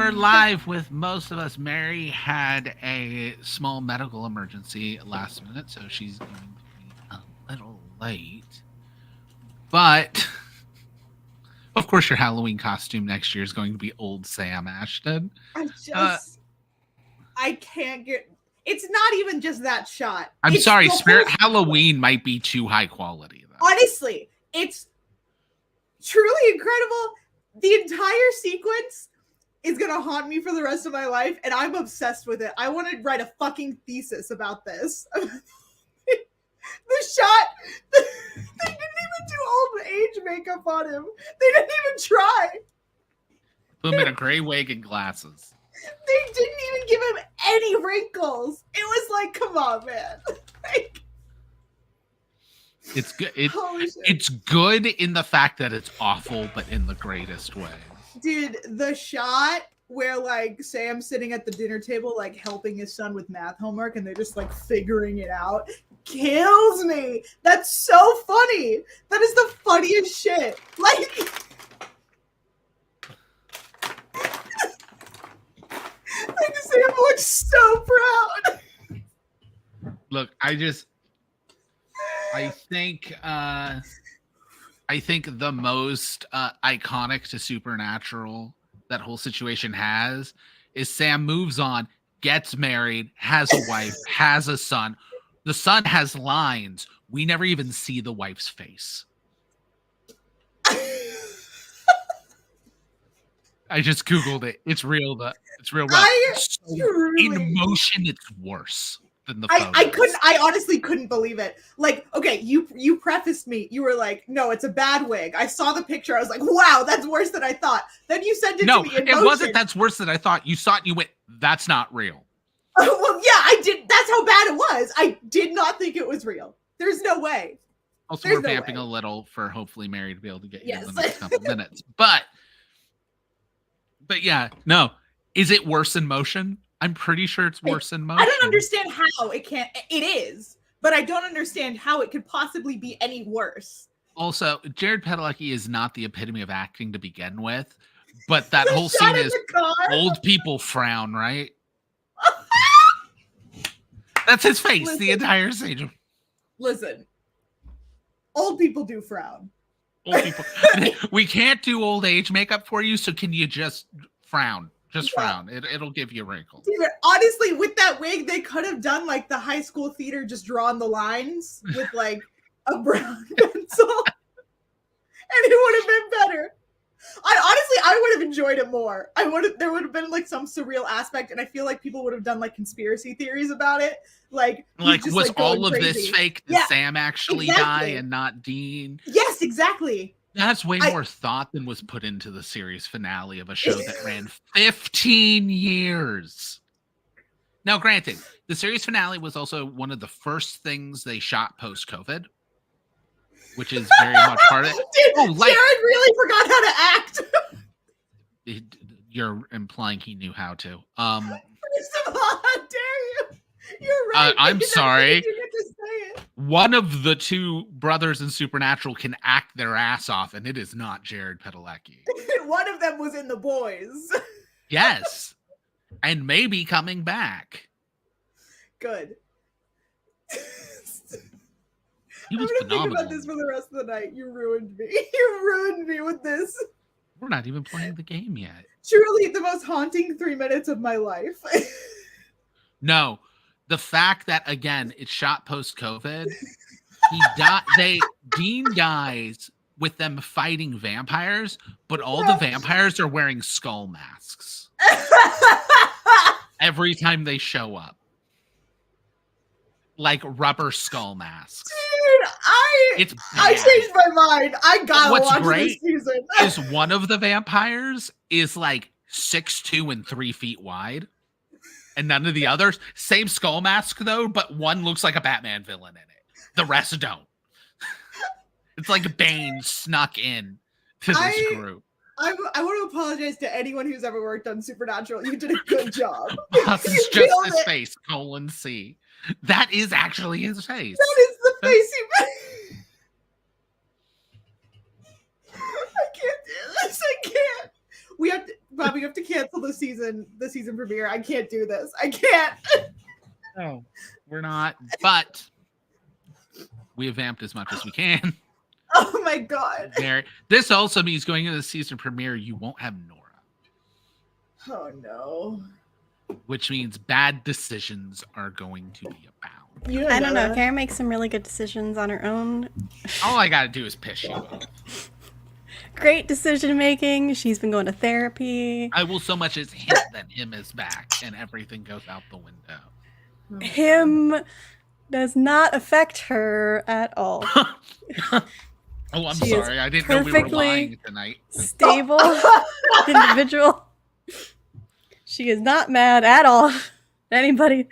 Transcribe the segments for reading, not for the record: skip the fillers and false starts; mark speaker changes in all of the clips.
Speaker 1: are live with most of us. Mary had a small medical emergency last minute, so she's going to be a little late. But, of course, your Halloween costume next year is going to be old Sam Ashton.
Speaker 2: I can't get... It's not even just that shot.
Speaker 1: I'm sorry, Spirit Halloween might be too high quality, though.
Speaker 2: Honestly, it's truly incredible. The entire sequence is going to haunt me for the rest of my life, and I'm obsessed with it. I want to write a fucking thesis about this. The shot, they didn't even do old age makeup on him. They didn't even try.
Speaker 1: Put him in a gray wig and glasses.
Speaker 2: They didn't even give him any wrinkles. It was like, come on, man. Like,
Speaker 1: it's good. It's good in the fact that it's awful, but in the greatest way.
Speaker 2: Dude, the shot where like Sam's sitting at the dinner table, like helping his son with math homework, and they're just like figuring it out, kills me. That's so funny. That is the funniest shit. Like, like Sam looks so proud.
Speaker 1: Look, I think the most iconic to Supernatural that whole situation has is Sam moves on, gets married, has a wife, has a son. The son has lines. We never even see the wife's face. I just Googled it. It's real. It's real. In motion, it's worse.
Speaker 2: I honestly couldn't believe it. Like, okay, you prefaced me. You were like, no, it's a bad wig. I saw the picture. I was like, wow, that's worse than I thought. Then you sent it to me in motion.
Speaker 1: It wasn't that's worse than I thought. You saw it and you went, that's not real.
Speaker 2: Well, yeah, I did. That's how bad it was. I did not think it was real. There's no way.
Speaker 1: Also, we're vamping a little for hopefully Mary to be able to get you in the next couple minutes. But yeah, no. Is it worse in motion? I'm pretty sure it's worse in motion.
Speaker 2: I don't understand how it can't. It is, but I don't understand how it could possibly be any worse.
Speaker 1: Also, Jared Padalecki is not the epitome of acting to begin with, but that whole scene is old people frown, right? That's his face, the entire scene.
Speaker 2: Listen, old people do frown.
Speaker 1: Old people. We can't do old age makeup for you, so can you just frown? Just frown. It'll give you a wrinkle.
Speaker 2: Dude, honestly, with that wig, they could have done like the high school theater, just drawn the lines with like a brown pencil, and it would have been better. I would have enjoyed it more. There would have been like some surreal aspect, and I feel like people would have done like conspiracy theories about it. Like
Speaker 1: was like, all of this fake? Did Sam actually die and not Dean?
Speaker 2: Yes, exactly.
Speaker 1: That's way more thought than was put into the series finale of a show that ran 15 years. Now, granted, the series finale was also one of the first things they shot post-COVID, which is very much part of it.
Speaker 2: Dude, Jared really forgot how to act.
Speaker 1: You're implying he knew how to.
Speaker 2: First of all, how dare you? You're right.
Speaker 1: I'm sorry. One of the two brothers in Supernatural can act their ass off, and it is not Jared Padalecki.
Speaker 2: One of them was in The Boys.
Speaker 1: Yes. And maybe coming back.
Speaker 2: Good.
Speaker 1: He was
Speaker 2: I'm gonna think about this for the rest of the night. You ruined me. You ruined me with this.
Speaker 1: We're not even playing the game yet.
Speaker 2: Truly the most haunting 3 minutes of my life.
Speaker 1: No. The fact that, again, it's shot post-COVID, Dean dies with them fighting vampires, but all the vampires are wearing skull masks every time they show up. Like rubber skull masks.
Speaker 2: Dude, I changed my mind. I gotta watch this season.
Speaker 1: Is one of the vampires is like 6'2" and 3 feet wide. And none of the others. Same skull mask, though, but one looks like a Batman villain in it. The rest don't. It's like Bane snuck in to this group.
Speaker 2: I want to apologize to anyone who's ever worked on Supernatural. You did a good job.
Speaker 1: It's just his face, :C. That is actually his face.
Speaker 2: That is the face he made. I can't do this. I can't. We have to, Bobby, we have to cancel the season premiere. I can't do this. I can't.
Speaker 1: No, we're not. But we have vamped as much as we can.
Speaker 2: Oh my god.
Speaker 1: This also means going into the season premiere, you won't have Nora.
Speaker 2: Oh no.
Speaker 1: Which means bad decisions are going to be abound.
Speaker 3: I don't know. Karen makes some really good decisions on her own.
Speaker 1: All I gotta do is piss you off.
Speaker 3: Great decision making. She's been going to therapy.
Speaker 1: I will so much as hint that him is back and everything goes out the window.
Speaker 3: Him does not affect her at all.
Speaker 1: Oh, I'm
Speaker 3: She
Speaker 1: sorry.
Speaker 3: is
Speaker 1: I didn't know we were
Speaker 3: perfectly
Speaker 1: lying tonight.
Speaker 3: Stable individual. She is not mad at all. Anybody?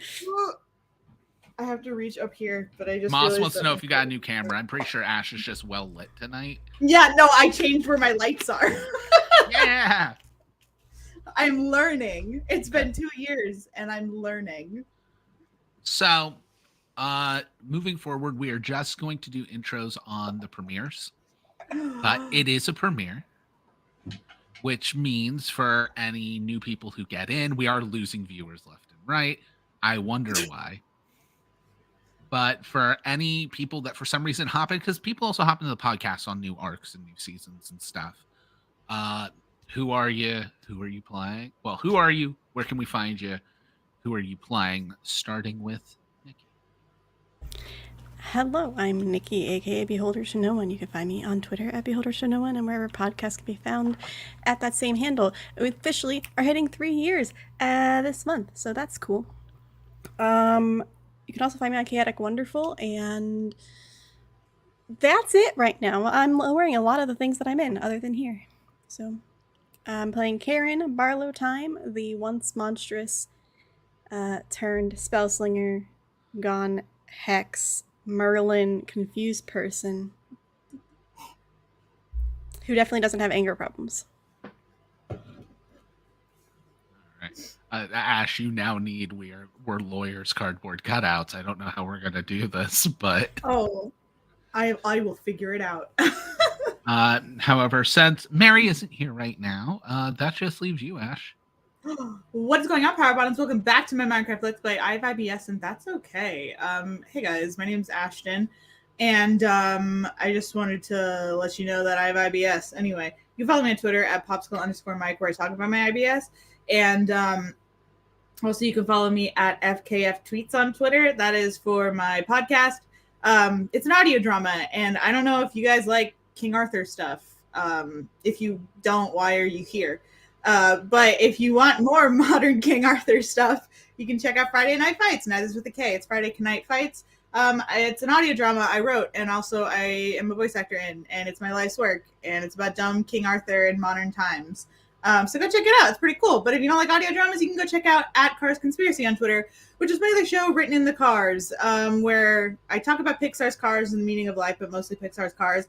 Speaker 2: I have to reach up here, but I just.
Speaker 1: Moss wants to know if you got a new camera. I'm pretty sure Ash is just well lit tonight.
Speaker 2: Yeah, no, I changed where my lights are.
Speaker 1: Yeah.
Speaker 2: I'm learning. It's been 2 years, and I'm learning.
Speaker 1: So, moving forward, we are just going to do intros on the premieres. But it is a premiere, which means for any new people who get in, we are losing viewers left and right. I wonder why. But for any people that for some reason hop in, because people also hop into the podcast on new arcs and new seasons and stuff. Who are you? Who are you playing? Well, who are you? Where can we find you? Who are you playing? Starting with Nikki.
Speaker 3: Hello, I'm Nikki, aka Beholders to No One. You can find me on Twitter at Beholders to No One and wherever podcasts can be found at that same handle. We officially are hitting 3 years this month, so that's cool. You can also find me on Chaotic Wonderful, and that's it right now. I'm wearing a lot of the things that I'm in, other than here. So, I'm playing Karen Barlow Time, the once monstrous turned spellslinger, gone hex, Merlin confused person who definitely doesn't have anger problems.
Speaker 1: All right. Ash, you now need we're lawyers cardboard cutouts. I don't know how we're gonna do this, but
Speaker 2: I will figure it out.
Speaker 1: However, since Mary isn't here right now, that just leaves you, Ash.
Speaker 2: What is going on, Power Bottoms? Welcome back to my Minecraft Let's Play. I have IBS, and that's okay. Hey guys, my name's Ashton, and I just wanted to let you know that I have IBS. Anyway, you can follow me on Twitter at popsicle_Mike, where I talk about my IBS, and also you can follow me at FKF Tweets on Twitter. That is for my podcast. It's an audio drama, and I don't know if you guys like King Arthur stuff. If you don't, why are you here? But if you want more modern King Arthur stuff, you can check out Friday Night Fights. Now this is with a K. It's Friday Night Fights. It's an audio drama I wrote, and also I am a voice actor in, and it's my life's work, and it's about dumb King Arthur in modern times. So go check it out. It's pretty cool. But if you don't like audio dramas, you can go check out @Cars Conspiracy on Twitter, which is basically a show written in the cars, where I talk about Pixar's cars and the meaning of life, but mostly Pixar's cars.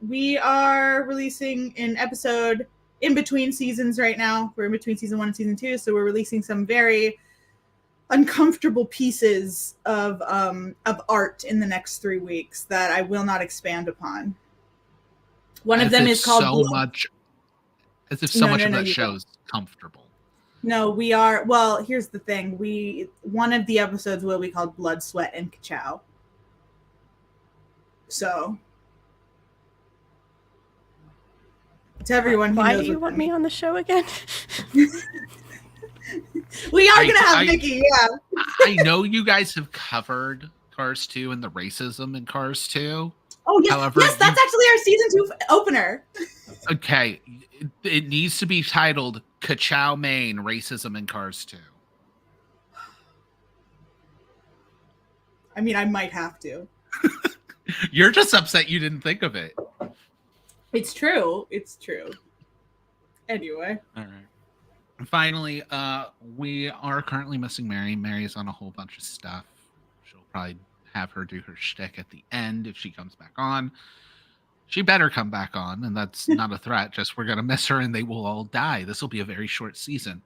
Speaker 2: We are releasing an episode in between seasons right now. We're in between season 1 and season 2, so we're releasing some very uncomfortable pieces of art in the next 3 weeks that I will not expand upon. One of them is called
Speaker 1: as if so much of that show's comfortable.
Speaker 2: No, we are. Well, here's the thing. One of the episodes will be called Blood, Sweat, and Ka-Chow. So, to everyone who
Speaker 3: Why
Speaker 2: knows
Speaker 3: do you want me on the show again?
Speaker 2: We are going to have Nikki, yeah.
Speaker 1: I know you guys have covered Cars 2 and the racism in Cars 2.
Speaker 2: Oh, yes.
Speaker 1: However,
Speaker 2: yes, that's actually our season 2 opener.
Speaker 1: Okay. It needs to be titled Ka-Chow Maine, Racism in Cars 2.
Speaker 2: I mean, I might have to.
Speaker 1: You're just upset you didn't think of it.
Speaker 2: It's true. It's true. Anyway.
Speaker 1: All right. And finally, we are currently missing Mary. Mary is on a whole bunch of stuff. She'll probably have her do her shtick at the end if she comes back on. She better come back on, and that's not a threat. Just we're going to miss her, and they will all die. This will be a very short season.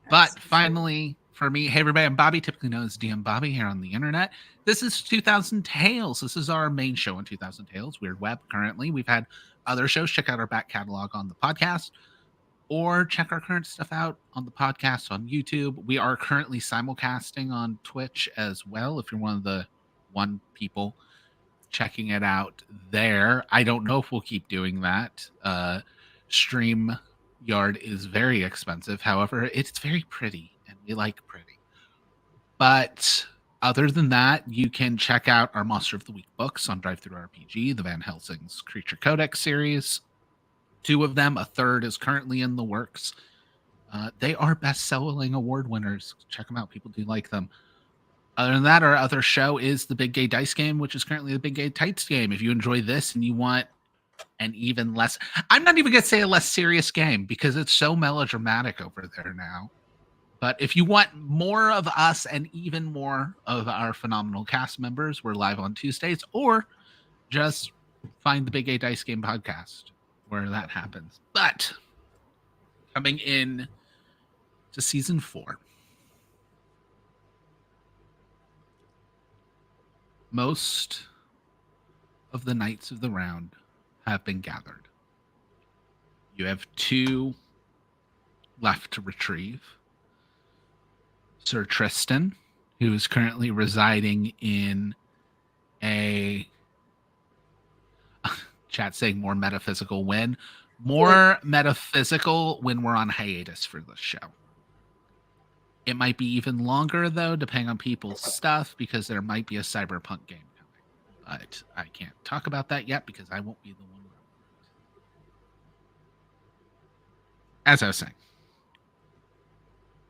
Speaker 1: But finally, for me, hey, everybody, I'm Bobby, typically known as DM Bobby here on the internet. This is 2000 Tales. This is our main show on 2000 Tales, Weird Web, currently. We've had other shows. Check out our back catalog on the podcast. or check our current stuff out on the podcast on YouTube. We are currently simulcasting on Twitch as well. If you're one of the people checking it out there, I don't know if we'll keep doing that. StreamYard is very expensive. However, it's very pretty, and we like pretty. But other than that, you can check out our Monster of the Week books on Drive Through RPG, the Van Helsing's Creature Codex series. 2 of them, a third is currently in the works. They are best-selling award winners. Check them out. People do like them. Other than that, our other show is the Big Gay Dice Game, which is currently the Big Gay Tights Game. If you enjoy this and you want an even less, I'm not even going to say a less serious game because it's so melodramatic over there now. But if you want more of us and even more of our phenomenal cast members, we're live on Tuesdays, or just find the Big Gay Dice Game podcast where that happens. But coming in to season 4, most of the knights of the round have been gathered. You have 2 left to retrieve. Sir Tristan, who is currently residing in a chat saying more metaphysical when. More metaphysical when we're on hiatus for this show. It might be even longer, though, depending on people's stuff, because there might be a cyberpunk game coming. But I can't talk about that yet because I won't be the one. As I was saying,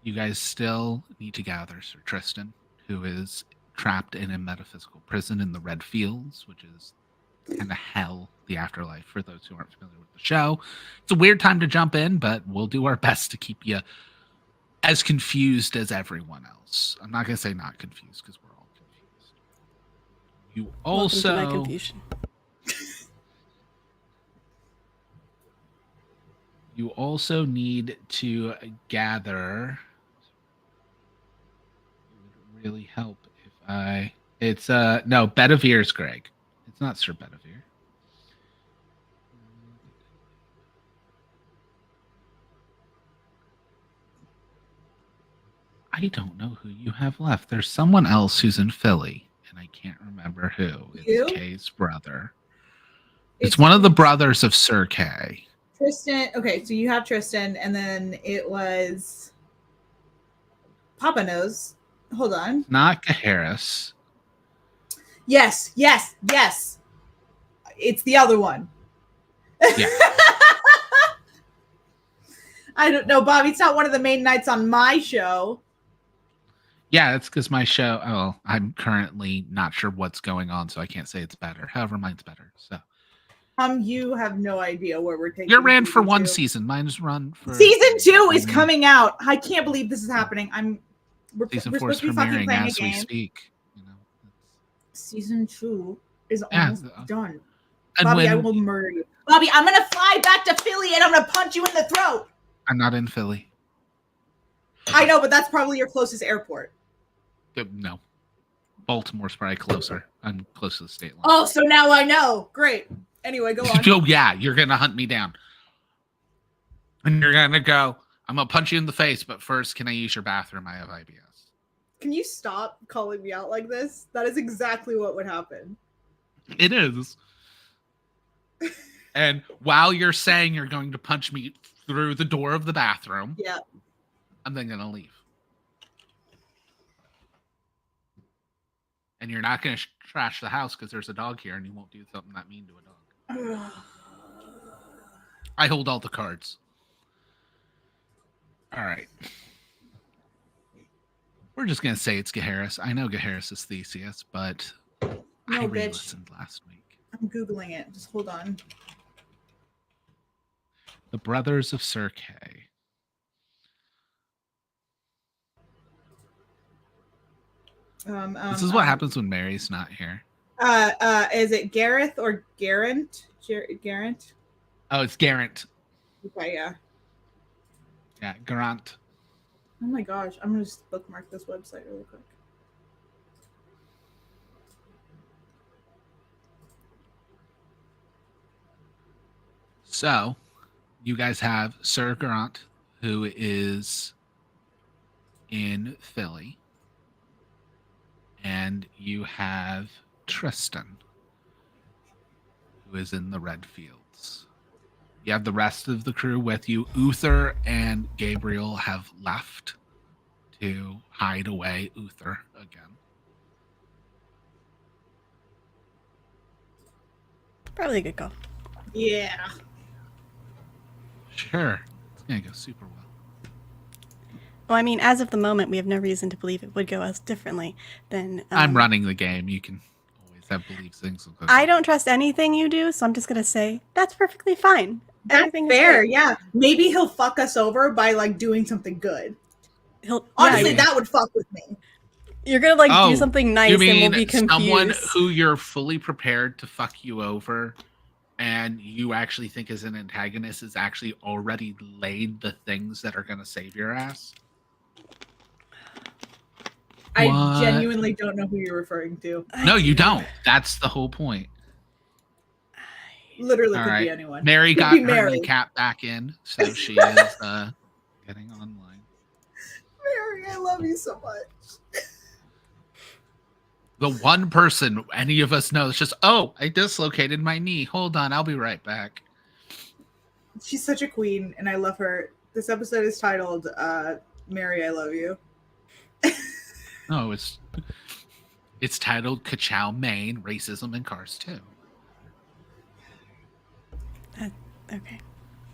Speaker 1: you guys still need to gather Sir Tristan, who is trapped in a metaphysical prison in the Red Fields, which is kind of hell, the afterlife, for those who aren't familiar with the show. It's a weird time to jump in, but we'll do our best to keep you as confused as everyone else. I'm not going to say not confused, because we're all confused. You also...
Speaker 3: Welcome to my confusion.
Speaker 1: You also need to gather... It would really help if I... It's, no, Bedivere's Greg. It's not Sir Bedivere. I don't know who you have left. There's someone else who's in Philly, and I can't remember who. It's Kay's brother. It's one of the brothers of Sir Kay.
Speaker 2: Tristan. Okay, so you have Tristan, and then it was Papa knows. Hold on.
Speaker 1: Not Gaheris.
Speaker 2: Yes. It's the other one.
Speaker 1: Yeah.
Speaker 2: I don't know, Bobby. It's not one of the main nights on my show.
Speaker 1: Yeah, it's because my show. Oh, I'm currently not sure what's going on, so I can't say it's better. However, mine's better. So.
Speaker 2: You have no idea where we're taking.
Speaker 1: Your ran for 1 season. Mine's run for
Speaker 2: season 2 is coming out. I can't believe this is happening.
Speaker 1: Season 4 is premiering as we speak. You know,
Speaker 2: season 2 is almost done.
Speaker 1: And
Speaker 2: Bobby, I will murder you. Bobby, I'm gonna fly back to Philly and I'm gonna punch you in the throat.
Speaker 1: I'm not in Philly.
Speaker 2: I know, but that's probably your closest airport.
Speaker 1: No. Baltimore's probably closer. I'm close to the state line.
Speaker 2: Oh, so now I know. Great. Anyway, go on.
Speaker 1: Oh, yeah, you're going to hunt me down. And you're going to go, I'm going to punch you in the face, but first, can I use your bathroom? I have IBS.
Speaker 2: Can you stop calling me out like this? That is exactly what would happen.
Speaker 1: It is. And while you're saying you're going to punch me through the door of the bathroom,
Speaker 2: yeah,
Speaker 1: I'm then going to leave. And you're not going to trash the house because there's a dog here and you won't do something that mean to a dog. I hold all the cards. All right. We're just going to say it's Gaheris. I know Gaheris is Theseus, but I re-listened last week.
Speaker 2: I'm Googling it. Just hold on.
Speaker 1: The Brothers of Sir Kay. This is what happens when Mary's not here.
Speaker 2: Is it Gareth or Garant? Garant?
Speaker 1: Oh, it's Garant.
Speaker 2: Okay, yeah.
Speaker 1: Yeah, Garant.
Speaker 2: Oh my gosh, I'm gonna just bookmark this website really quick.
Speaker 1: So, you guys have Sir Grant, who is in Philly, and you have Tristan, who is in the Red Fields. You have the rest of the crew with you. Uther and Gabriel have left to hide away. Uther again.
Speaker 3: Probably a good call.
Speaker 2: Yeah.
Speaker 1: Sure. It's going to go super well.
Speaker 3: Well, I mean, as of the moment, we have no reason to believe it would go as differently than.
Speaker 1: I'm running the game. You can always have beliefs things will go.
Speaker 3: I don't trust anything you do, so I'm just gonna say that's perfectly fine.
Speaker 2: That's
Speaker 3: Everything is
Speaker 2: fair,
Speaker 3: great.
Speaker 2: yeah. Maybe he'll fuck us over by like doing something good.
Speaker 3: He'll
Speaker 2: Honestly,
Speaker 3: yeah,
Speaker 2: that would fuck with me.
Speaker 3: you're gonna like
Speaker 1: Oh,
Speaker 3: do something nice,
Speaker 1: You
Speaker 3: and
Speaker 1: mean
Speaker 3: we'll be confused.
Speaker 1: someone who you're fully prepared to fuck you over and you actually think is an antagonist is actually already laid the things that are going to save your ass?
Speaker 2: I
Speaker 1: What?
Speaker 2: genuinely don't know who you're referring to.
Speaker 1: No, you don't. That's the whole point.
Speaker 2: Literally
Speaker 1: All
Speaker 2: could
Speaker 1: right.
Speaker 2: be anyone.
Speaker 1: Mary
Speaker 2: Could
Speaker 1: got
Speaker 2: be
Speaker 1: her
Speaker 2: Mary.
Speaker 1: kneecap back in, so she is getting online.
Speaker 2: Mary, I love you so much.
Speaker 1: The one person any of us know is just, oh, I dislocated my knee. Hold on, I'll be right back.
Speaker 2: She's such a queen, and I love her. This episode is titled Mary, I Love You.
Speaker 1: No, it's titled Ka-Chow, Maine, Racism in Cars 2.
Speaker 3: Okay.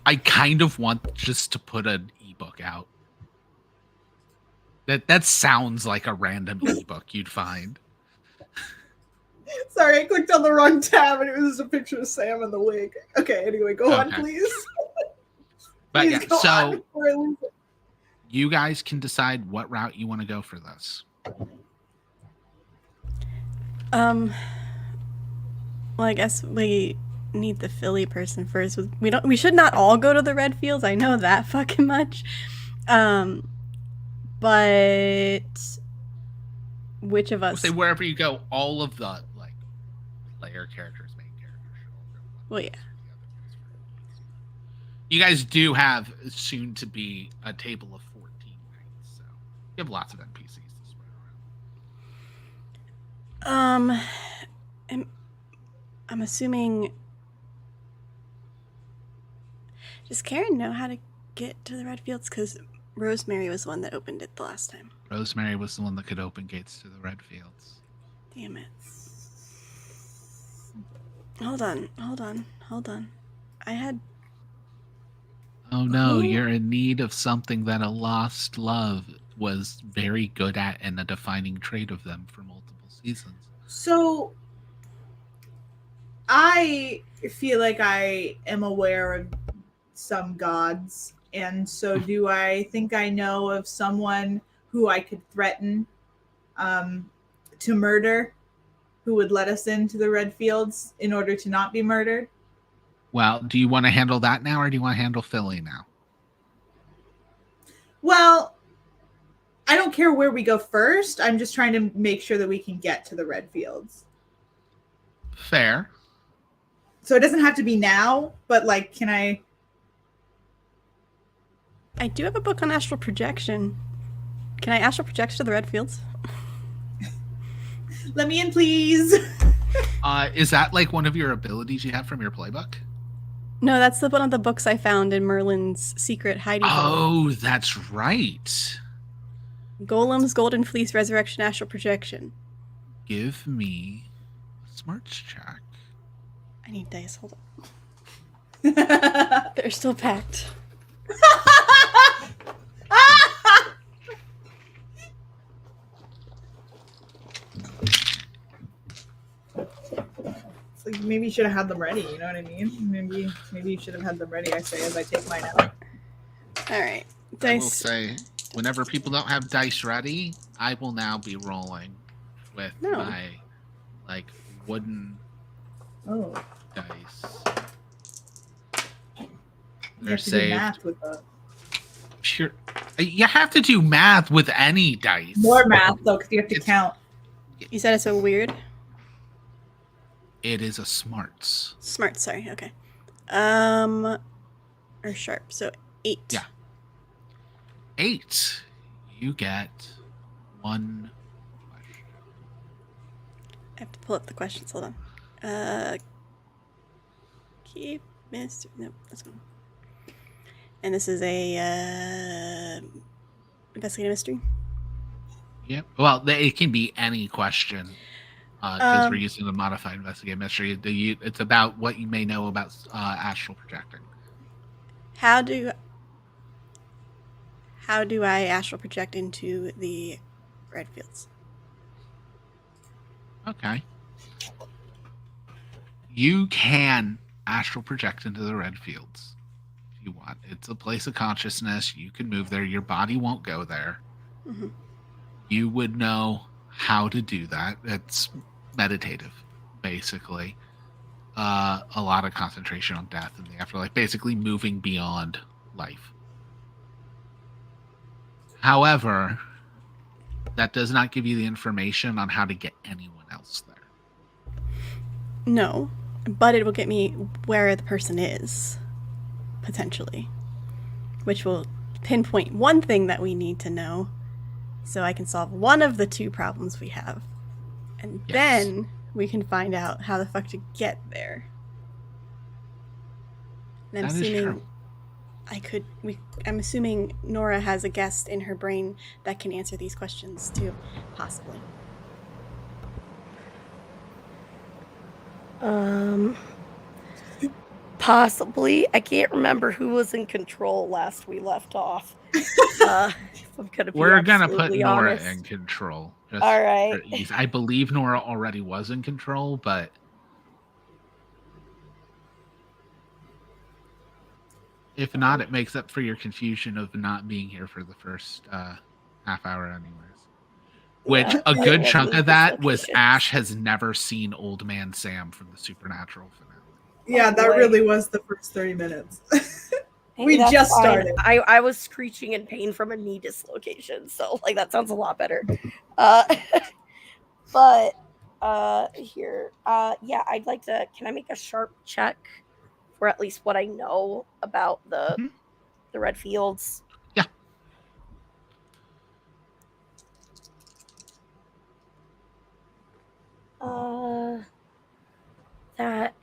Speaker 1: I kind of want just to put an ebook out. That sounds like a random ebook you'd find.
Speaker 2: Sorry, I clicked on the wrong tab, and it was just a picture of Sam in the wig. Okay, anyway, go on,
Speaker 1: Okay.
Speaker 2: please.
Speaker 1: But
Speaker 2: Please
Speaker 1: yeah,
Speaker 2: go
Speaker 1: so
Speaker 2: on before I lose it.
Speaker 1: you guys can decide what route you want to go for this.
Speaker 3: Well, I guess we need the Philly person first. We should not all go to the Red Fields. I know that fucking much. But which of us?
Speaker 1: Say wherever you go, all of the like player characters, main characters should all go.
Speaker 3: Well, yeah.
Speaker 1: You guys do have soon to be a table of 14 knights, so you have lots of NPCs to spread around.
Speaker 3: I'm assuming. Does Karen know how to get to the Red Fields? Because Rosemary was the one that opened it the last time.
Speaker 1: Rosemary was the one that could open gates to the Red Fields.
Speaker 3: Damn it. Hold on. I had.
Speaker 1: Oh no,
Speaker 3: Who?
Speaker 1: you're in need of something that a lost love was very good at and a defining trait of them for multiple seasons.
Speaker 2: So, I feel like I am aware of some gods, and so do I think I know of someone who I could threaten to murder, who would let us into the Red Fields in order to not be murdered?
Speaker 1: Well, do you want to handle that now or do you want to handle Philly now?
Speaker 2: Well, I don't care where we go first. I'm just trying to make sure that we can get to the Red Fields.
Speaker 1: Fair.
Speaker 2: So it doesn't have to be now, but like, can I?
Speaker 3: I do have a book on astral projection. Can I astral project to the Red Fields?
Speaker 2: Let me in, please.
Speaker 1: Is that like one of your abilities you have from your playbook?
Speaker 3: No, that's one of the books I found in Merlin's secret hidey hole.
Speaker 1: Oh, that's right.
Speaker 3: Golem's Golden Fleece Resurrection Astral Projection.
Speaker 1: Give me a smarts check.
Speaker 3: I need dice. Hold on. They're still packed.
Speaker 2: It's like maybe you should have had them ready. You know what I mean? Maybe you should have had them ready. I say as I take mine out.
Speaker 3: All right,
Speaker 1: I will
Speaker 3: dice.
Speaker 1: say, whenever people don't have dice ready, I will now be rolling with my like wooden
Speaker 2: Oh,
Speaker 1: dice.
Speaker 2: you
Speaker 1: They're
Speaker 2: have to do
Speaker 1: saved.
Speaker 2: math with the
Speaker 1: Sure. You have to do math with any dice.
Speaker 2: more math though, because you have to
Speaker 1: It's-
Speaker 2: count.
Speaker 3: You said it's so weird.
Speaker 1: It is a smarts.
Speaker 3: Smart. Sorry. Okay. All Or sharp. So 8.
Speaker 1: Yeah. 8. You get 1 question.
Speaker 3: I have to pull up the questions. Hold on. Keep Mr. No, that's one. And this is a investigative mystery.
Speaker 1: Yep. Well, it can be any question because we're using the modified investigative mystery. It's about what you may know about astral projecting.
Speaker 3: How do I astral project into the red fields?
Speaker 1: Okay. You can astral project into the red fields if you want. It's a place of consciousness. You can move there. Your body won't go there.
Speaker 3: Mm-hmm.
Speaker 1: You would know how to do that. It's meditative, basically. A lot of concentration on death in the afterlife, basically moving beyond life. However, that does not give you the information on how to get anyone else there.
Speaker 3: No, but it will get me where the person is, potentially, which will pinpoint one thing that we need to know so I can solve one of the 2 problems we have. And then we can find out how the fuck to get there. And I'm assuming I'm assuming Nora has a guest in her brain that can answer these questions too, possibly.
Speaker 4: Possibly. I can't remember who was in control last we left off.
Speaker 1: We're gonna put Nora in control.
Speaker 4: All right.
Speaker 1: I believe Nora already was in control, but if not, it makes up for your confusion of not being here for the first half hour anyways. Which a good chunk of that was Ash has never seen Old Man Sam from the Supernatural finale.
Speaker 2: Yeah, that really was the first 30 minutes. We just started.
Speaker 4: I was screeching in pain from a knee dislocation, so like that sounds a lot better. But here, yeah, I'd like to. Can I make a sharp check for at least what I know about the red fields?
Speaker 1: Yeah.
Speaker 4: That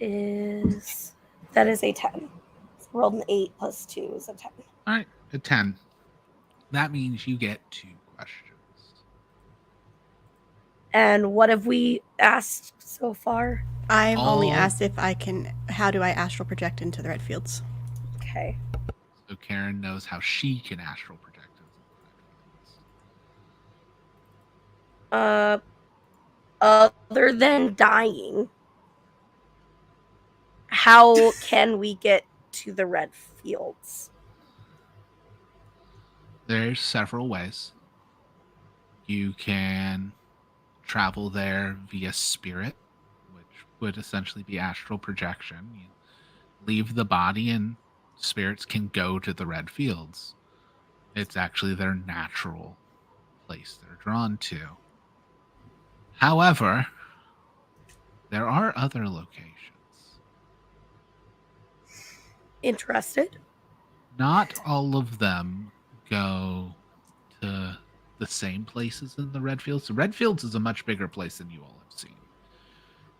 Speaker 4: is a 10. So rolled an 8 plus 2 is a 10.
Speaker 1: All right, a 10. That means you get 2 questions.
Speaker 4: And what have we asked so far?
Speaker 3: I've only asked how do I astral project into the red fields?
Speaker 4: Okay.
Speaker 1: So Karen knows how she can astral project into the red fields.
Speaker 4: Other than dying, how can we get to the red fields?
Speaker 1: There's several ways. You can travel there via spirit, which would essentially be astral projection. You leave the body and spirits can go to the red fields. It's actually their natural place they're drawn to. However, there are other locations.
Speaker 4: Interested?
Speaker 1: Not all of them go to the same places in the red fields. The red fields is a much bigger place than you all have seen.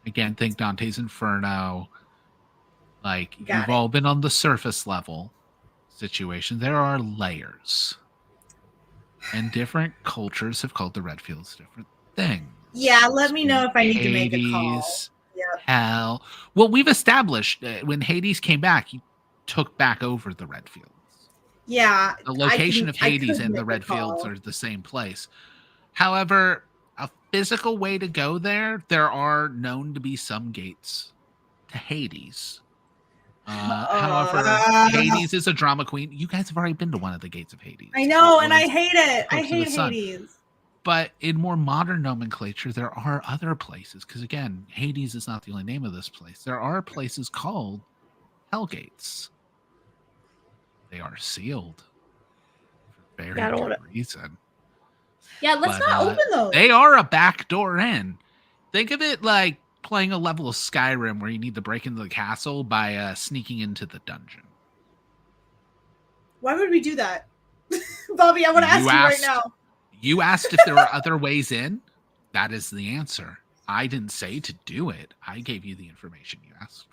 Speaker 1: Again, think Dante's Inferno. Like, you've all been on the surface level situation. There are layers. And different cultures have called the red fields different things.
Speaker 2: Yeah, let me know if I need
Speaker 1: Hades,
Speaker 2: to make a call. Yep.
Speaker 1: Hell. Well, we've established when Hades came back, he took back over the red fields.
Speaker 2: Yeah.
Speaker 1: The location of Hades and the red fields are the same place. However, a physical way to go there are known to be some gates to Hades. However, Hades is a drama queen. You guys have already been to one of the gates of Hades.
Speaker 2: I know, and I hate it. I hate Hades.
Speaker 1: But in more modern nomenclature, there are other places. Because again, Hades is not the only name of this place. There are places called Hell Gates. They are sealed for very good reason.
Speaker 2: Yeah, let's not open those.
Speaker 1: They are a backdoor in. Think of it like playing a level of Skyrim where you need to break into the castle by sneaking into the dungeon.
Speaker 2: Why would we do that? Bobby, I want to ask you right now.
Speaker 1: You asked if there were other ways in. That is the answer. I didn't say to do it. I gave you the information you asked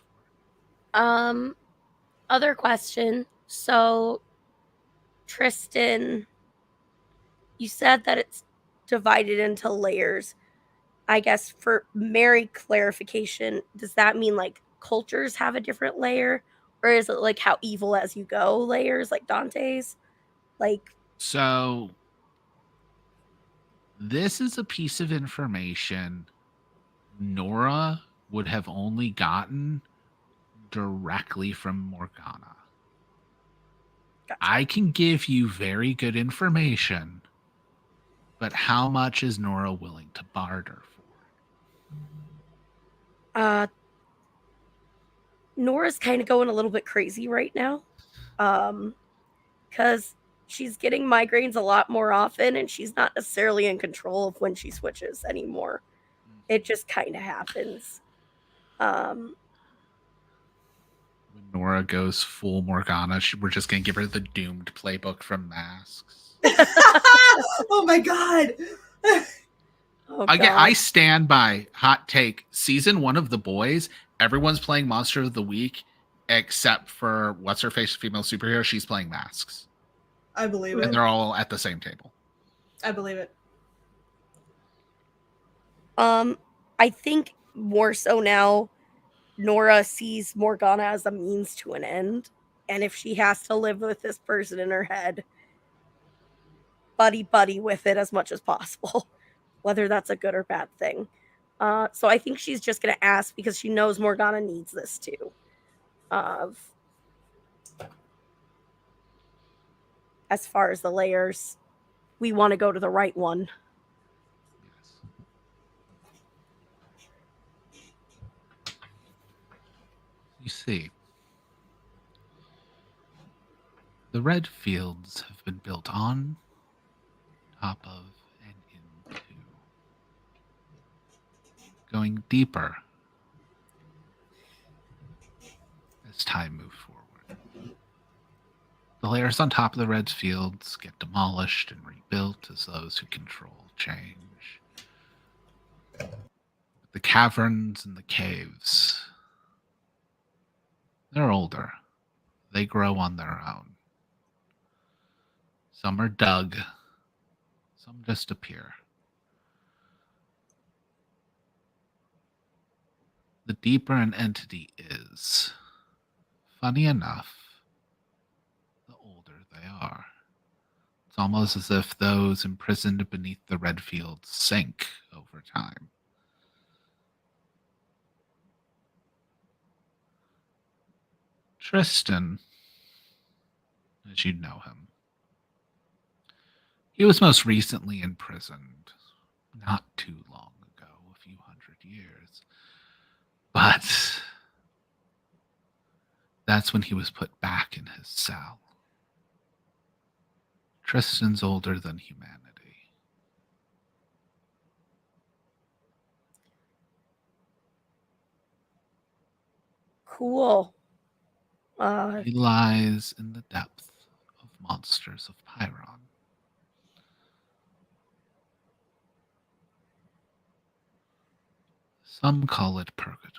Speaker 1: for.
Speaker 4: Other question. So, Tristan, you said that it's divided into layers. I guess for Mary clarification, does that mean like cultures have a different layer? Or is it like how evil as you go layers, like Dante's? Like,
Speaker 1: So, this is a piece of information Nora would have only gotten directly from Morgana.
Speaker 4: gotcha.
Speaker 1: I can give you very good information, but how much is Nora willing to barter for?
Speaker 4: Nora's kind of going a little bit crazy right now. Because she's getting migraines a lot more often and she's not necessarily in control of when she switches anymore. It just kind of happens.
Speaker 1: When Nora goes full Morgana, we're just going to give her the doomed playbook from Masks.
Speaker 2: Oh my god.
Speaker 4: Oh,
Speaker 1: I stand by hot take. Season 1 of The Boys, everyone's playing Monster of the Week except for what's her face female superhero. She's playing Masks.
Speaker 2: I believe it.
Speaker 1: And they're all at the same table.
Speaker 2: I believe it.
Speaker 4: I think more so now, Nora sees Morgana as a means to an end. And if she has to live with this person in her head, buddy with it as much as possible, whether that's a good or bad thing. So I think she's just going to ask because she knows Morgana needs this too. As far as the layers, we want to go to the right one.
Speaker 1: You see, the red fields have been built on, top of, and into, going deeper as time moves forward. The layers on top of the red fields get demolished and rebuilt as those who control change. The caverns and the caves, they're older. They grow on their own. Some are dug, some just appear. The deeper an entity is, funny enough, the older they are. It's almost as if those imprisoned beneath the red fields sink over time. Tristan, as you know him, he was most recently imprisoned not too long ago, a few hundred years. But that's when he was put back in his cell. Tristan's older than humanity.
Speaker 4: Cool.
Speaker 1: He lies in the depth of monsters of Pyron. Some call it purgatory.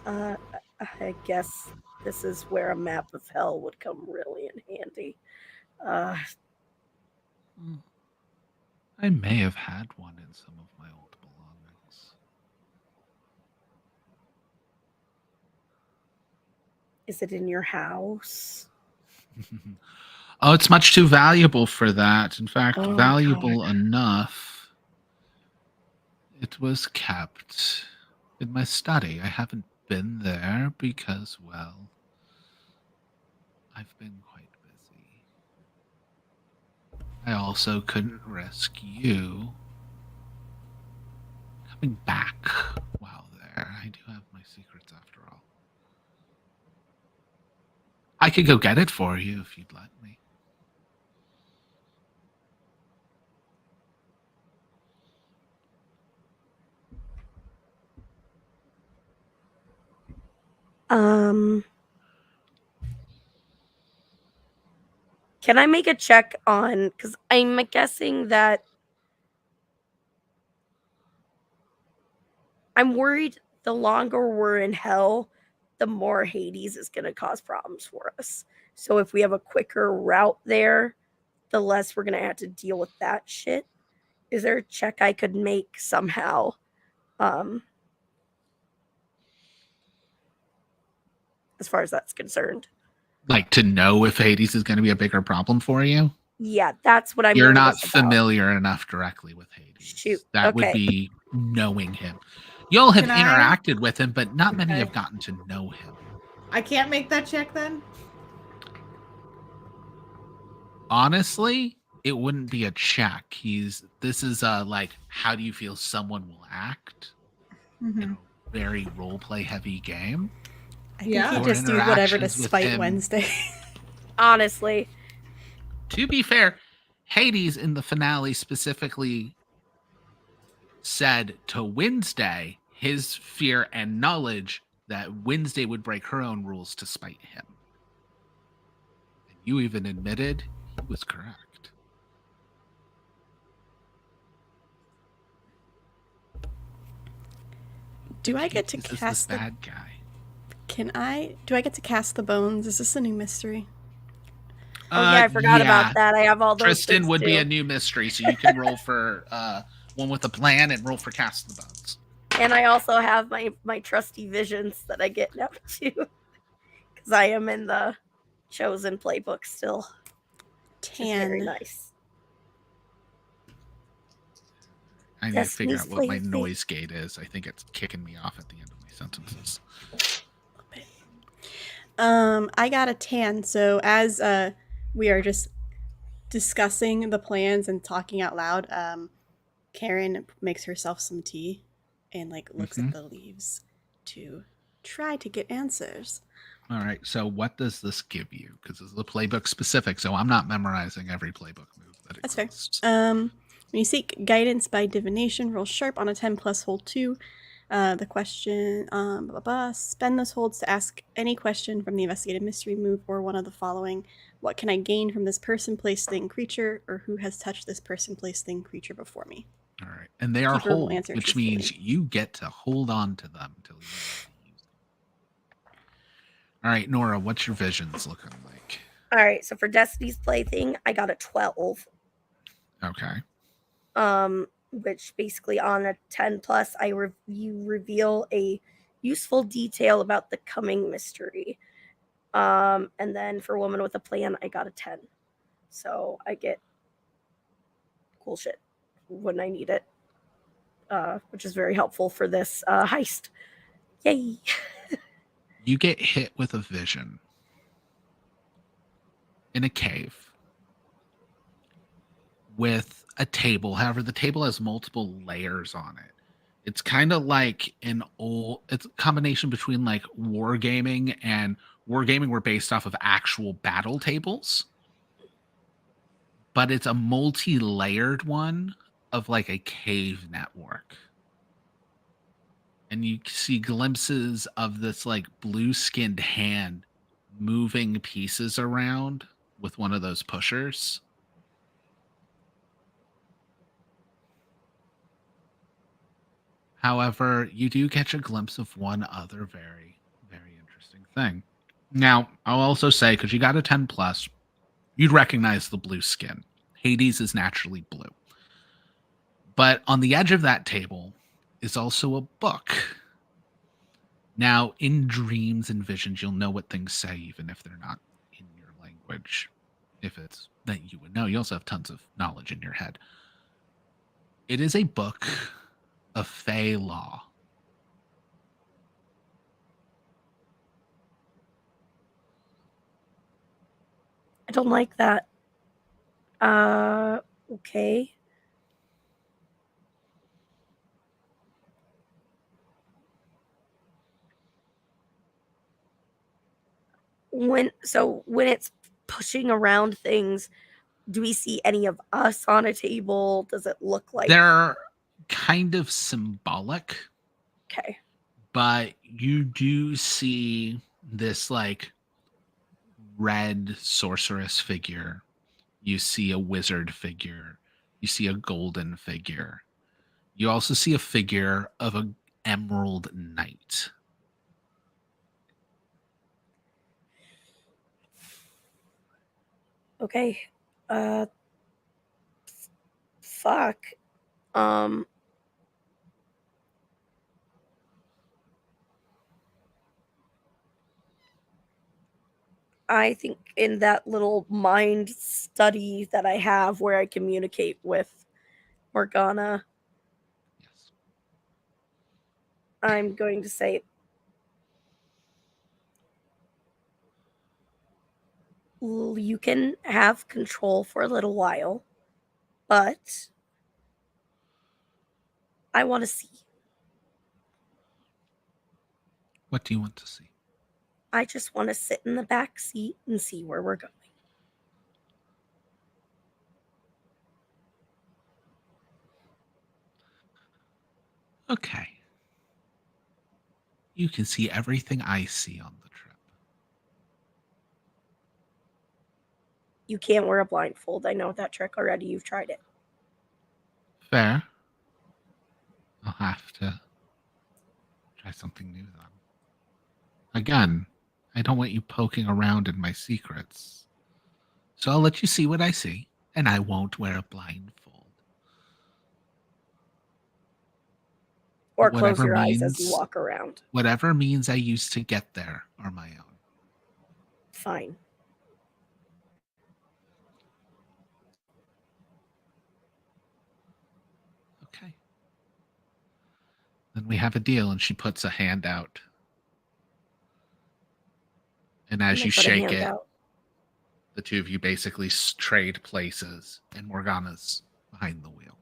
Speaker 4: I guess this is where a map of hell would come really in handy.
Speaker 1: I may have had one in some of my old belongings.
Speaker 4: Is it in your house?
Speaker 1: Oh, it's much too valuable for that. In fact,
Speaker 4: Oh,
Speaker 1: valuable
Speaker 4: God.
Speaker 1: enough. It was kept in my study. I haven't been there because, well, I've been quite busy. I also couldn't risk you coming back while there. I do have my secrets after all. I could go get it for you if you'd let me.
Speaker 4: Can I make a check on, because I'm guessing that I'm worried the longer we're in hell, the more Hades is going to cause problems for us. So if we have a quicker route there, the less we're going to have to deal with that shit. Is there a check I could make somehow? As far as that's concerned.
Speaker 1: Like to know if Hades is going to be a bigger problem for you?
Speaker 4: Yeah, that's what I'm
Speaker 1: You're not
Speaker 4: nervous about.
Speaker 1: familiar enough directly with Hades.
Speaker 4: Shoot.
Speaker 1: That would
Speaker 4: Okay.
Speaker 1: be knowing him. Y'all have
Speaker 2: Can I-
Speaker 1: interacted with him, but not many
Speaker 2: Okay.
Speaker 1: have gotten to know him.
Speaker 2: I can't make that check then?
Speaker 1: Honestly, it wouldn't be a check. This is like, how do you feel someone will act in a very role play heavy game?
Speaker 3: I think
Speaker 2: Yeah.
Speaker 3: you
Speaker 1: Or
Speaker 3: just do whatever to
Speaker 1: interactions with
Speaker 3: spite
Speaker 1: him.
Speaker 3: Wednesday.
Speaker 4: Honestly.
Speaker 1: To be fair, Hades in the finale specifically said to Wednesday his fear and knowledge that Wednesday would break her own rules to spite him. And you even admitted he was correct.
Speaker 3: Do I get to
Speaker 1: Hades is
Speaker 3: cast
Speaker 1: this
Speaker 3: the...
Speaker 1: bad guy?
Speaker 3: Do I get to cast the bones? Is this a new mystery?
Speaker 4: Oh yeah, I forgot about that. I have all those.
Speaker 1: Tristan would be
Speaker 4: too.
Speaker 1: a new mystery, so you can roll for one with a plan and roll for cast the bones.
Speaker 4: And I also have my trusty visions that I get now too, because I am in the chosen playbook still. Very
Speaker 3: 10.
Speaker 4: nice.
Speaker 1: I need to figure
Speaker 4: Destiny's
Speaker 1: out what my
Speaker 4: Plaything.
Speaker 1: noise gate is. I think it's kicking me off at the end of my sentences.
Speaker 3: I got a 10. So as we are just discussing the plans and talking out loud, Karen makes herself some tea and like looks at the leaves to try to get answers.
Speaker 1: All right. So what does this give you? Because this is a playbook specific, so I'm not memorizing every playbook move that
Speaker 3: That's fair.
Speaker 1: exists.
Speaker 3: When you seek guidance by divination, roll sharp on a 10 plus, hold 2. The question, spend those holds to ask any question from the investigative mystery move or one of the following. What can I gain from this person, place, thing, creature, or who has touched this person, place, thing, creature before me?
Speaker 1: All right. And they are
Speaker 3: Keeper will
Speaker 1: hold,
Speaker 3: answer
Speaker 1: which
Speaker 3: truthfully.
Speaker 1: means you get to hold on to them until you use them. All right, Nora, what's your visions looking like?
Speaker 4: All right, so for Destiny's Plaything, I got a 12.
Speaker 1: Okay.
Speaker 4: Which basically on a 10 plus, you reveal a useful detail about the coming mystery. And then for Woman with a Plan, I got a 10. So I get cool shit when I need it, which is very helpful for this heist. Yay!
Speaker 1: You get hit with a vision in a cave with a table. However, the table has multiple layers on it. It's kind of like it's a combination between like wargaming and wargaming were based off of actual battle tables. But it's a multi-layered one of like a cave network. And you see glimpses of this like blue-skinned hand moving pieces around with one of those pushers. However, you do catch a glimpse of one other very, very interesting thing. Now, I'll also say, because you got a 10 plus, you'd recognize the blue skin. Hades is naturally blue. But on the edge of that table is also a book. Now, in dreams and visions, you'll know what things say, even if they're not in your language. If it's that you would know. You also have tons of knowledge in your head. It is a book of Fey law.
Speaker 4: I don't like that. Okay. When it's pushing around things, do we see any of us on a table? Does it look like
Speaker 1: They're kind of symbolic,
Speaker 4: okay?
Speaker 1: but you do see this like red sorceress figure. You see a wizard figure. You see a golden figure. You also see a figure of an emerald knight.
Speaker 4: Okay. Fuck. I think in that little mind study that I have where I communicate with Morgana,
Speaker 1: Yes.
Speaker 4: I'm going to say, you can have control for a little while, but I want to see.
Speaker 1: What do you want to see?
Speaker 4: I just want to sit in the back seat and see where we're going.
Speaker 1: Okay. You can see everything I see on the trip.
Speaker 4: You can't wear a blindfold. I know that trick already. You've tried it.
Speaker 1: Fair. I'll have to try something new then. Again, I don't want you poking around in my secrets. So I'll let you see what I see, and I won't wear a blindfold.
Speaker 4: Or
Speaker 1: But
Speaker 4: close your eyes as you walk around.
Speaker 1: Whatever means I use to get there are my own.
Speaker 4: Fine.
Speaker 1: Okay. Then we have a deal, and she puts a hand out. And as
Speaker 4: I
Speaker 1: you
Speaker 4: put a
Speaker 1: shake
Speaker 4: hand
Speaker 1: it,
Speaker 4: out.
Speaker 1: the two of you basically trade places, and Morgana's behind the wheel.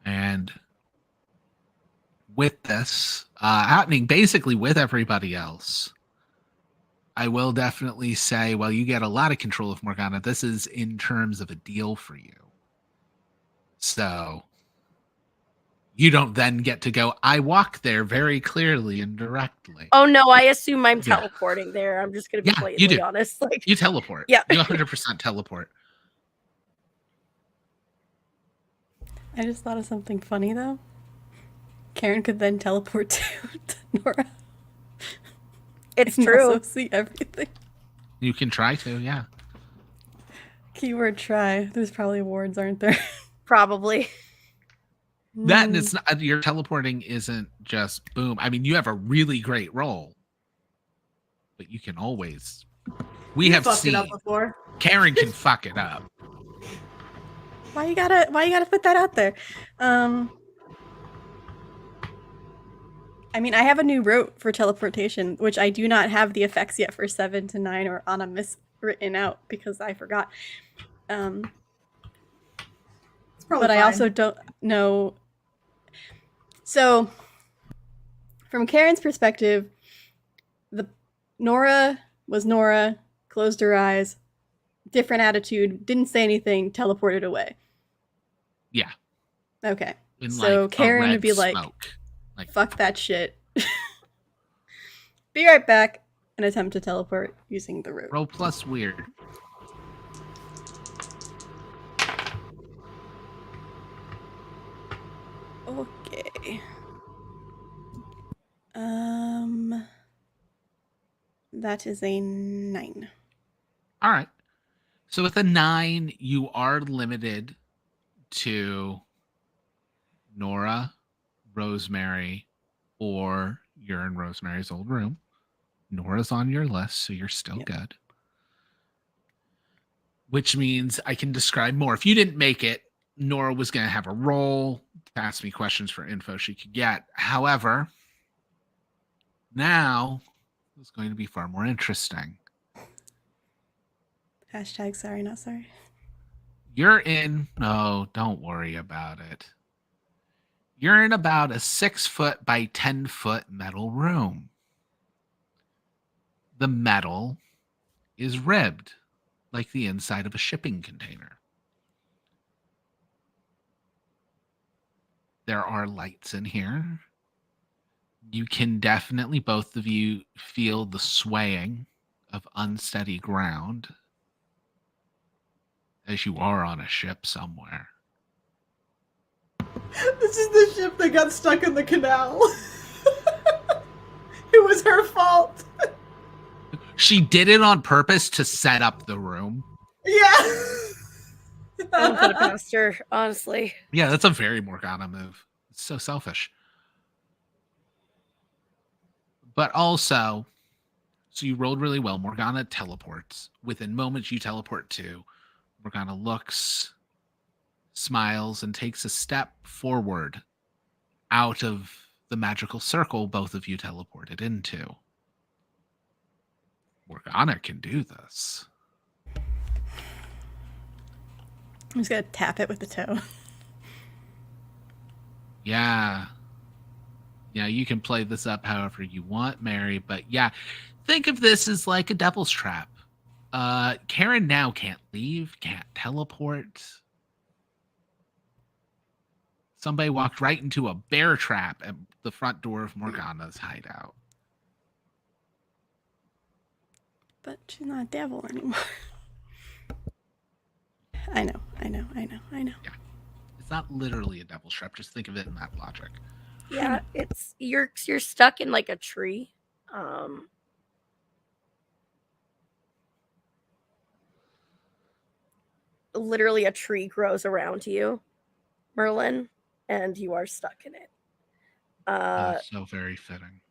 Speaker 1: And with this happening basically with everybody else, I will definitely say, well, you get a lot of control of Morgana. This is in terms of a deal for you. So you don't then get to go, I walk there very clearly and directly.
Speaker 4: Oh no, I assume I'm teleporting there. I'm just gonna be
Speaker 1: Yeah, you
Speaker 4: blatantly
Speaker 1: do.
Speaker 4: honest. Like,
Speaker 1: You teleport.
Speaker 4: Yeah.
Speaker 1: You 100% teleport.
Speaker 3: I just thought of something funny though. Karen could then teleport to Nora.
Speaker 4: it's
Speaker 3: and
Speaker 4: true.
Speaker 3: also see everything.
Speaker 1: You can try to, yeah.
Speaker 3: Keyword try. There's probably awards, aren't there?
Speaker 4: Probably.
Speaker 1: That and it's not, your teleporting isn't just boom. I mean, you have a really great roll, but you can always. We
Speaker 2: You
Speaker 1: have
Speaker 2: fucked
Speaker 1: seen
Speaker 2: it up before.
Speaker 1: Karen can fuck it up.
Speaker 3: Why you gotta put that out there? I mean, I have a new rote for teleportation, which I do not have the effects yet for 7 to 9 or Anna written out because I forgot.
Speaker 2: It's
Speaker 3: But
Speaker 2: probably
Speaker 3: I
Speaker 2: fine.
Speaker 3: also don't know. So, from Karen's perspective, Nora was Nora, closed her eyes, different attitude, didn't say anything, teleported away.
Speaker 1: Yeah.
Speaker 3: Okay.
Speaker 1: In
Speaker 3: So
Speaker 1: like
Speaker 3: Karen
Speaker 1: a
Speaker 3: would be
Speaker 1: red
Speaker 3: like,
Speaker 1: smoke. Like,
Speaker 3: fuck that shit. Be right back and attempt to teleport using the route.
Speaker 1: roll plus weird.
Speaker 3: Okay. That is a 9.
Speaker 1: All right. So with a 9, you are limited to Nora, Rosemary, or you're in Rosemary's old room. Nora's on your list, so you're still good. Which means I can describe more. If you didn't make it, Nora was going to have a roll to ask me questions for info she could get. However, now it's going to be far more interesting.
Speaker 3: Hashtag sorry, not sorry.
Speaker 1: You're in, no, don't worry about it. You're in about a 6-foot by 10-foot metal room. The metal is ribbed like the inside of a shipping container. there are lights in here. You can definitely, both of you, feel the swaying of unsteady ground as you are on a ship somewhere.
Speaker 2: This is the ship that got stuck in the canal. It was her fault.
Speaker 1: She did it on purpose to set up the room.
Speaker 2: Yeah.
Speaker 4: Don't put it past her, honestly.
Speaker 1: Yeah, that's a very Morgana move. It's so selfish. But also, so you rolled really well. Morgana teleports. Within moments, you teleport too. Morgana looks, smiles, and takes a step forward out of the magical circle both of you teleported into. Morgana can do this.
Speaker 3: I'm just gonna tap it with the toe.
Speaker 1: Yeah. Yeah, you can play this up however you want, Mary, but yeah, think of this as like a devil's trap. Karen now can't leave, can't teleport. Somebody walked right into a bear trap at the front door of Morgana's hideout.
Speaker 3: But she's not a devil anymore. I know.
Speaker 1: Yeah. It's not literally a devil's trap, just think of it in that logic.
Speaker 4: Yeah, it's you're stuck in like a tree. Literally a tree grows around you, Merlin, and you are stuck in it.
Speaker 1: So very fitting.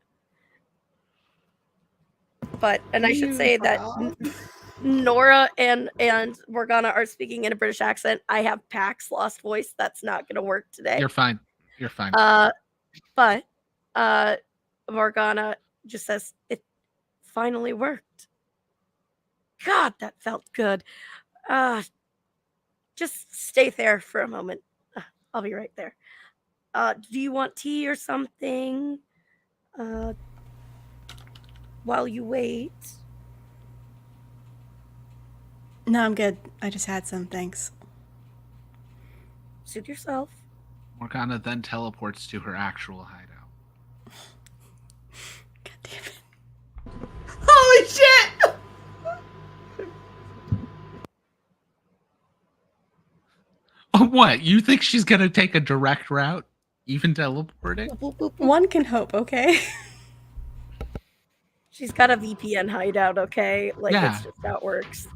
Speaker 4: But I should say that Nora and Morgana are speaking in a British accent. I have Pax lost voice. That's not going to work today.
Speaker 1: You're fine. You're fine.
Speaker 4: But Morgana just says, it finally worked. God, that felt good. Just stay there for a moment. I'll be right there. Do you want tea or something? While you wait.
Speaker 3: No, I'm good. I just had some, thanks.
Speaker 4: Suit yourself.
Speaker 1: Morgana then teleports to her actual hideout.
Speaker 3: God damn it.
Speaker 2: Holy shit!
Speaker 1: What? You think she's gonna take a direct route? Even teleporting?
Speaker 3: One can hope, okay?
Speaker 4: She's got a VPN hideout, okay? Like,
Speaker 1: Yeah.
Speaker 4: it's just how it works.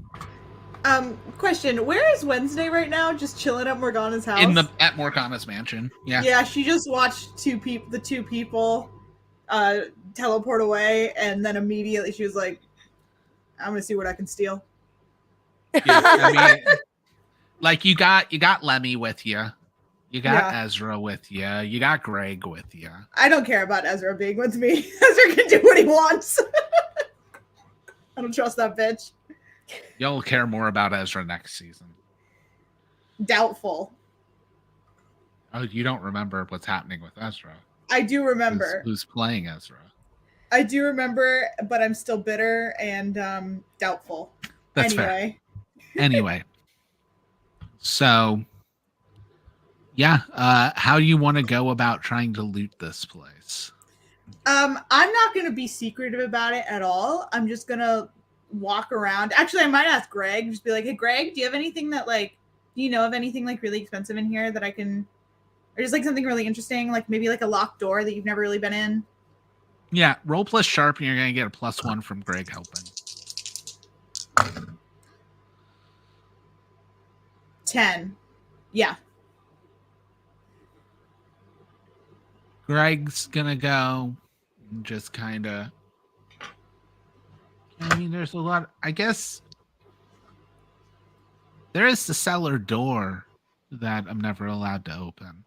Speaker 2: Question, where is Wednesday right now? Just chilling at Morgana's house?
Speaker 1: At Morgana's mansion. Yeah.
Speaker 2: Yeah, she just watched the two people teleport away, and then immediately she was like, I'm gonna see what I can steal.
Speaker 1: Yeah, I mean, like you got Lemmy with you. You got
Speaker 2: Yeah.
Speaker 1: Ezra with you. You got Greg with you.
Speaker 2: I don't care about Ezra being with me. Ezra can do what he wants. I don't trust that bitch.
Speaker 1: You'll care more about Ezra next season.
Speaker 2: Doubtful.
Speaker 1: Oh, you don't remember what's happening with Ezra.
Speaker 2: I do remember.
Speaker 1: Who's playing Ezra?
Speaker 2: I do remember, but I'm still bitter and doubtful.
Speaker 1: That's
Speaker 2: anyway.
Speaker 1: fair. Anyway. So, yeah. How do you want to go about trying to loot this place?
Speaker 2: I'm not going to be secretive about it at all. I'm just going to walk around. Actually, I might ask Greg. Just be like, hey, Greg, do you have anything that, like, do you know of anything, like, really expensive in here that I can... Or just, like, something really interesting? Like, maybe, like, a locked door that you've never really been in?
Speaker 1: Yeah. Roll plus sharp, and you're going to get a +1 from Greg helping.
Speaker 2: 10. Yeah.
Speaker 1: Greg's gonna go and just kind of. I mean, there's a lot. I guess there is the cellar door that I'm never allowed to open.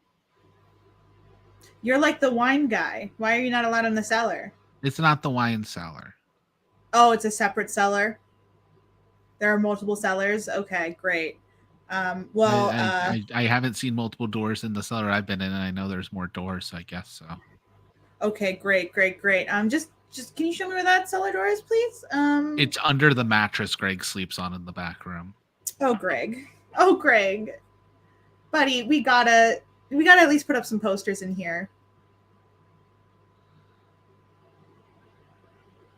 Speaker 2: You're like the wine guy. Why are you not allowed in the cellar?
Speaker 1: It's not the wine cellar.
Speaker 2: Oh, it's a separate cellar? There are multiple cellars? Okay, great.
Speaker 1: I haven't seen multiple doors in the cellar I've been in, and I know there's more doors, so I guess so.
Speaker 2: Okay, great. Just can you show me where that cellar door is, please?
Speaker 1: It's under the mattress Greg sleeps on in the back room.
Speaker 2: Oh, Greg, buddy, we gotta We gotta at least put up some posters in here.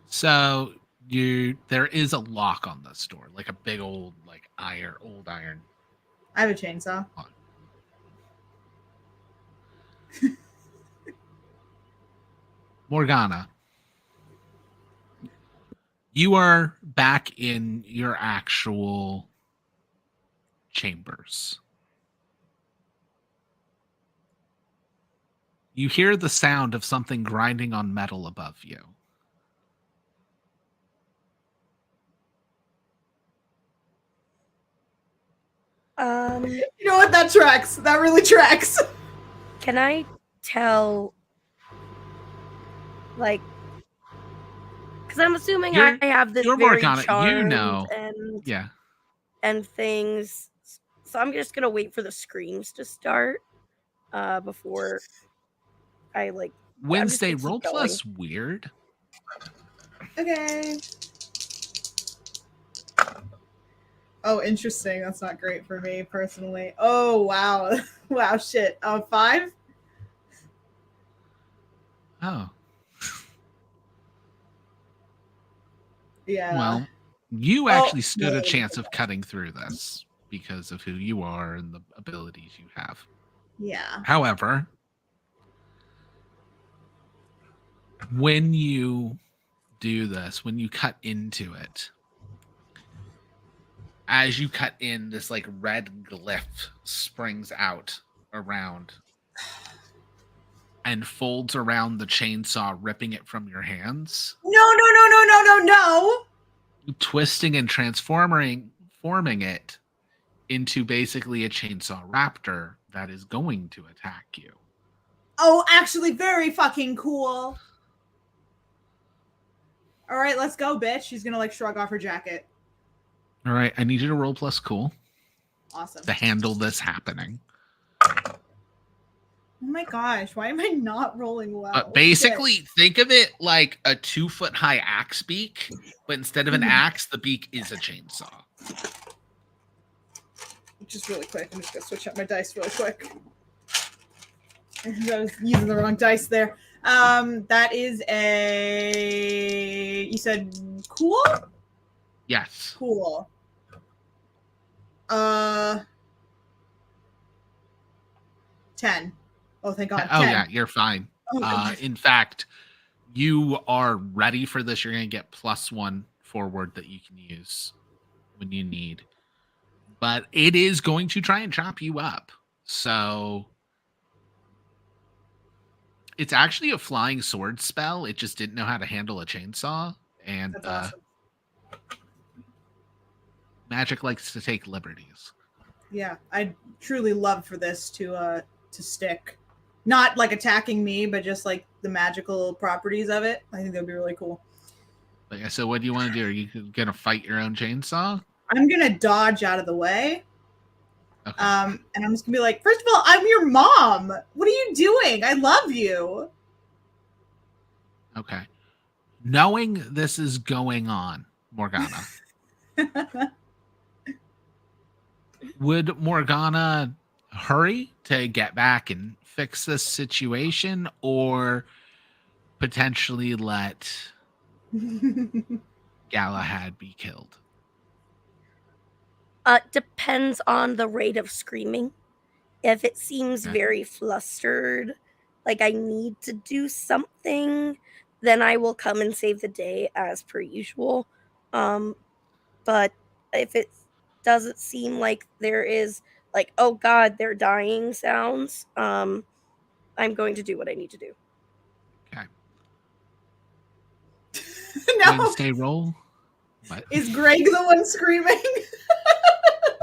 Speaker 1: So there is a lock on this door, like a big old old iron.
Speaker 2: I have a chainsaw.
Speaker 1: lock. Morgana, you are back in your actual chambers. You hear the sound of something grinding on metal above you.
Speaker 2: You know what? That tracks. That really tracks.
Speaker 4: Can I tell, like, because I'm assuming I have this
Speaker 1: you're
Speaker 4: very
Speaker 1: Morgana,
Speaker 4: charmed
Speaker 1: you know.
Speaker 4: and and things. So I'm just gonna wait for the screams to start before I like.
Speaker 1: Wednesday,
Speaker 4: keep
Speaker 1: roll
Speaker 4: going.
Speaker 1: plus weird.
Speaker 2: Okay. Oh, interesting. That's not great for me personally. Oh, wow. Wow, shit. 5?
Speaker 1: Oh.
Speaker 2: Yeah.
Speaker 1: Well, you actually stood
Speaker 2: no.
Speaker 1: a chance of cutting through this because of who you are and the abilities you have.
Speaker 2: Yeah.
Speaker 1: However, when you do this, when you cut into it, as you cut in, this like red glyph springs out around and folds around the chainsaw, ripping it from your hands.
Speaker 2: No.
Speaker 1: Twisting and forming it into basically a chainsaw raptor that is going to attack you.
Speaker 2: Oh, actually, very fucking cool. All right, let's go, bitch. She's gonna like shrug off her jacket.
Speaker 1: All right, I need you to roll plus cool
Speaker 2: Awesome.
Speaker 1: to handle this happening.
Speaker 2: Oh my gosh, why am I not rolling well?
Speaker 1: Basically, think of it like a 2-foot high axe beak, but instead of an axe, the beak is a chainsaw.
Speaker 2: Just really quick. I'm just gonna switch up my dice really quick. I was using the wrong dice there. That is a. You said cool?
Speaker 1: Yes.
Speaker 2: Cool. 10. Oh, thank God. 10.
Speaker 1: Oh, yeah, you're fine.
Speaker 2: Oh,
Speaker 1: In fact, you are ready for this. You're going to get +1 forward that you can use when you need. But it is going to try and chop you up. So it's actually a flying sword spell. It just didn't know how to handle a chainsaw. And
Speaker 2: That's awesome.
Speaker 1: magic likes to take liberties.
Speaker 2: Yeah, I'd truly love for this to stick. Not like attacking me, but just like the magical properties of it. I think that'd be really cool.
Speaker 1: Like, so what do you want to do? Are you going to fight your own chainsaw?
Speaker 2: I'm gonna dodge out of the way.
Speaker 1: Okay.
Speaker 2: And I'm just gonna be like, first of all, I'm your mom. What are you doing? I love you.
Speaker 1: Okay. Knowing this is going on, Morgana, would Morgana hurry to get back and fix this situation, or potentially let Galahad be killed?
Speaker 4: Depends on the rate of screaming. If it seems very flustered, like I need to do something, then I will come and save the day as per usual. But if it doesn't seem like there is like, oh God, they're dying sounds, I'm going to do what I need to do.
Speaker 1: Okay.
Speaker 2: No.
Speaker 1: Wednesday roll. What?
Speaker 2: Is Greg the one screaming?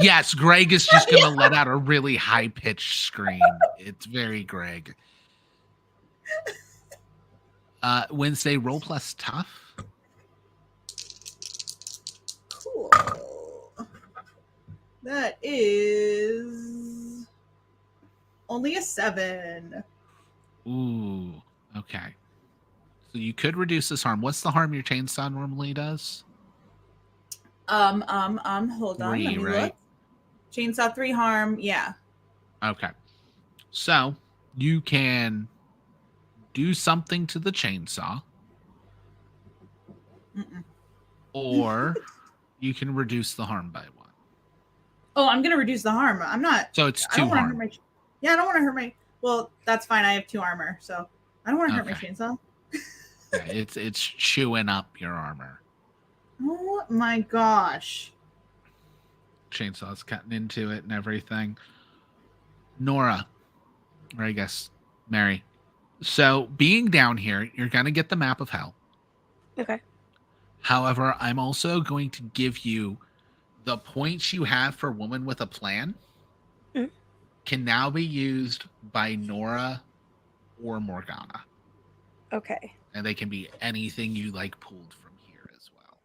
Speaker 1: Yes, Greg is just going to let out a really high-pitched scream. It's very Greg. Wednesday, roll plus tough.
Speaker 2: Cool. That is only a 7.
Speaker 1: Ooh, okay. So you could reduce this harm. What's the harm your chainsaw normally does?
Speaker 2: Hold on.
Speaker 1: 3,
Speaker 2: let me
Speaker 1: right?
Speaker 2: look. Chainsaw 3 harm, yeah.
Speaker 1: Okay. So you can do something to the chainsaw,
Speaker 2: Mm-mm.
Speaker 1: or you can reduce the harm by 1.
Speaker 2: Oh, I'm gonna reduce the harm. I'm not.
Speaker 1: So it's
Speaker 2: I don't
Speaker 1: 2
Speaker 2: want to hurt
Speaker 1: harm.
Speaker 2: my. Yeah, I don't want to hurt my. Well, that's fine. I have 2 armor, so I don't want to hurt my
Speaker 1: Okay.
Speaker 2: chainsaw.
Speaker 1: Yeah, it's chewing up your armor.
Speaker 2: Oh my gosh.
Speaker 1: Chainsaw's cutting into it and everything. Nora, or I guess Mary. So being down here, you're gonna get the map of hell.
Speaker 4: Okay.
Speaker 1: However, I'm also going to give you the points you have for Woman with a Plan
Speaker 4: Mhm.
Speaker 1: can now be used by Nora or Morgana.
Speaker 4: Okay.
Speaker 1: And they can be anything you like pulled from here as well.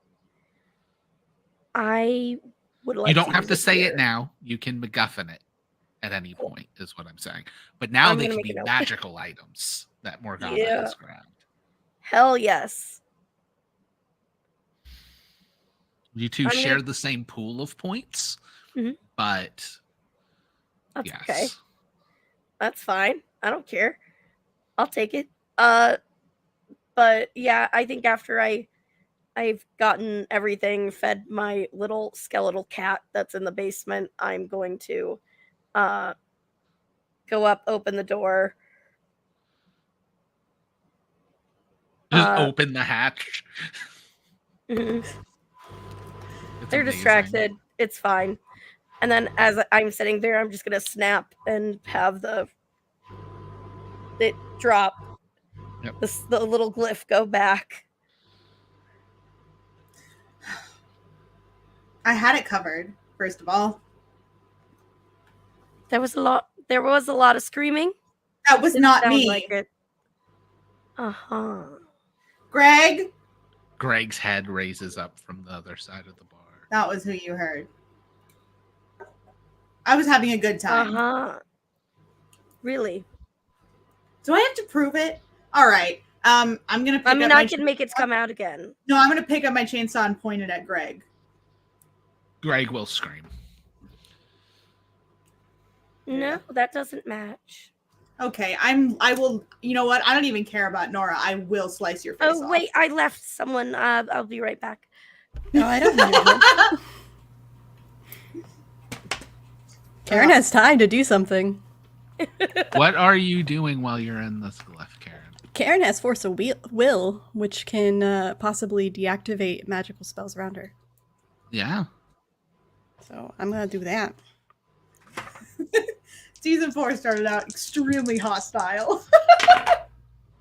Speaker 4: I would like
Speaker 1: You don't
Speaker 4: to
Speaker 1: have
Speaker 4: use
Speaker 1: to say
Speaker 4: here.
Speaker 1: it now. You can MacGuffin it at any point, is what I'm saying. But now
Speaker 4: I'm
Speaker 1: they
Speaker 4: gonna
Speaker 1: can
Speaker 4: make
Speaker 1: be
Speaker 4: a note.
Speaker 1: magical items that Morgana
Speaker 4: Yeah.
Speaker 1: has grabbed.
Speaker 4: Hell yes.
Speaker 1: You two
Speaker 4: I'm
Speaker 1: share
Speaker 4: gonna-
Speaker 1: the same pool of points,
Speaker 4: Mhm.
Speaker 1: but
Speaker 4: That's
Speaker 1: yes.
Speaker 4: okay. That's fine. I don't care. I'll take it. But yeah, I think after I've gotten everything, fed my little skeletal cat that's in the basement, I'm going to go up, open the door.
Speaker 1: Just open the hatch.
Speaker 4: Mhm.
Speaker 1: It's
Speaker 4: They're
Speaker 1: amazing.
Speaker 4: distracted. It's fine. And then as I'm sitting there, I'm just gonna snap and have it drop.
Speaker 1: Yep.
Speaker 4: The little glyph go back.
Speaker 2: I had it covered. First of all,
Speaker 4: There was a lot of screaming.
Speaker 2: that was
Speaker 4: Didn't
Speaker 2: not
Speaker 4: sound
Speaker 2: me.
Speaker 4: like it. Uh-huh.
Speaker 2: Greg,
Speaker 1: Greg's head raises up from the other side of the bar.
Speaker 2: that was who you heard. I was having a good time.
Speaker 4: Uh-huh. Really?
Speaker 2: Do I have to prove it? All right. I'm gonna.
Speaker 4: I mean, I can make it come out again.
Speaker 2: No, I'm gonna pick up my chainsaw and point it at Greg.
Speaker 1: Greg will scream.
Speaker 4: No, that doesn't match.
Speaker 2: Okay, I will. You know what? I don't even care about Nora. I will slice your face off.
Speaker 4: Oh wait, I left someone. I'll be right back.
Speaker 3: No, I don't know. Karen has time to do something.
Speaker 1: What are you doing while you're in this glyph, Karen?
Speaker 3: Karen has Force of Will, which can possibly deactivate magical spells around her.
Speaker 1: Yeah.
Speaker 3: So I'm going to do that.
Speaker 2: Season 4 started out extremely hostile.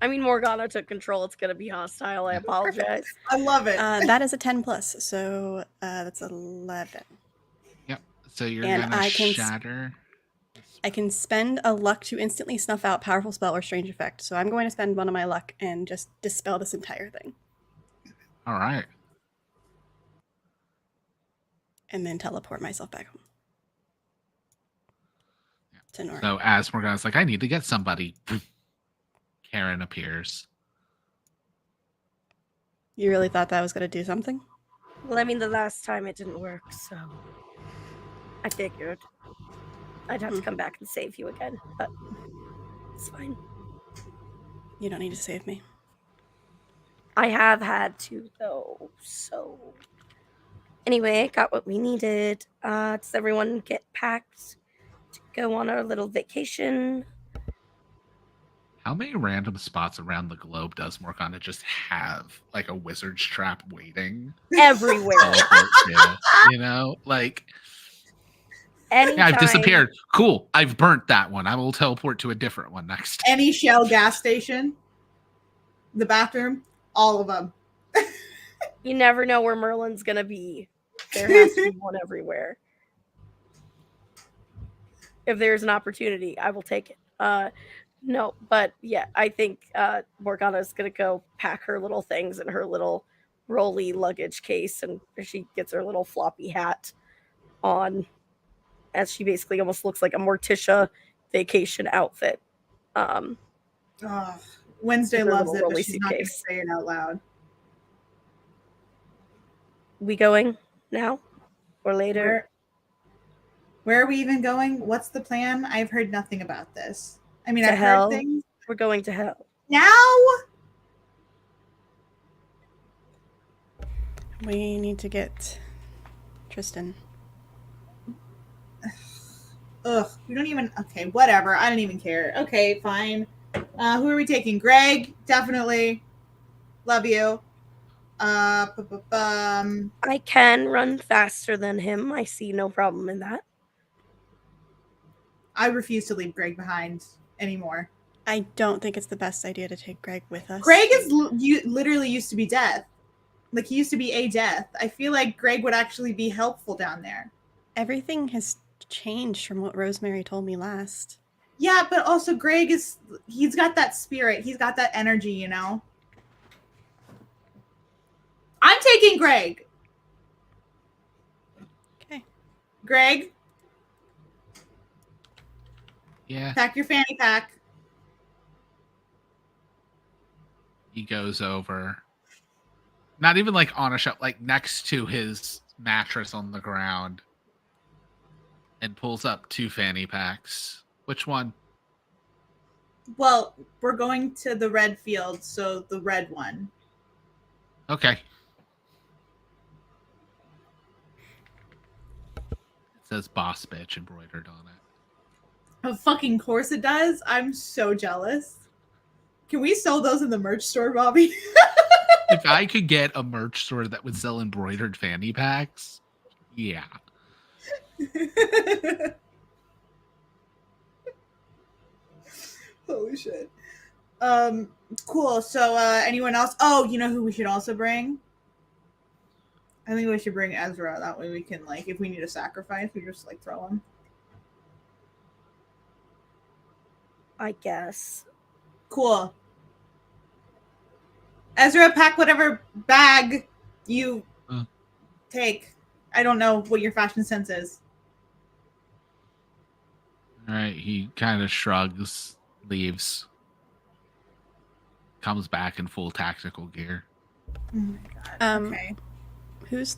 Speaker 4: I mean, Morgana took control. It's gonna be hostile. I apologize.
Speaker 2: I love it.
Speaker 3: That is a 10 plus, so that's 11.
Speaker 1: Yep. So you're
Speaker 3: And
Speaker 1: gonna
Speaker 3: I can
Speaker 1: shatter.
Speaker 3: I can spend a luck to instantly snuff out powerful spell or strange effect. So I'm going to spend one of my luck and just dispel this entire thing.
Speaker 1: All right.
Speaker 3: And then teleport myself back home. To Nora.
Speaker 1: So as Morgana's like, I need to get somebody. Karen appears.
Speaker 3: You really thought that was going to do something?
Speaker 4: Well, I mean, the last time it didn't work, so I figured I'd have to come back and save you again, but it's fine.
Speaker 3: You don't need to save me.
Speaker 4: I have had to, though, so... Anyway, got what we needed. Does everyone get packed to go on our little vacation?
Speaker 1: How many random spots around the globe does Morgana just have like a wizard's trap waiting?
Speaker 4: Everywhere.
Speaker 1: Teleport to? You know, like
Speaker 4: Anytime.
Speaker 1: yeah, I've disappeared. Cool. I've burnt that one. I will teleport to a different one next.
Speaker 2: Any Shell gas station, the bathroom, all of them.
Speaker 4: You never know where Merlin's gonna be. There has to be one everywhere. If there's an opportunity, I will take it. No, but yeah, I think Morgana's gonna go pack her little things in her little rolly luggage case, and she gets her little floppy hat on, as she basically almost looks like a Morticia vacation outfit.
Speaker 2: Wednesday
Speaker 4: Her
Speaker 2: loves
Speaker 4: little
Speaker 2: it, but
Speaker 4: rolly
Speaker 2: she's not going to
Speaker 4: suitcase.
Speaker 2: say it out loud.
Speaker 4: We going now or later?
Speaker 2: Where are we even going? What's the plan? I've heard nothing about this. I mean,
Speaker 4: To
Speaker 2: I've
Speaker 4: hell.
Speaker 2: heard things.
Speaker 4: We're going to hell.
Speaker 2: Now?
Speaker 3: We need to get Tristan.
Speaker 2: Ugh, we don't even. Okay, whatever. I don't even care. Okay, fine. Who are we taking? Greg, definitely. Love you.
Speaker 4: I can run faster than him. I see no problem in that.
Speaker 2: I refuse to leave Greg behind anymore.
Speaker 3: I don't think it's the best idea to take Greg with us.
Speaker 2: Greg is literally used to be death. Like, he used to be a death. I feel like Greg would actually be helpful down there.
Speaker 3: Everything has changed from what Rosemary told me last.
Speaker 2: Yeah, but also Greg he's got that spirit. He's got that energy, you know? I'm taking Greg.
Speaker 3: Okay.
Speaker 2: Greg,
Speaker 1: Yeah.
Speaker 2: pack your fanny pack.
Speaker 1: He goes over. Not even like on a shelf, like next to his mattress on the ground. And pulls up 2 fanny packs. Which one?
Speaker 2: Well, we're going to the red field, so the red one.
Speaker 1: Okay. It says boss bitch embroidered on it.
Speaker 2: Of fucking course it does. I'm so jealous. Can we sell those in the merch store, Bobby?
Speaker 1: If I could get a merch store that would sell embroidered fanny packs, yeah.
Speaker 2: Holy shit. Cool. So anyone else? Oh, you know who we should also bring? I think we should bring Ezra. That way we can, like, if we need a sacrifice, we just like throw him.
Speaker 4: I guess.
Speaker 2: Cool. Ezra, pack whatever bag you take. I don't know what your fashion sense is.
Speaker 1: All right. He kind of shrugs, leaves, comes back in full tactical gear.
Speaker 2: Oh my god. Okay.
Speaker 3: What's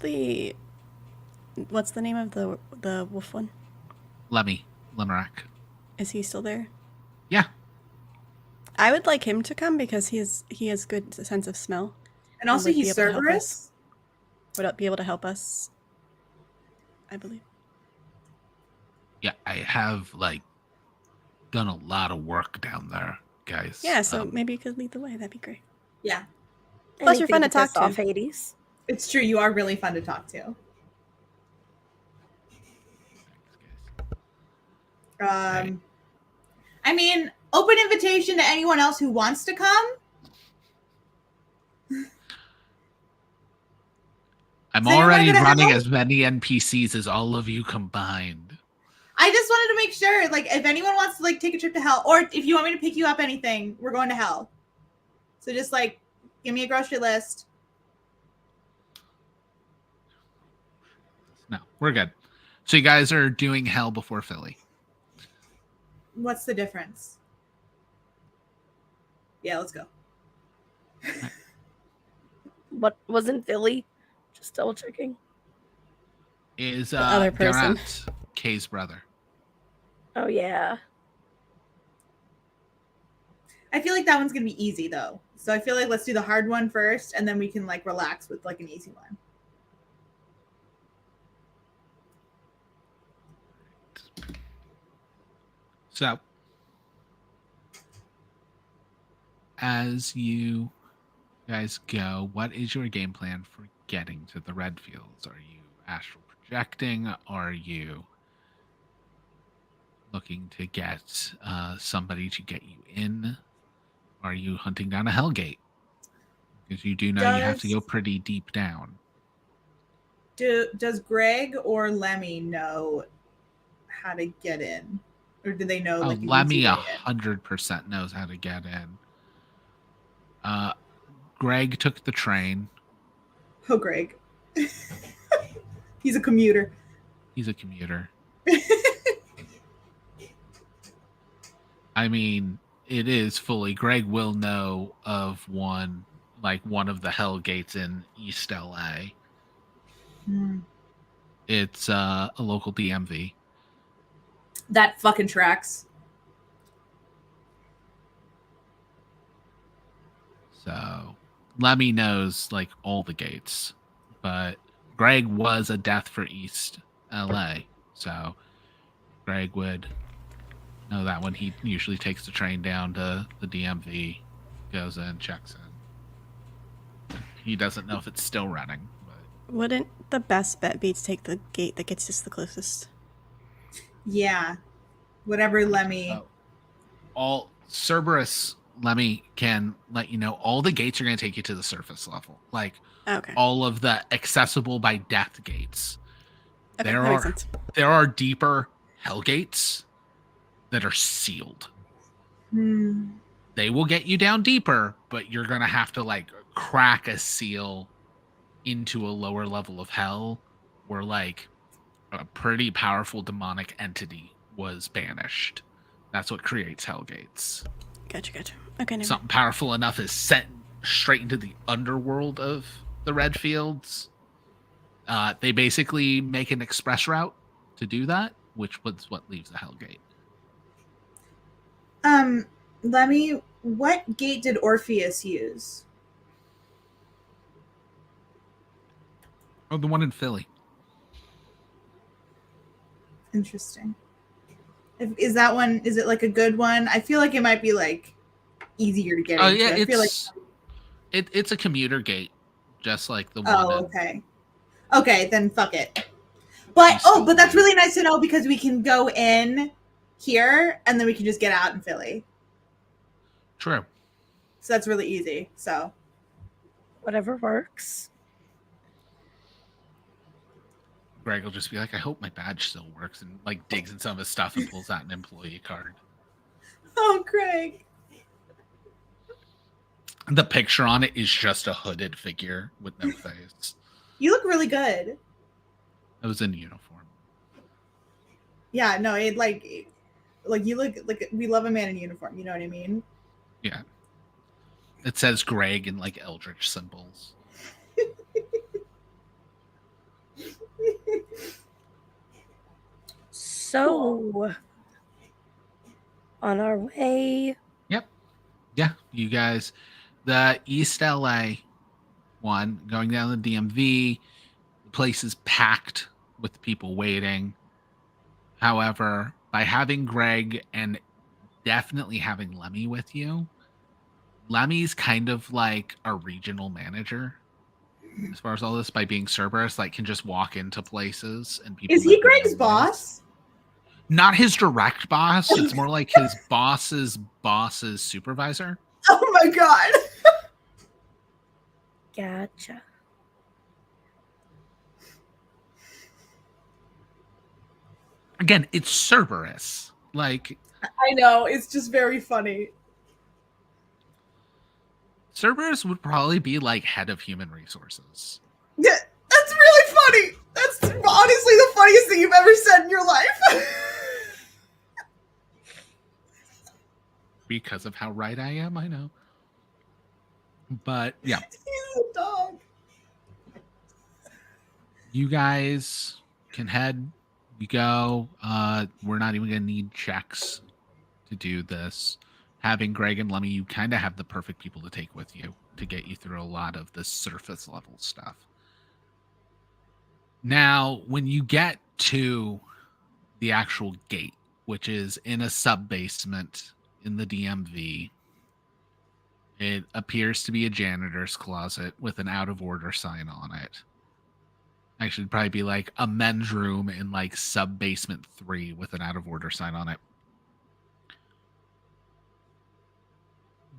Speaker 3: the name of the wolf one?
Speaker 1: Limerick.
Speaker 3: Is he still there?
Speaker 1: Yeah.
Speaker 3: I would like him to come because he has good sense of smell.
Speaker 2: And also
Speaker 3: would be
Speaker 2: he's
Speaker 3: able to help
Speaker 2: Cerberus.
Speaker 3: Would be able to help us, I believe.
Speaker 1: Yeah, I have like done a lot of work down there, guys.
Speaker 3: Yeah, so maybe you could lead the way. That'd be great.
Speaker 2: Yeah.
Speaker 3: Plus, you're fun to talk
Speaker 4: piss
Speaker 3: to.
Speaker 4: off Hades.
Speaker 2: It's true. You are really fun to talk to.
Speaker 1: Right.
Speaker 2: I mean, open invitation to anyone else who wants to come.
Speaker 1: I'm
Speaker 2: So you're
Speaker 1: already
Speaker 2: gonna
Speaker 1: running
Speaker 2: help?
Speaker 1: as many NPCs as all of you combined.
Speaker 2: I just wanted to make sure, like, if anyone wants to, like, take a trip to hell, or if you want me to pick you up anything, we're going to hell. So just, like, give me a grocery list.
Speaker 1: No, we're good. So you guys are doing hell before Philly.
Speaker 2: What's the difference? Yeah, let's go.
Speaker 4: What wasn't Philly? Just double checking.
Speaker 1: Is
Speaker 3: The other person.
Speaker 1: Garant Kay's brother.
Speaker 4: Oh yeah.
Speaker 2: I feel like that one's gonna be easy though. So I feel like let's do the hard one first, and then we can like relax with like an easy one.
Speaker 1: So as you guys go, what is your game plan for getting to the red fields? Are you astral projecting? Are you looking to get somebody to get you in? Are you hunting down a hellgate? Because you do know you have to go pretty deep down.
Speaker 2: Does Greg or Lemmy know how to get in, or do they know? Like
Speaker 1: Lemmy 100% knows how to get in. Greg took the train.
Speaker 2: Oh, Greg. He's a commuter.
Speaker 1: He's a commuter. I mean, it is fully. Greg will know of one of the hell gates in East LA. It's a local DMV.
Speaker 2: That fucking tracks.
Speaker 1: So Lemmy knows like all the gates, but Greg was a death for East LA. So Greg would know that when he usually takes the train down to the DMV, goes in, checks in. He doesn't know if it's still running. But
Speaker 3: Wouldn't the best bet be to take the gate that gets us the closest?
Speaker 2: Yeah. Whatever Lemmy.
Speaker 1: all Cerberus Lemmy can let you know all the gates are going to take you to the surface level. Like
Speaker 3: Okay.
Speaker 1: all of the accessible by death gates.
Speaker 3: Okay,
Speaker 1: there
Speaker 3: that makes
Speaker 1: are
Speaker 3: sense.
Speaker 1: there are deeper hell gates that are sealed. They will get you down deeper, but you're gonna have to like crack a seal into a lower level of hell where like a pretty powerful demonic entity was banished. That's what creates hell gates.
Speaker 3: Gotcha. Okay, never.
Speaker 1: Something powerful enough is sent straight into the underworld of the Red Fields. They basically make an express route to do that, which was what leaves the Hellgate.
Speaker 2: Lemmy, what gate did Orpheus use?
Speaker 1: Oh, the one in Philly.
Speaker 2: Interesting. Is that one? Is it like a good one? I feel like it might be like easier to get into.
Speaker 1: Yeah,
Speaker 2: I feel like
Speaker 1: it's a commuter gate, just like the one.
Speaker 2: Oh, okay. Okay, then fuck it. But but that's really nice to know because we can go in here and then we can just get out in Philly.
Speaker 1: True.
Speaker 2: So that's really easy. So
Speaker 4: whatever works.
Speaker 1: Greg will just be like, I hope my badge still works, and like digs in some of his stuff and pulls out an employee card.
Speaker 2: Oh, Greg.
Speaker 1: The picture on it is just a hooded figure with no face.
Speaker 2: You look really good.
Speaker 1: It was in uniform.
Speaker 2: Yeah, no, it like you look like we love a man in uniform. You know what I mean?
Speaker 1: Yeah. It says Greg in like eldritch symbols.
Speaker 4: So, on our way.
Speaker 1: Yep. Yeah, you guys, the East LA one going down the DMV, the place is packed with people waiting. However, by having Greg and definitely having Lemmy with you, Lemmy's kind of like a regional manager as far as all this by being Cerberus, like can just walk into places and people.
Speaker 2: Is he Greg's boss?
Speaker 1: Not his direct boss. It's more like his boss's supervisor.
Speaker 2: Oh my god.
Speaker 4: Gotcha.
Speaker 1: Again, it's Cerberus. Like
Speaker 2: I know, it's just very funny.
Speaker 1: Cerberus would probably be like head of human resources.
Speaker 2: Yeah, that's really funny. That's honestly the funniest thing you've ever said in your life.
Speaker 1: Because of how right I am, I know. But yeah.
Speaker 2: He's a dog.
Speaker 1: You guys can head. You go. We're not even gonna need checks to do this. Having Greg and Lemmy, you kind of have the perfect people to take with you to get you through a lot of the surface level stuff. Now, when you get to the actual gate, which is in a sub basement in the DMV, it appears to be a janitor's closet with an out of order sign on it. Actually, it'd probably be like a men's room in like sub basement 3 with an out of order sign on it.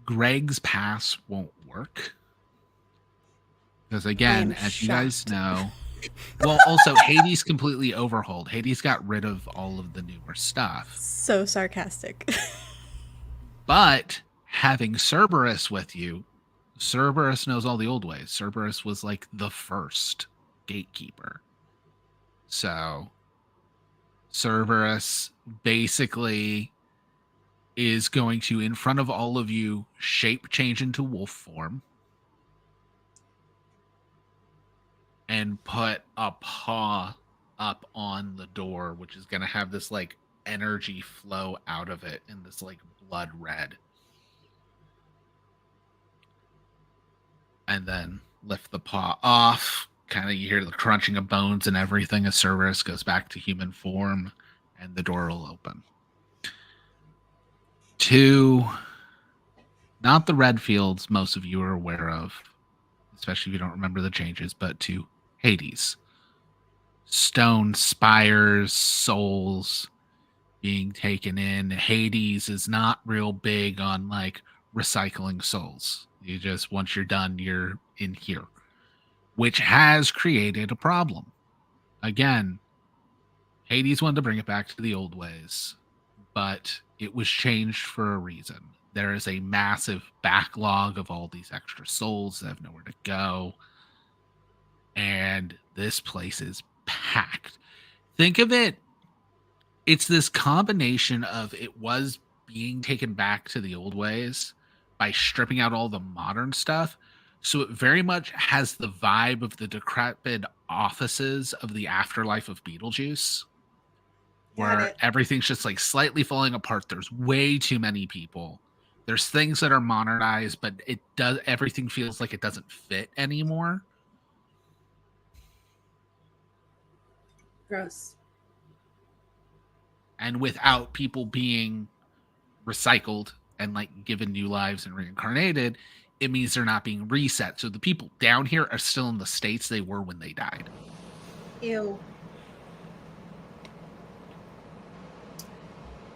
Speaker 1: Greg's pass won't work. Because again, as you guys know, well, also Hades completely overhauled. Hades got rid of all of the newer stuff.
Speaker 3: So sarcastic.
Speaker 1: But having Cerberus with you, Cerberus knows all the old ways. Cerberus was like the first gatekeeper. So Cerberus basically is going to, in front of all of you, shape change into wolf form and put a paw up on the door, which is going to have this like energy flow out of it in this like blood red. and then lift the paw off. Kind of you hear the crunching of bones and everything as Cerberus goes back to human form, and the door will open. To not the red fields most of you are aware of, especially if you don't remember the changes, but to Hades. Stone spires, souls being taken in. Hades is not real big on like recycling souls. You just, once you're done, you're in here, which has created a problem. Again, Hades wanted to bring it back to the old ways, but it was changed for a reason. There is a massive backlog of all these extra souls that have nowhere to go. And this place is packed. Think of it, it's this combination of it was being taken back to the old ways by stripping out all the modern stuff. So it very much has the vibe of the decrepit offices of the afterlife of Beetlejuice, where everything's just like slightly falling apart. There's way too many people. There's things that are modernized, but everything feels like it doesn't fit anymore.
Speaker 2: Gross.
Speaker 1: And without people being recycled and like given new lives and reincarnated, it means they're not being reset. So the people down here are still in the states they were when they died.
Speaker 2: Ew.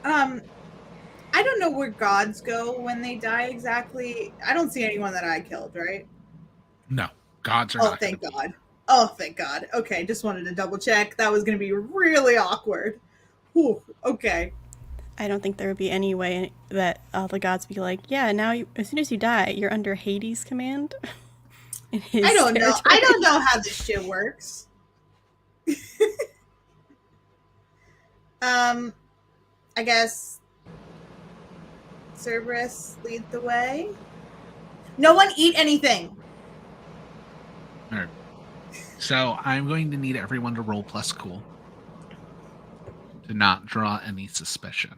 Speaker 2: I don't know where gods go when they die exactly. I don't see anyone that I killed, right?
Speaker 1: No, gods are
Speaker 2: Oh,
Speaker 1: not.
Speaker 2: thank God. Oh, thank God. Okay, just wanted to double check. That was going to be really awkward. Whew, okay.
Speaker 3: I don't think there would be any way that all the gods would be like, yeah, now as soon as you die, you're under Hades' command.
Speaker 2: I don't know. I don't know how this shit works. I guess Cerberus lead the way. No one eat anything.
Speaker 1: All right. So I'm going to need everyone to roll plus cool to not draw any suspicion.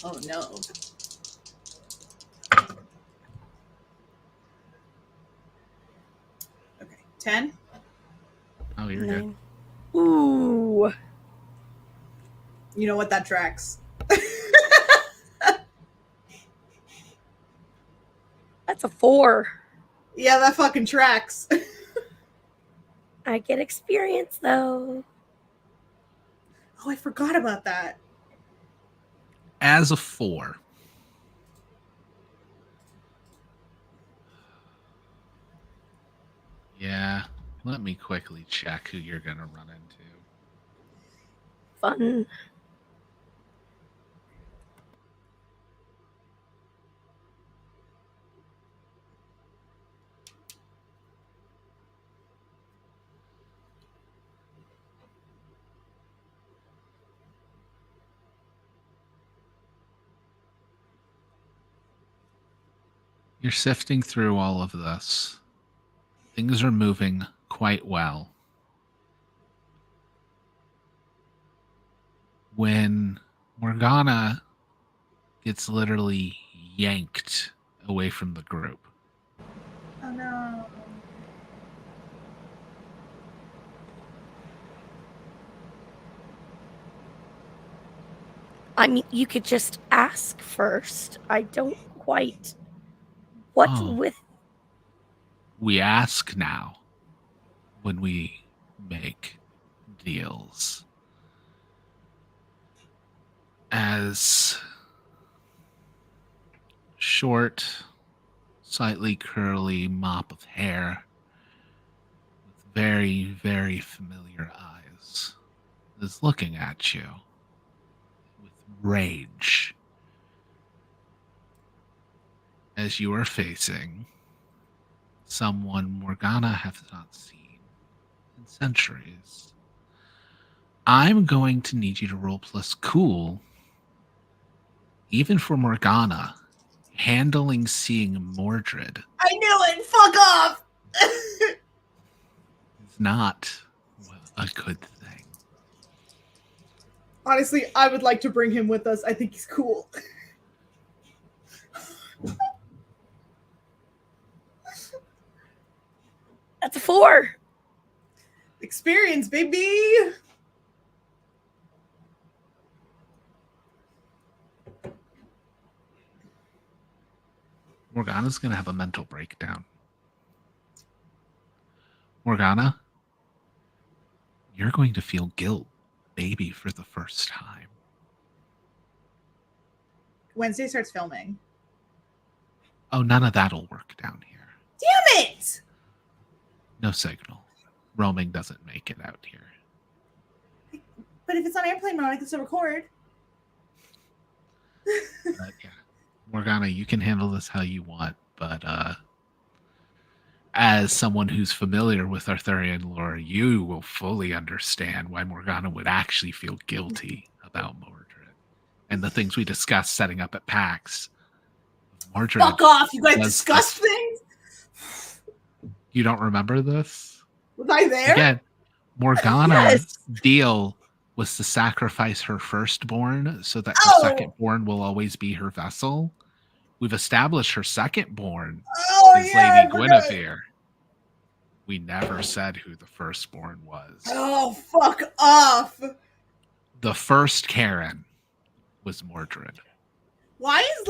Speaker 2: Oh no. Okay, 10.
Speaker 1: Oh, you're
Speaker 3: 9.
Speaker 1: good.
Speaker 4: Ooh.
Speaker 2: You know what? That tracks.
Speaker 4: That's a 4.
Speaker 2: Yeah, that fucking tracks.
Speaker 4: I get experience though.
Speaker 2: Oh, I forgot about that.
Speaker 1: As a 4. Yeah, let me quickly check who you're going to run into.
Speaker 4: Fun.
Speaker 1: You're sifting through all of this. Things are moving quite well. When Morgana gets literally yanked away from the group.
Speaker 2: Oh no.
Speaker 4: I mean, you could just ask first. I don't quite. What's with.
Speaker 1: We ask now when we make deals. As short, slightly curly mop of hair with very, very familiar eyes is looking at you with rage as you are facing someone Morgana has not seen in centuries. I'm going to need you to roll plus cool, even for Morgana, handling seeing Mordred.
Speaker 2: I knew it! Fuck off!
Speaker 1: It's not a good thing.
Speaker 2: Honestly, I would like to bring him with us. I think he's cool.
Speaker 4: That's a 4.
Speaker 2: Experience, baby.
Speaker 1: Morgana's gonna have a mental breakdown. Morgana, you're going to feel guilt, maybe for the first time.
Speaker 2: Wednesday starts filming.
Speaker 1: Oh, none of that'll work down here.
Speaker 2: Damn it!
Speaker 1: No signal. Roaming doesn't make it out here.
Speaker 2: But if it's on airplane mode, I can still record.
Speaker 1: But yeah, Morgana, you can handle this how you want, but as someone who's familiar with Arthurian lore, you will fully understand why Morgana would actually feel guilty about Mordred and the things we discussed setting up at PAX. Mordred,
Speaker 2: Fuck off! You guys
Speaker 1: was
Speaker 2: discuss things?
Speaker 1: you don't remember this?
Speaker 2: Was I there?
Speaker 1: Again, Morgana's
Speaker 4: Yes.
Speaker 1: deal was to sacrifice her firstborn so that
Speaker 2: Oh.
Speaker 1: her secondborn will always be her vessel. We've established her secondborn
Speaker 2: Oh,
Speaker 1: is
Speaker 2: yeah, I
Speaker 1: Lady
Speaker 2: forgot.
Speaker 1: Guinevere. We never said who the firstborn was.
Speaker 2: Oh, fuck off.
Speaker 1: The first Karen was Mordred.
Speaker 2: Why is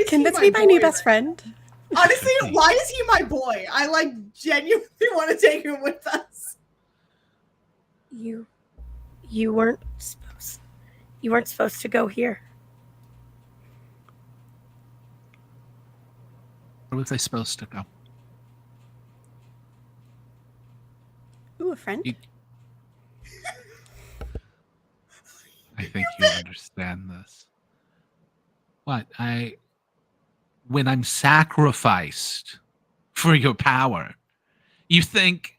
Speaker 3: Can
Speaker 2: he
Speaker 3: this
Speaker 2: my
Speaker 3: be my new
Speaker 2: boy
Speaker 3: best friend?
Speaker 2: Honestly,
Speaker 1: Could be.
Speaker 2: why is he my boy? I genuinely want to take him with us.
Speaker 4: You weren't supposed to go here.
Speaker 1: Where was I supposed to go?
Speaker 3: Ooh, a friend?
Speaker 1: You- I think you understand this. What? When I'm sacrificed for your power, you think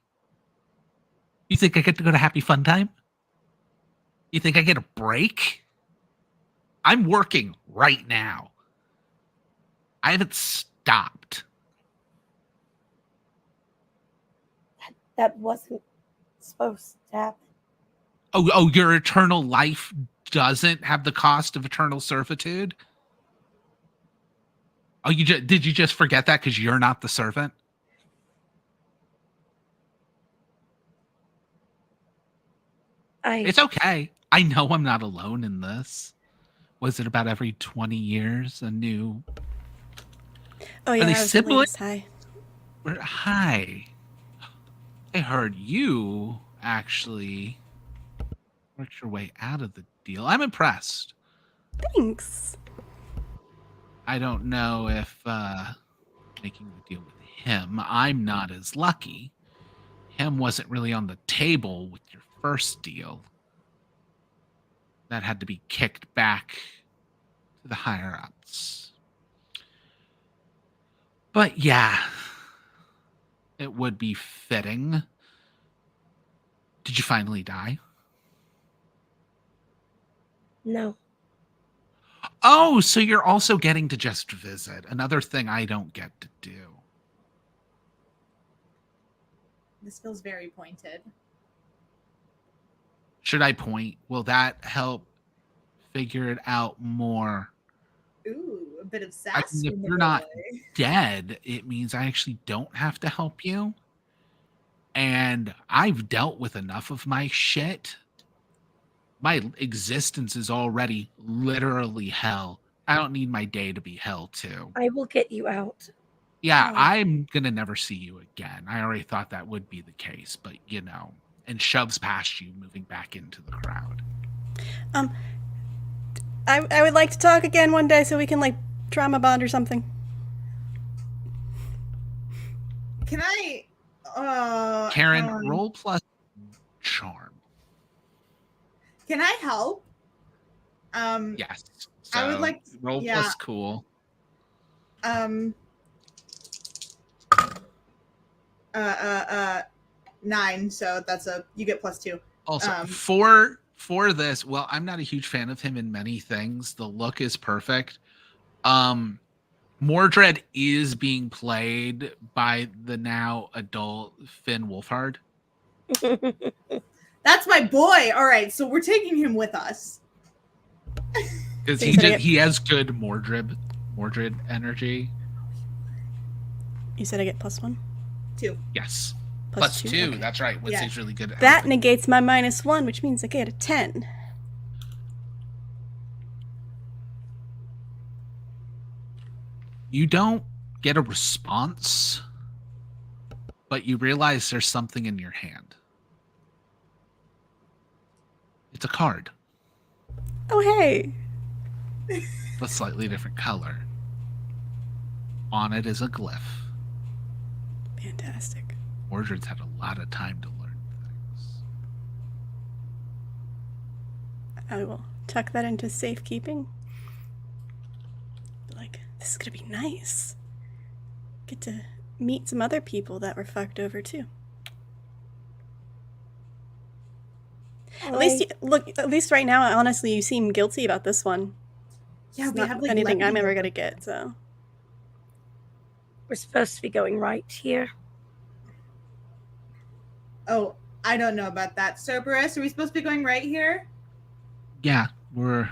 Speaker 1: I get to go to Happy Fun Time? You think I get a break? I'm working right now. I haven't stopped.
Speaker 4: That wasn't supposed to happen.
Speaker 1: Oh, your eternal life doesn't have the cost of eternal servitude? Oh, did you just forget that because you're not the servant? It's okay. I know I'm not alone in this. Was it about every 20 years a new?
Speaker 3: Oh, yeah,
Speaker 1: they
Speaker 3: I was the
Speaker 1: siblings?
Speaker 3: latest high.
Speaker 1: Hi. I heard you actually worked your way out of the deal. I'm impressed.
Speaker 3: Thanks.
Speaker 1: I don't know if making the deal with him, I'm not as lucky. Him wasn't really on the table with your first deal. That had to be kicked back to the higher ups. But yeah, it would be fitting. Did you finally die?
Speaker 4: No.
Speaker 1: Oh, so you're also getting to just visit. Another thing I don't get to do.
Speaker 2: This feels very pointed.
Speaker 1: Should I point? Will that help figure it out more?
Speaker 2: Ooh, a bit of
Speaker 1: I
Speaker 2: sass.
Speaker 1: mean, if
Speaker 2: from the
Speaker 1: you're not
Speaker 2: boy.
Speaker 1: dead, it means I actually don't have to help you. And I've dealt with enough of my shit. My existence is already literally hell. I don't need my day to be hell too.
Speaker 4: I will get you out.
Speaker 1: Yeah,
Speaker 3: Oh.
Speaker 1: I'm gonna never see you again. I already thought that would be the case, but and shoves past you, moving back into the crowd.
Speaker 3: I would like to talk again one day so we can, like, trauma bond or something.
Speaker 2: Can I
Speaker 1: Karen, roll plus charm.
Speaker 2: Can I help?
Speaker 1: Yes.
Speaker 2: I would
Speaker 1: So,
Speaker 2: like-
Speaker 1: roll
Speaker 2: yeah.
Speaker 1: plus cool.
Speaker 2: 9, so that's you get +2.
Speaker 1: Also,
Speaker 2: Um,
Speaker 1: for this, well, I'm not a huge fan of him in many things. The look is perfect. Mordred is being played by the now adult Finn Wolfhard.
Speaker 2: That's my boy. All right, so we're taking him with us.
Speaker 1: Because
Speaker 3: So you said I get-
Speaker 1: he has good Mordred energy.
Speaker 3: You said I get +1?
Speaker 2: 2.
Speaker 1: Yes. Plus 2.
Speaker 3: Okay.
Speaker 1: That's right.
Speaker 2: Yeah.
Speaker 1: Wednesday's really good at
Speaker 3: That
Speaker 1: helping.
Speaker 3: negates my -1, which means I get a 10.
Speaker 1: You don't get a response, but you realize there's something in your hand. It's a card,
Speaker 3: Oh, hey.
Speaker 1: a slightly different color. On it is a glyph.
Speaker 3: Fantastic.
Speaker 1: Mordred's had a lot of time to learn things.
Speaker 3: I will tuck that into safekeeping. Like, this is gonna be nice. Get to meet some other people that were fucked over too. At least, at least right now, honestly, you seem guilty about this one.
Speaker 2: Yeah,
Speaker 3: It's
Speaker 2: we
Speaker 3: not
Speaker 2: have like
Speaker 3: anything I'm
Speaker 2: levity
Speaker 3: ever
Speaker 2: over
Speaker 3: gonna get. So
Speaker 4: We're supposed to be going right here.
Speaker 2: Oh, I don't know about that. Cerberus, are we supposed to be going right here?
Speaker 1: Yeah, we're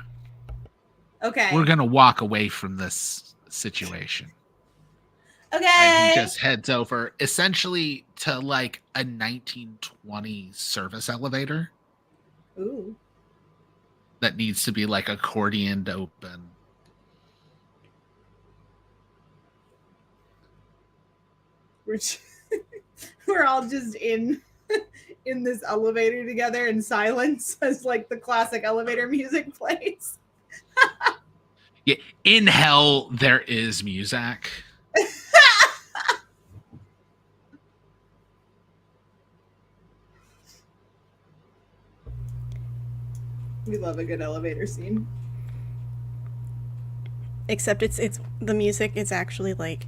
Speaker 2: Okay.
Speaker 1: gonna walk away from this situation. And
Speaker 2: Okay.
Speaker 1: he just heads over essentially to like a 1920 service elevator
Speaker 2: Ooh.
Speaker 1: that needs to be like accordioned open.
Speaker 2: We're all just in this elevator together in silence as like the classic elevator music plays.
Speaker 1: Yeah, in hell there is music.
Speaker 2: We love a good elevator scene.
Speaker 3: except it's the music is actually like,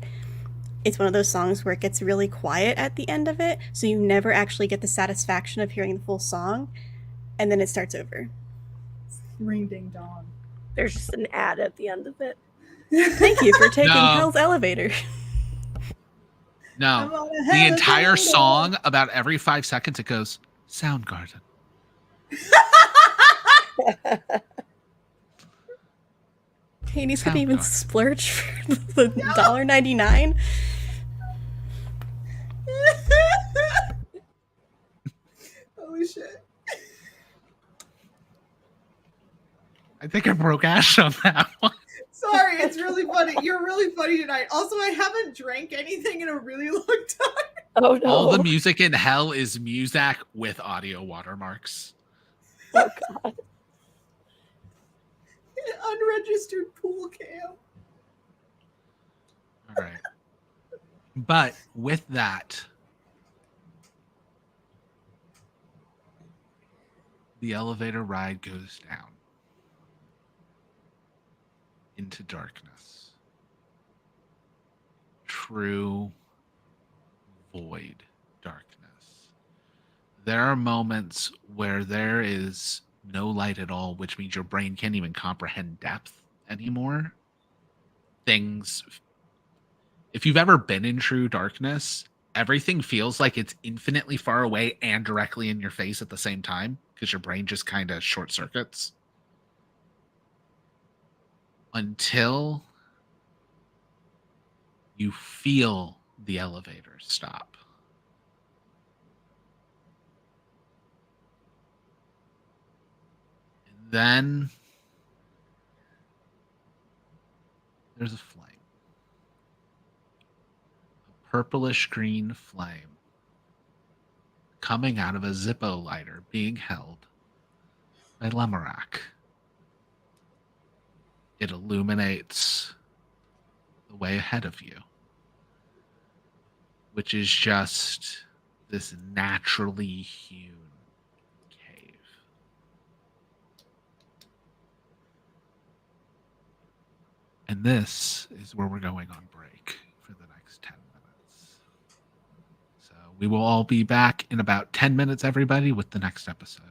Speaker 3: it's one of those songs where it gets really quiet at the end of it, so you never actually get the satisfaction of hearing the full song, and then it starts over.
Speaker 2: Ring ding dong.
Speaker 4: There's just an ad at the end of it.
Speaker 3: Thank you for taking
Speaker 1: No.
Speaker 3: Hell's Elevator.
Speaker 2: I'm
Speaker 1: No,
Speaker 2: on a
Speaker 1: the
Speaker 2: hell of
Speaker 1: entire
Speaker 2: a
Speaker 1: song, about every 5 seconds, it goes Soundgarden.
Speaker 3: Katie's gonna even
Speaker 1: Soundgarden.
Speaker 3: splurge for the $1.99.
Speaker 2: Holy shit.
Speaker 1: I think I broke Ash on that one.
Speaker 2: Sorry, it's really funny. You're really funny tonight. Also, I haven't drank anything in a really long time.
Speaker 4: Oh no.
Speaker 1: All the music in hell is music with audio watermarks.
Speaker 4: Oh god.
Speaker 2: Unregistered pool cam.
Speaker 1: All right. But with that, the elevator ride goes down into darkness. True void darkness. There are moments where there is no light at all, which means your brain can't even comprehend depth anymore. Things, if you've ever been in true darkness, everything feels like it's infinitely far away and directly in your face at the same time because your brain just kind of short circuits. Until you feel the elevator stop. And then there's a flame. A purplish green flame coming out of a Zippo lighter being held by Lemurak. It illuminates the way ahead of you, which is just this naturally hewn cave. And this is where we're going on break for the next 10 minutes. So we will all be back in about 10 minutes, everybody, with the next episode.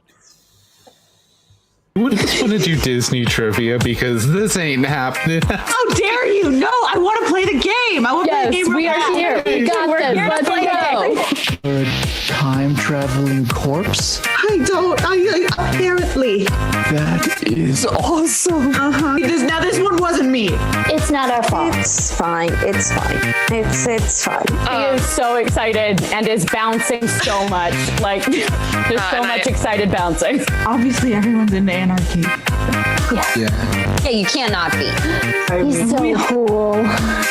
Speaker 5: We just want to do Disney trivia because this ain't happening.
Speaker 6: How dare you? No, I want to play the game. I want to play the
Speaker 7: Yes,
Speaker 6: game.
Speaker 7: we are here. We got
Speaker 6: We're
Speaker 7: this.
Speaker 6: here to
Speaker 7: Let's
Speaker 6: play
Speaker 7: go.
Speaker 6: Or a time traveling corpse?
Speaker 7: I apparently.
Speaker 6: That is awesome.
Speaker 7: Now this one wasn't me.
Speaker 8: It's not our fault. It's fine. It's fine. It's fine.
Speaker 9: He is so excited and is bouncing so much. Like, there's so much excited bouncing.
Speaker 7: Obviously, everyone's into anarchy.
Speaker 8: Yeah, you cannot be. He's so cool.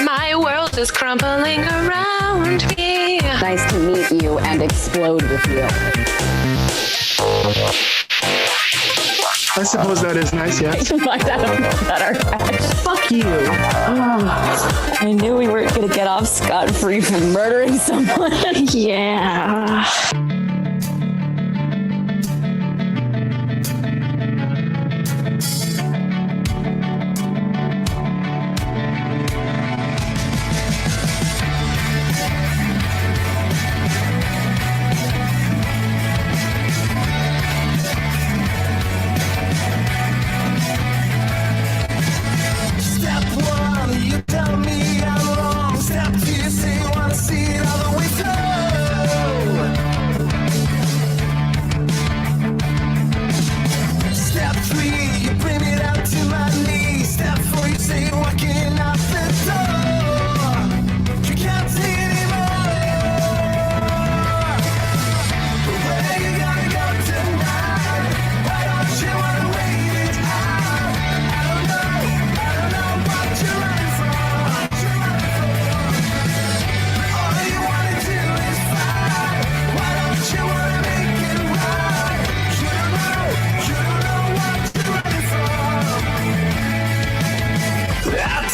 Speaker 10: My world is crumbling around me.
Speaker 8: Nice to meet you and explode with you.
Speaker 6: I suppose that is nice, yes.
Speaker 9: Find out better.
Speaker 7: Fuck you.
Speaker 9: I knew we weren't going to get off scot-free from murdering someone.
Speaker 8: Yeah.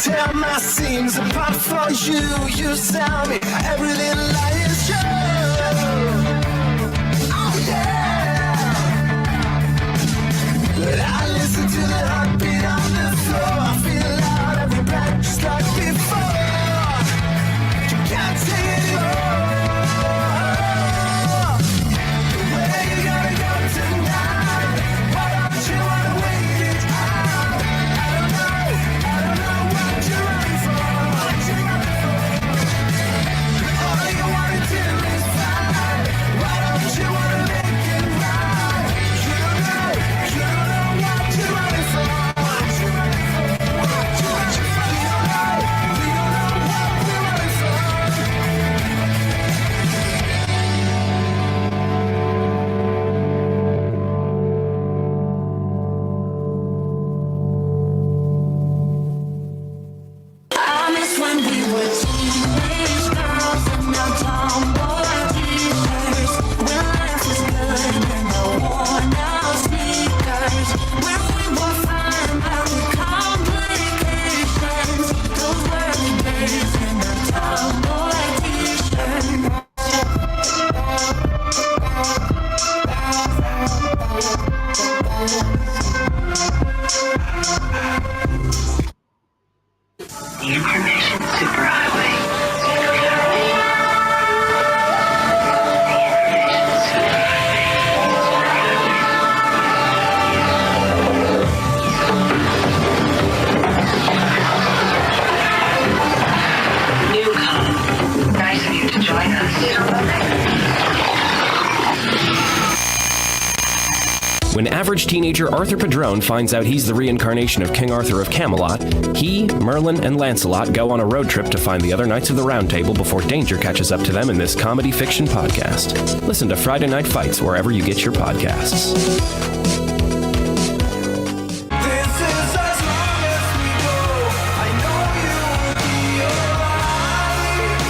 Speaker 11: Tear my seams apart for you. You tell me every little lie is true. Oh yeah. But I listen to the heartbeat on the floor. I feel out every breath just like before. You can't take it anymore. Where you gonna go tonight? Why don't you wanna wait it out? I don't know what you're running for. All you wanna do is fight. Why don't you wanna make it right? You don't know what you're running for. We don't know what we're running for. I miss when we were teenage girls and now tomboy t-shirts. When life was good and the worn out sneakers. When we were fine about the complications. Those were the days in the tomboy
Speaker 12: The information superhighway. Newcom, nice of you to join us.
Speaker 13: When average teenager Arthur Padrone finds out he's the reincarnation of King Arthur of Camelot, he, Merlin, and Lancelot go on a road trip to find the other Knights of the Round Table before danger catches up to them in this comedy fiction podcast. Listen to Friday Night Fights wherever you get your podcasts.
Speaker 11: This is as long as we go. I know you will be alright.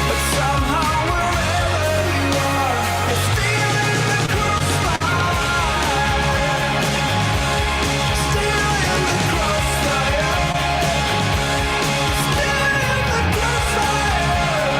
Speaker 11: But somehow wherever you are, you're still in the crossfire. Still in the crossfire. Still in the crossfire.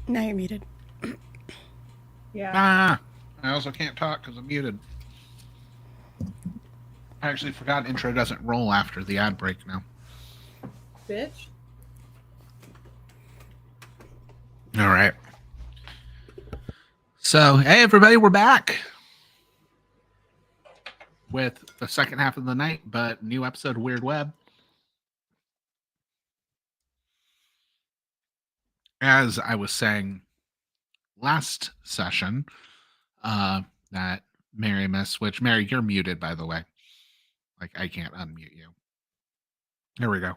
Speaker 3: Now you're muted.
Speaker 2: Yeah.
Speaker 1: Ah, I also can't talk because I'm muted. I actually forgot intro doesn't roll after the ad break now.
Speaker 2: Bitch.
Speaker 1: All right. So, hey, everybody, we're back with the second half of the night, but new episode of Weird Web. As I was saying last session, that Mary missed, which, Mary, you're muted, by the way. Like, I can't unmute you. There we go.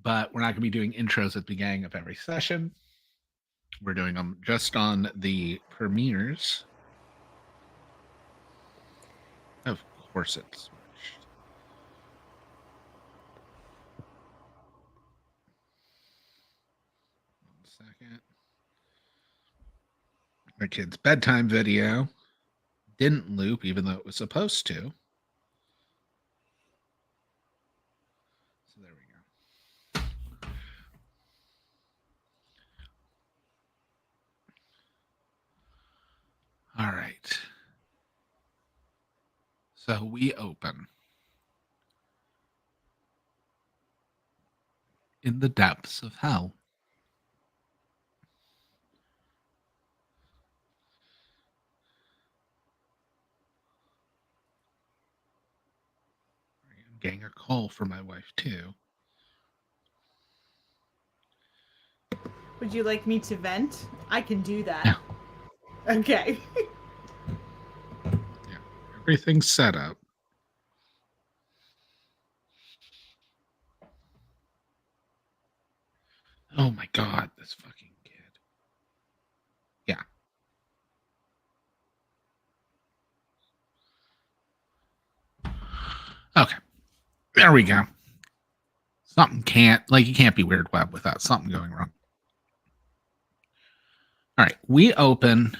Speaker 1: But we're not going to be doing intros at the beginning of every session. We're doing them just on the premieres. Of course it switched. One second. My kid's bedtime video didn't loop, even though it was supposed to. So there we go. All right. So we open in the depths of hell. I'm getting a call from my wife, too.
Speaker 2: Would you like me to vent? I can do that. Yeah. Okay.
Speaker 1: Yeah. Everything's set up. Oh my God, this fucking kid. Yeah. Okay. There we go. Something you can't be Weird Web without something going wrong. All right. We open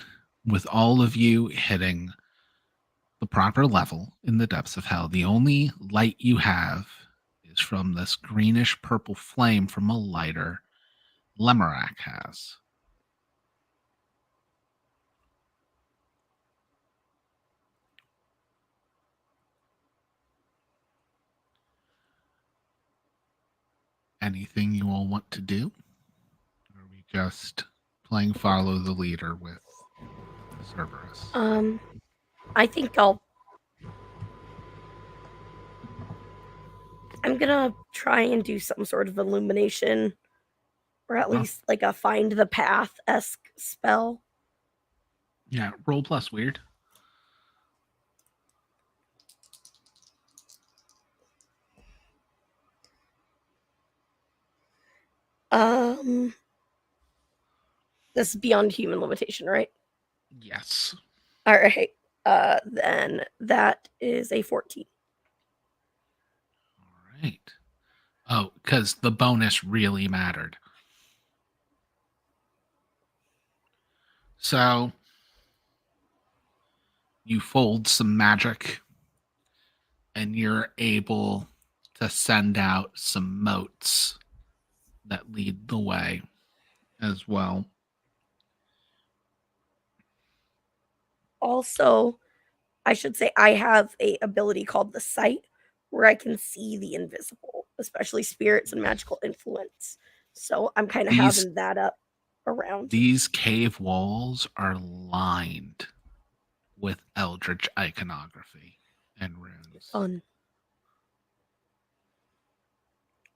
Speaker 1: with all of you hitting the proper level in the depths of hell. The only light you have is from this greenish purple flame from a lighter Lemurak has. Anything you all want to do? Or are we just playing follow the leader with Cerberus?
Speaker 4: I think I'm gonna try and do some sort of illumination, or at least like a find the path-esque spell.
Speaker 1: Yeah, roll plus weird.
Speaker 4: This is beyond human limitation, right?
Speaker 1: Yes.
Speaker 4: All right. Then that is a 14.
Speaker 1: All right. Oh, because the bonus really mattered. So you fold some magic and you're able to send out some motes that lead the way as well.
Speaker 4: Also, I should say I have a ability called the sight where I can see the invisible, especially spirits and magical influence. So I'm kind of having that up around.
Speaker 1: These cave walls are lined with eldritch iconography and runes.
Speaker 4: Fun.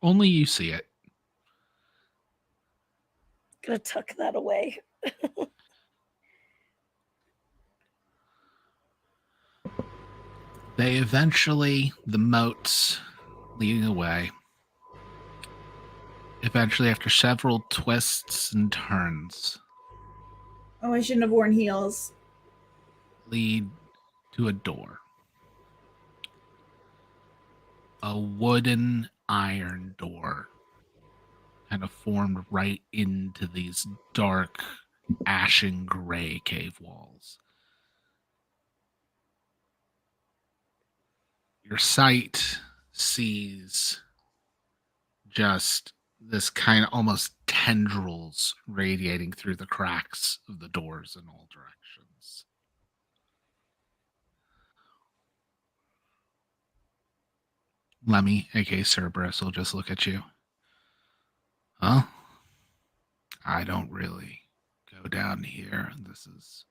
Speaker 1: Only you see it.
Speaker 4: Gonna tuck that away.
Speaker 1: They eventually, the motes leading away, eventually after several twists and turns,
Speaker 2: Oh, I shouldn't have worn heels.
Speaker 1: lead to a door. A wooden iron door kind of formed right into these dark, ashen gray cave walls. Your sight sees just this kind of almost tendrils radiating through the cracks of the doors in all directions. Lemmy, aka Cerberus, will just look at you. Well, I don't really go down here. This is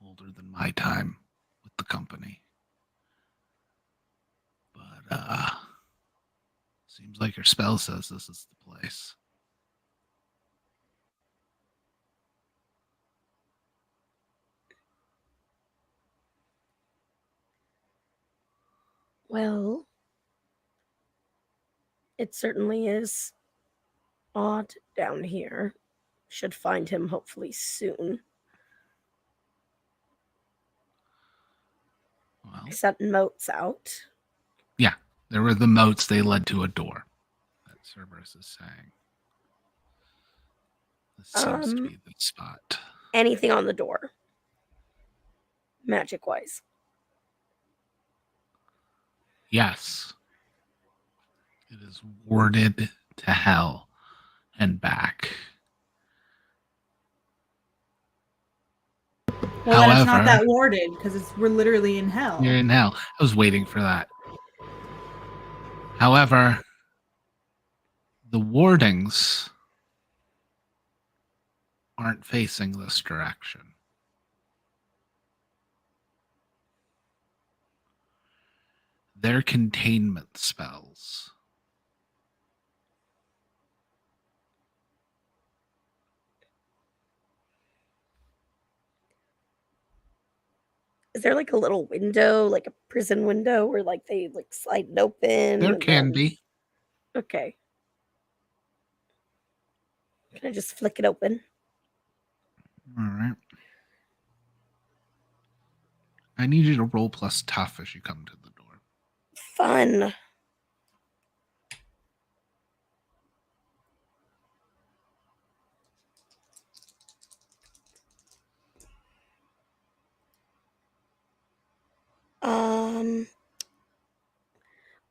Speaker 1: older than my time with the company. But seems like your spell says this is the place.
Speaker 4: Well, it certainly is odd down here. Should find him hopefully soon.
Speaker 1: Well,
Speaker 4: I sent moats out.
Speaker 1: yeah, there were the moats. They led to a door. That Cerberus is saying. This seems to be the spot.
Speaker 4: Anything on the door? Magic-wise.
Speaker 1: Yes. It is warded to hell and back.
Speaker 2: Well, then it's not
Speaker 1: However,
Speaker 2: that warded because we're literally in hell.
Speaker 1: you're in hell. I was waiting for that. However, the wardings aren't facing this direction. They're containment spells.
Speaker 4: Is there like a little window, like a prison window where like they like slide it open?
Speaker 1: There can be.
Speaker 4: Okay. Can I just flick it open?
Speaker 1: All right. I need you to roll plus tough as you come to the door.
Speaker 4: Fun.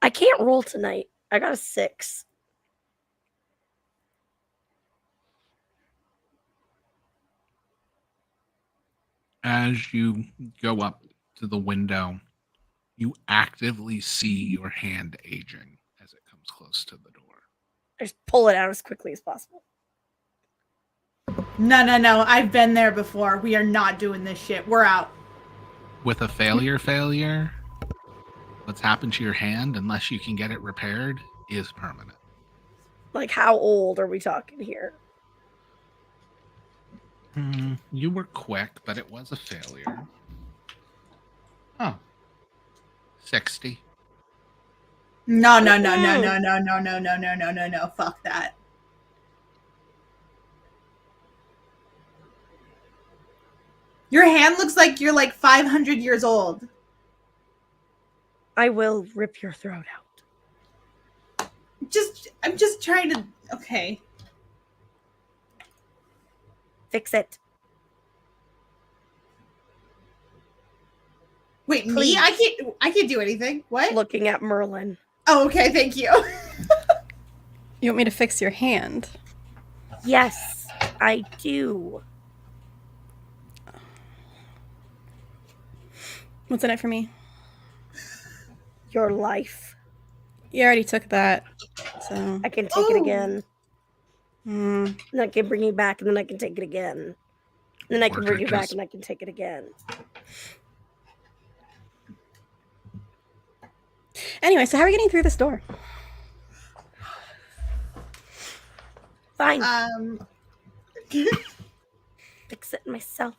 Speaker 4: I can't roll tonight. I got a 6.
Speaker 1: As you go up to the window, you actively see your hand aging as it comes close to the door.
Speaker 4: I just pull it out as quickly as possible.
Speaker 2: No. I've been there before. We are not doing this shit. We're out.
Speaker 1: With a failure, what's happened to your hand, unless you can get it repaired, is permanent.
Speaker 4: Like, how old are we talking here?
Speaker 1: You were quick, but it was a failure. Oh. 60.
Speaker 2: No. Fuck that. Your hand looks like you're like 500 years old.
Speaker 4: I will rip your throat out.
Speaker 2: I'm just trying to. Okay.
Speaker 4: Fix it.
Speaker 2: Wait,
Speaker 4: Please.
Speaker 2: me? I can't do anything. What?
Speaker 4: Looking at Merlin.
Speaker 2: Oh, okay. Thank you.
Speaker 3: You want me to fix your hand?
Speaker 4: Yes, I do.
Speaker 3: What's in it for me?
Speaker 4: Your life.
Speaker 3: You already took that, so
Speaker 4: I can take it again.
Speaker 3: Mm.
Speaker 4: And I can bring you back, and then I can take it again. And then I can bring you back, and I can take it again.
Speaker 3: Anyway, so how are we getting through this door?
Speaker 4: Fine. Fix it myself.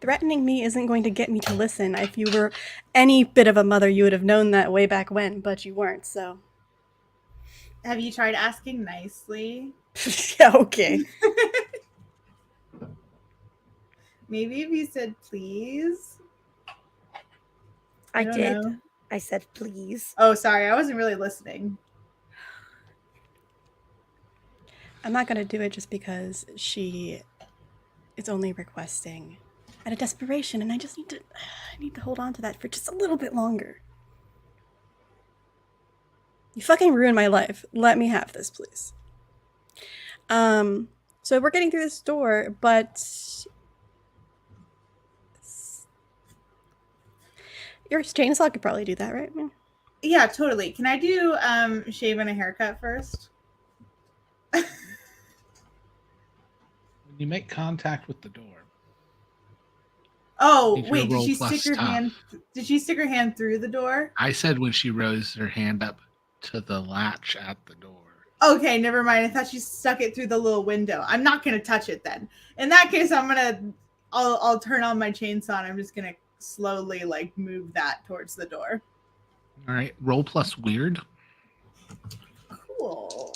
Speaker 3: Threatening me isn't going to get me to listen. If you were any bit of a mother, you would have known that way back when, but you weren't, so.
Speaker 2: Have you tried asking nicely?
Speaker 3: Yeah, okay.
Speaker 2: Maybe if you said please.
Speaker 4: I
Speaker 2: don't
Speaker 4: did.
Speaker 2: know.
Speaker 4: I said please.
Speaker 2: Oh, sorry. I wasn't really listening.
Speaker 3: I'm not going to do it just because she is only requesting out of desperation, and I need to hold on to that for just a little bit longer. You fucking ruined my life. Let me have this, please. So we're getting through this door, but your chainsaw could probably do that, right?
Speaker 2: Yeah, totally. Can I do shave and a haircut first?
Speaker 1: When you make contact with the door.
Speaker 2: Oh,
Speaker 1: Need
Speaker 2: wait,
Speaker 1: to
Speaker 2: did
Speaker 1: roll
Speaker 2: she
Speaker 1: plus
Speaker 2: stick her
Speaker 1: tough.
Speaker 2: hand did she stick her hand through the door?
Speaker 1: I said when she rose her hand up to the latch at the door.
Speaker 2: Okay, never mind. I thought she stuck it through the little window. I'm not gonna touch it then. In that case, I'll turn on my chainsaw and I'm just gonna slowly like move that towards the door.
Speaker 1: All right, roll plus weird.
Speaker 2: Cool.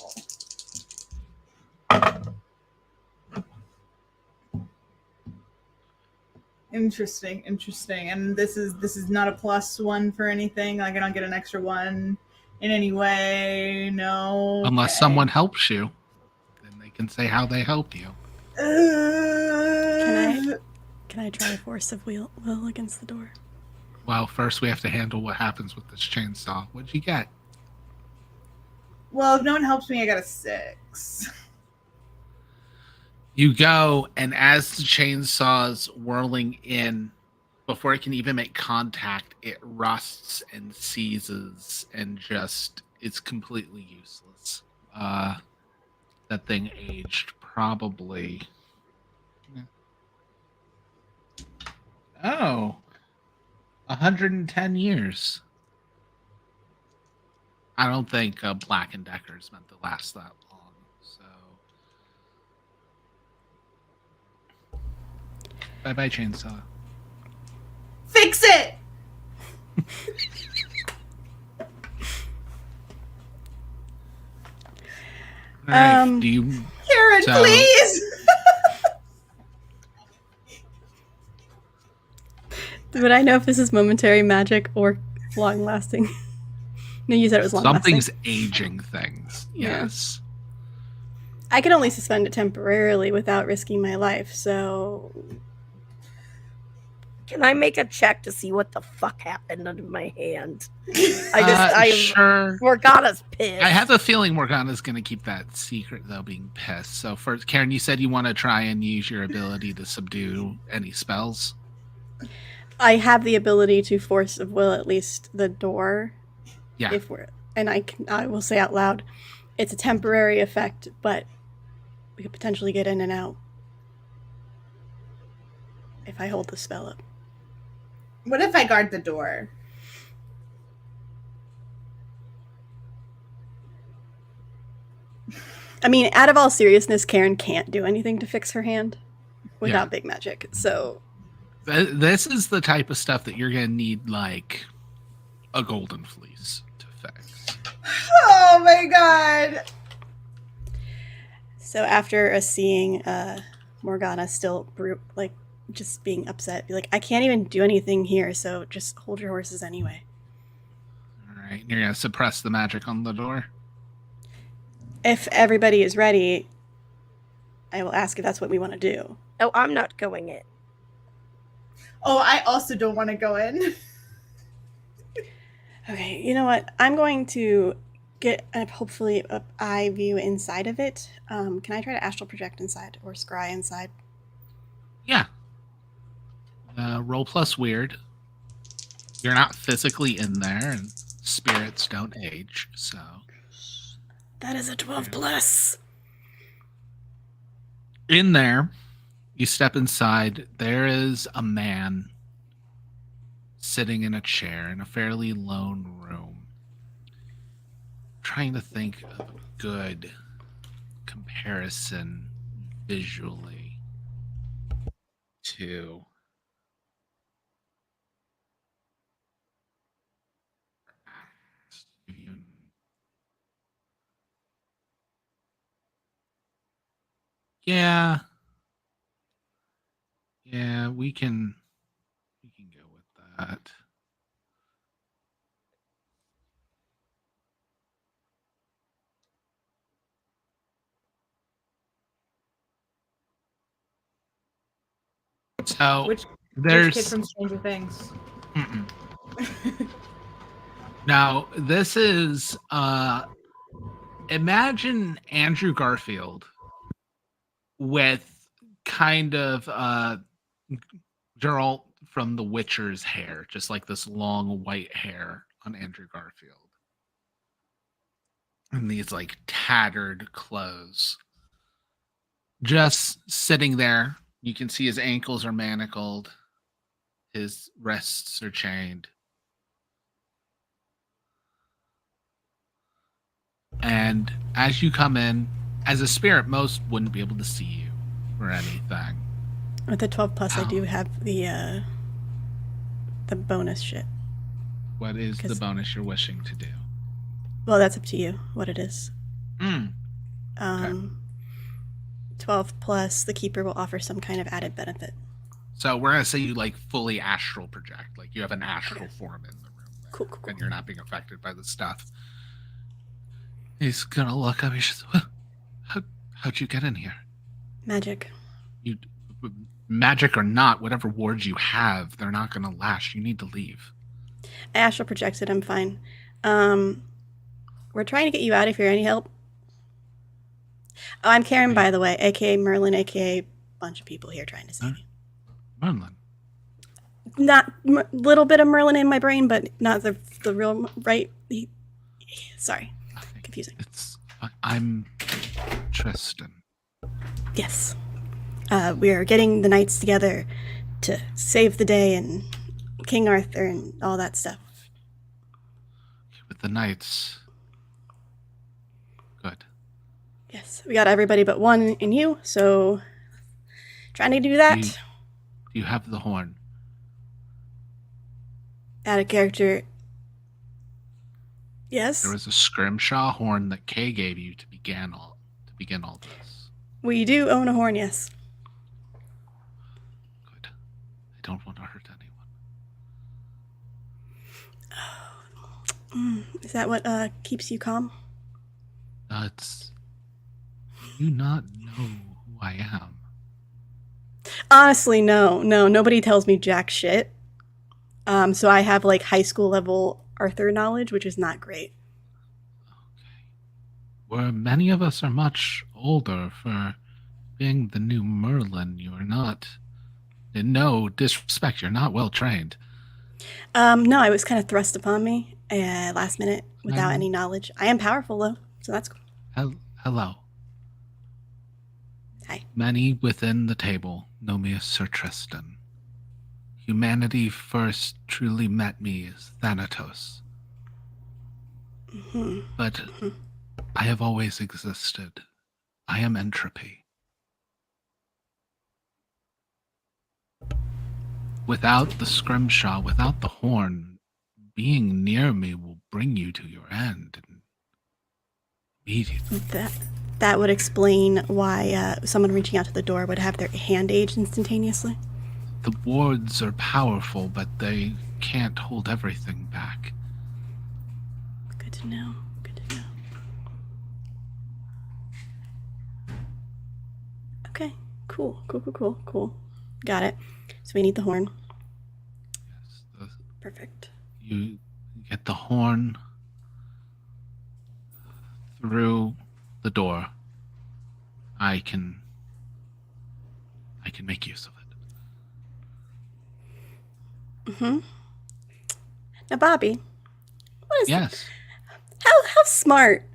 Speaker 2: Interesting. And this is not a +1 for anything. Like I don't get an extra one in any way. No.
Speaker 1: Unless someone helps you, then they can say how they help you.
Speaker 3: Can I try a force of will against the door?
Speaker 1: Well, first we have to handle what happens with this chainsaw. What'd you get?
Speaker 2: Well, if no one helps me, I got a 6.
Speaker 1: You go, and as the chainsaw's whirling in, before it can even make contact, it rusts and seizes and just it's completely useless. That thing aged probably 110 years. I don't think Black & Decker's meant to last that long. So bye-bye, chainsaw.
Speaker 2: Fix it!
Speaker 1: All right, do you...
Speaker 2: Karen, please!
Speaker 3: Would I know if this is momentary magic or long-lasting? No, you said it was long-lasting.
Speaker 1: Something's aging things. Yes.
Speaker 3: I can only suspend it temporarily without risking my life, so...
Speaker 4: Can I make a check to see what the fuck happened under my hand?
Speaker 1: Sure.
Speaker 4: Morgana's pissed.
Speaker 1: I have a feeling Morgana's going to keep that secret, though, being pissed. So first, Karen, you said you want to try and use your ability to subdue any spells?
Speaker 3: I have the ability to force of will at least the door.
Speaker 1: Yeah.
Speaker 3: And I will say out loud, it's a temporary effect, but we could potentially get in and out if I hold the spell up.
Speaker 2: What if I guard the door?
Speaker 3: I mean, out of all seriousness, Karen can't do anything to fix her hand without big magic, so...
Speaker 1: This is the type of stuff that you're going to need, like, a golden fleece to fix.
Speaker 2: Oh my god!
Speaker 3: So after seeing Morgana still, just being upset, be like, I can't even do anything here, so just hold your horses anyway.
Speaker 1: All right, you're going to suppress the magic on the door?
Speaker 3: If everybody is ready, I will ask if that's what we want to do.
Speaker 4: Oh, I'm not going in.
Speaker 2: Oh, I also don't want to go in.
Speaker 3: Okay, you know what? I'm going to get hopefully an eye view inside of it. Can I try to astral project inside or scry inside?
Speaker 1: Yeah. Roll plus weird. You're not physically in there, and spirits don't age, so...
Speaker 3: That is a 12 plus.
Speaker 1: In there, you step inside. There is a man sitting in a chair in a fairly lone room, trying to think of a good comparison visually to Yeah, we can go with that. So
Speaker 2: Which
Speaker 1: there's
Speaker 2: kid from Stranger Things?
Speaker 1: Now, this is imagine Andrew Garfield with kind of Geralt from The Witcher's hair, just like this long white hair on Andrew Garfield. And these like tattered clothes. Just sitting there. You can see his ankles are manacled. His wrists are chained. And as you come in, as a spirit, most wouldn't be able to see you or anything.
Speaker 3: With the 12 plus, I do have the bonus shit.
Speaker 1: What is the bonus you're wishing to do?
Speaker 3: Well, that's up to you. What it is.
Speaker 1: Okay.
Speaker 3: 12 plus, the keeper will offer some kind of added benefit.
Speaker 1: So we're gonna say you like fully astral project, like you have an astral form in the room, right?
Speaker 3: Cool.
Speaker 1: And you're not being affected by the stuff. He's gonna look up. He says, "How'd you get in here?"
Speaker 3: Magic.
Speaker 1: You, magic or not, whatever wards you have, they're not gonna last. You need to leave.
Speaker 3: I astral projected. I'm fine. We're trying to get you out of here. Any help? Oh, I'm Karen, by the way, aka Merlin, aka bunch of people here trying to save you.
Speaker 1: Merlin.
Speaker 3: Not little bit of Merlin in my brain, but not the real right. Sorry, confusing.
Speaker 1: I'm Tristan.
Speaker 3: Yes, we are getting the knights together to save the day and King Arthur and all that stuff.
Speaker 1: With the knights. Good.
Speaker 3: Yes, we got everybody but one in you, so trying to do that.
Speaker 1: Do you have the horn?
Speaker 3: Add a character. Yes.
Speaker 1: There was a scrimshaw horn that Kay gave you to begin all this.
Speaker 3: We do own a horn, yes.
Speaker 1: Good. I don't want to hurt anyone.
Speaker 3: Is that what keeps you calm?
Speaker 1: It's you not know who I am.
Speaker 3: Honestly, no. Nobody tells me jack shit. So I have like high school level Arthur knowledge, which is not great.
Speaker 1: Okay. Where many of us are much older for being the new Merlin, you are not. In no disrespect, you're not well trained.
Speaker 3: No, it was kind of thrust upon me last minute without any knowledge. I am powerful though, so that's cool.
Speaker 1: Hello.
Speaker 3: Hi.
Speaker 1: Many within the table know me as Sir Tristan. Humanity first truly met me as Thanatos. But I have always existed. I am entropy. Without the scrimshaw, without the horn, being near me will bring you to your end. Immediately.
Speaker 3: That would explain why someone reaching out to the door would have their hand aged instantaneously.
Speaker 1: The wards are powerful, but they can't hold everything back.
Speaker 3: Good to know. Okay, cool. Got it. So we need the horn.
Speaker 1: Yes.
Speaker 3: Perfect.
Speaker 1: You get the horn through the door. I can make use of it.
Speaker 3: Now, Bobby, what is
Speaker 1: Yes.
Speaker 3: How smart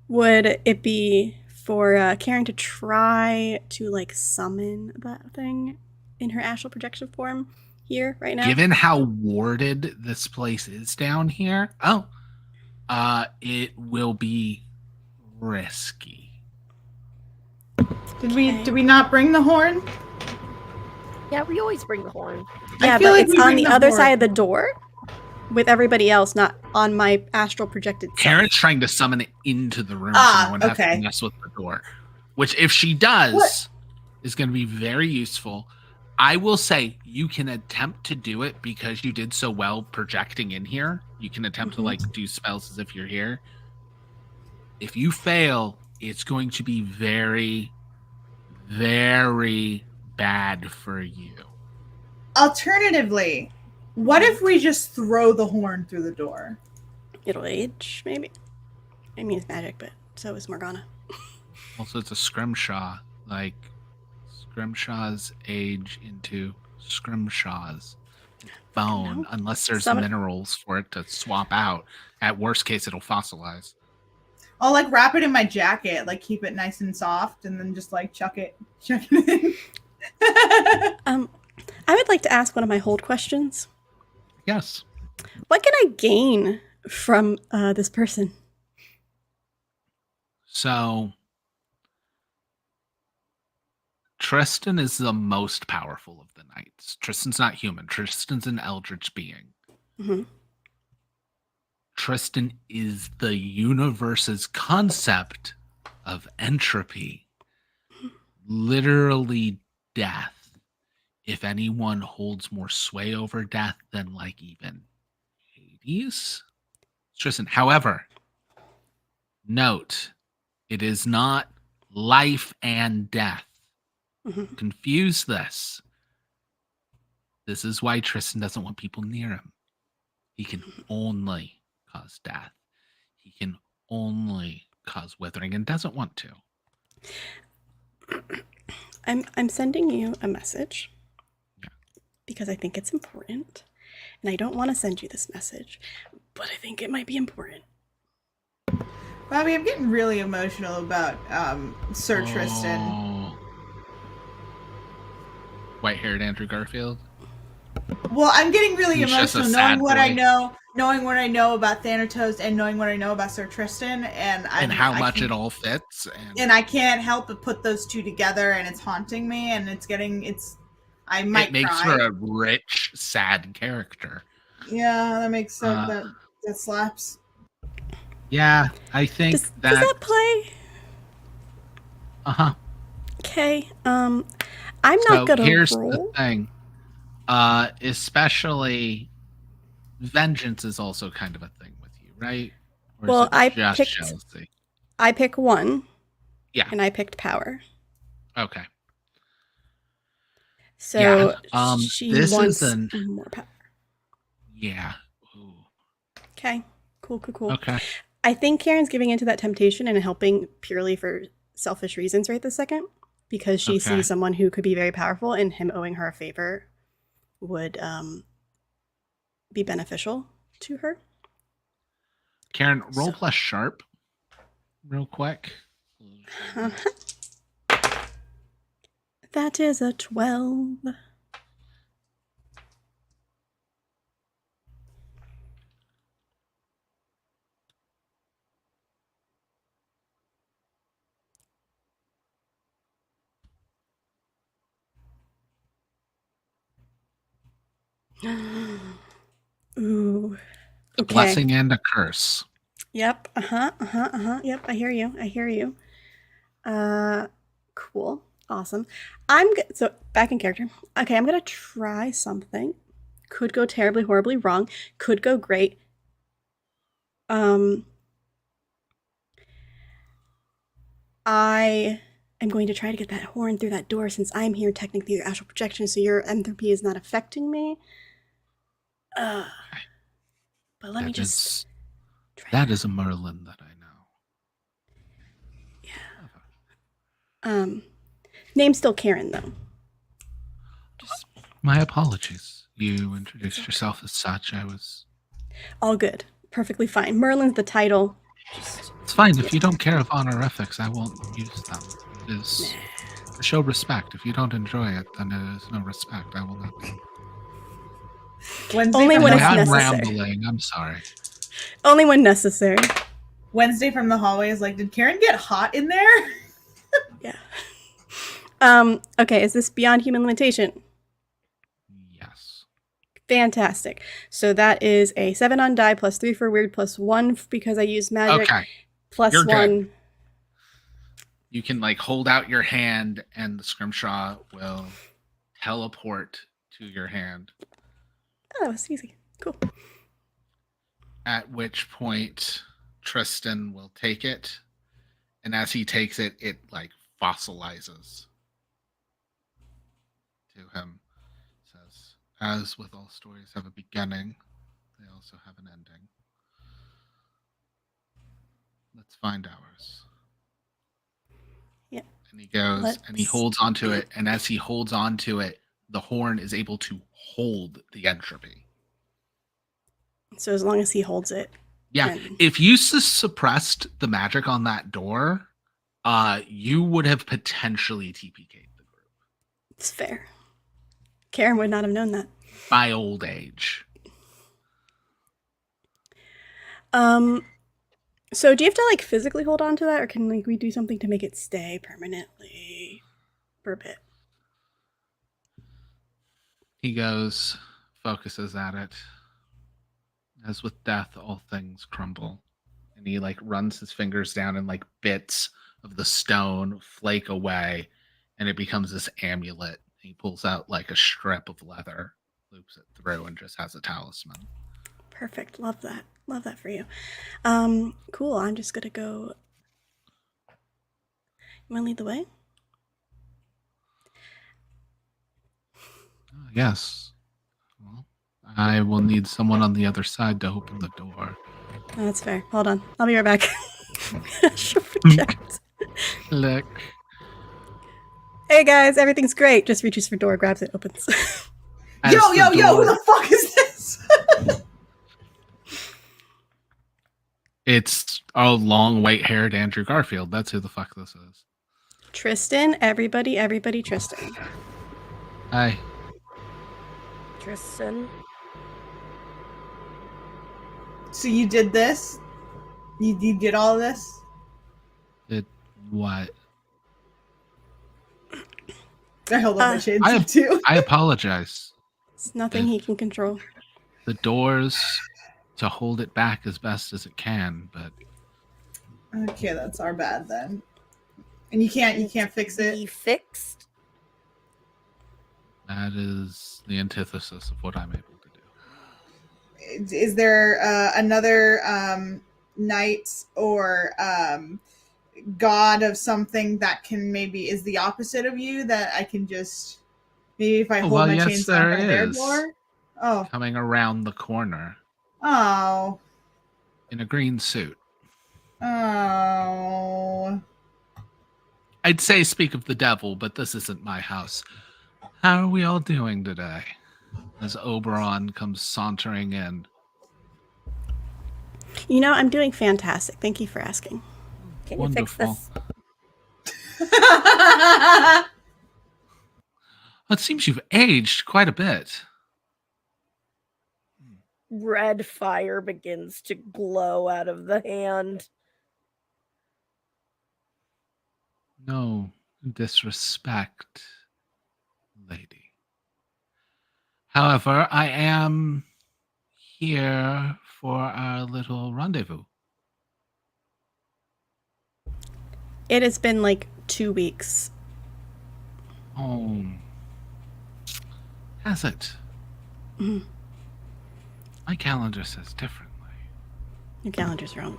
Speaker 3: would it be for Karen to try to like summon that thing in her astral projection form here right now?
Speaker 1: Given how warded this place is down here, it will be risky.
Speaker 2: Did we not bring the horn?
Speaker 4: Yeah, we always bring the horn.
Speaker 3: Yeah,
Speaker 2: I feel
Speaker 3: but
Speaker 2: like
Speaker 3: it's
Speaker 2: we
Speaker 3: on
Speaker 2: bring
Speaker 3: the
Speaker 2: the
Speaker 3: other
Speaker 2: horn.
Speaker 3: side of the door with everybody else, not on my astral projected self.
Speaker 1: Karen's trying to summon it into the room so no one has
Speaker 2: okay.
Speaker 1: to mess with the door. Which, if she does, is going to be very useful. I will say you can attempt to do it because you did so well projecting in here. You can attempt to like do spells as if you're here. If you fail, it's going to be very, very bad for you.
Speaker 2: Alternatively, What if we just throw the horn through the door?
Speaker 3: It'll age, maybe. I mean, it's magic, but so is Morgana.
Speaker 1: Also, it's a scrimshaw. Like, scrimshaws age into scrimshaws. Bone, unless there's minerals for it to swap out. At worst case, it'll fossilize.
Speaker 2: I'll like wrap it in my jacket, like keep it nice and soft, and then just like chuck it in.
Speaker 3: I would like to ask one of my hold questions.
Speaker 1: Yes.
Speaker 3: What can I gain from this person?
Speaker 1: So, Tristan is the most powerful of the knights. Tristan's not human. Tristan's an eldritch being.
Speaker 3: Mm-hmm.
Speaker 1: Tristan is the universe's concept of entropy. Literally death. If anyone holds more sway over death than like even Hades, Tristan. However, note, it is not life and death.
Speaker 3: Mm-hmm.
Speaker 1: Confuse this. This is why Tristan doesn't want people near him. He can only cause death. He can only cause withering and doesn't want to.
Speaker 3: I'm sending you a message because I think it's important. And I don't want to send you this message, but I think it might be important.
Speaker 2: Bobby, I'm getting really emotional about Sir Tristan.
Speaker 1: White-haired Andrew Garfield.
Speaker 2: Well, I'm getting really
Speaker 1: He's just a
Speaker 2: emotional
Speaker 1: sad
Speaker 2: knowing what I know about Thanatos and knowing what I know about Sir Tristan, and
Speaker 1: how much it all fits.
Speaker 2: And I can't help but put those two together, and it's haunting me, and I might
Speaker 1: It makes
Speaker 2: cry.
Speaker 1: for a rich, sad character.
Speaker 2: Yeah, that makes sense. That slaps.
Speaker 1: Yeah, I think
Speaker 3: does that play?
Speaker 1: Uh-huh.
Speaker 3: Okay. I'm not gonna
Speaker 1: here's
Speaker 3: roll.
Speaker 1: the thing. Especially vengeance is also kind of a thing with you, right? Or
Speaker 3: Well,
Speaker 1: is it just jealousy?
Speaker 3: I pick one.
Speaker 1: Yeah.
Speaker 3: And I picked power.
Speaker 1: Okay.
Speaker 3: So
Speaker 1: she
Speaker 3: wants more power.
Speaker 1: Yeah. Ooh.
Speaker 3: Okay. Cool.
Speaker 1: Okay.
Speaker 3: I think Karen's giving into that temptation and helping purely for selfish reasons right this second, because she sees someone who could be very powerful, and him owing her a favor would be beneficial to her.
Speaker 1: Karen, roll plus sharp real quick.
Speaker 3: That is a 12. Ooh.
Speaker 1: A blessing and a curse.
Speaker 3: Yep. Yep. I hear you. Cool. Awesome. So back in character. Okay, I'm gonna try something. Could go terribly, horribly wrong. Could go great. I am going to try to get that horn through that door since I'm here technically your astral projection, so your entropy is not affecting me. But let me just try
Speaker 1: that is a Merlin that I know.
Speaker 3: Yeah. Name's still Karen though.
Speaker 1: My apologies. You introduced yourself as such. I was
Speaker 3: all good. Perfectly fine. Merlin's the title.
Speaker 1: It's fine. If you don't care of honorifics, I won't use them. It is to show respect. If you don't enjoy it, then it is no respect. I will not.
Speaker 3: Only when it's necessary.
Speaker 1: Rambling. I'm sorry.
Speaker 3: Only when necessary.
Speaker 2: Wednesday from the hallway is like, did Karen get hot in there?
Speaker 3: Yeah. Okay, is this beyond human limitation?
Speaker 1: Yes.
Speaker 3: Fantastic. So that is a 7 on die, plus 3 for weird, plus 1 because I use magic.
Speaker 1: Okay.
Speaker 3: Plus
Speaker 1: You're
Speaker 3: 1.
Speaker 1: Good. You can like hold out your hand and the scrimshaw will teleport to your hand.
Speaker 3: Oh, that was easy. Cool.
Speaker 1: At which point Tristan will take it, and as he takes it, it like fossilizes to him. Says, As with all stories have a beginning, they also have an ending. Let's find ours.
Speaker 3: Yeah.
Speaker 1: And he goes and he holds onto it, and as he holds onto it, the horn is able to hold the entropy.
Speaker 3: So as long as he holds it.
Speaker 1: Yeah. If you suppressed the magic on that door, you would have potentially TPK'd the group.
Speaker 3: It's fair. Karen would not have known that.
Speaker 1: By old age.
Speaker 3: So do you have to like physically hold on to that, or can like we do something to make it stay permanently for a bit?
Speaker 1: He goes, focuses at it. As with death, all things crumble. And he like runs his fingers down, and like bits of the stone flake away, and it becomes this amulet. He pulls out like a strip of leather, loops it through, and just has a talisman.
Speaker 3: Perfect. Love that. Love that for you. Cool. I'm just gonna go. You wanna lead the way?
Speaker 1: Yes. Well, I will need someone on the other side to open the door.
Speaker 3: Oh, that's fair. Hold on. I'll be right back. She'll project.
Speaker 1: Look.
Speaker 3: Hey guys, everything's great. Just reaches for door, grabs it, opens.
Speaker 2: Yo, who the fuck is this?
Speaker 1: It's a long, white-haired Andrew Garfield. That's who the fuck this is.
Speaker 3: Tristan, everybody, Tristan.
Speaker 1: Hi.
Speaker 4: Tristan.
Speaker 2: So you did this? You did all of this?
Speaker 1: Did what?
Speaker 2: I held up my shades too.
Speaker 1: I apologize.
Speaker 3: It's nothing he can control.
Speaker 1: The doors to hold it back as best as it can, but
Speaker 2: okay, that's our bad then. And you can't fix it.
Speaker 4: Be fixed.
Speaker 1: that is the antithesis of what I'm able to do.
Speaker 2: Is there another knight or god of something that can maybe is the opposite of you that I can just maybe if I hold my chains down by their door? Oh,
Speaker 1: coming around the corner.
Speaker 2: Oh.
Speaker 1: In a green suit.
Speaker 2: Oh.
Speaker 1: I'd say speak of the devil, but this isn't my house. How are we all doing today? As Oberon comes sauntering in.
Speaker 3: You know, I'm doing fantastic. Thank you for asking.
Speaker 4: Can you fix this?
Speaker 1: It seems you've aged quite a bit.
Speaker 4: Red fire begins to glow out of the hand.
Speaker 1: No disrespect, lady. However, I am here for our little rendezvous.
Speaker 3: It has been like 2 weeks.
Speaker 1: Oh. Has it?
Speaker 3: Mm-hmm.
Speaker 1: My calendar says differently.
Speaker 3: Your calendar's wrong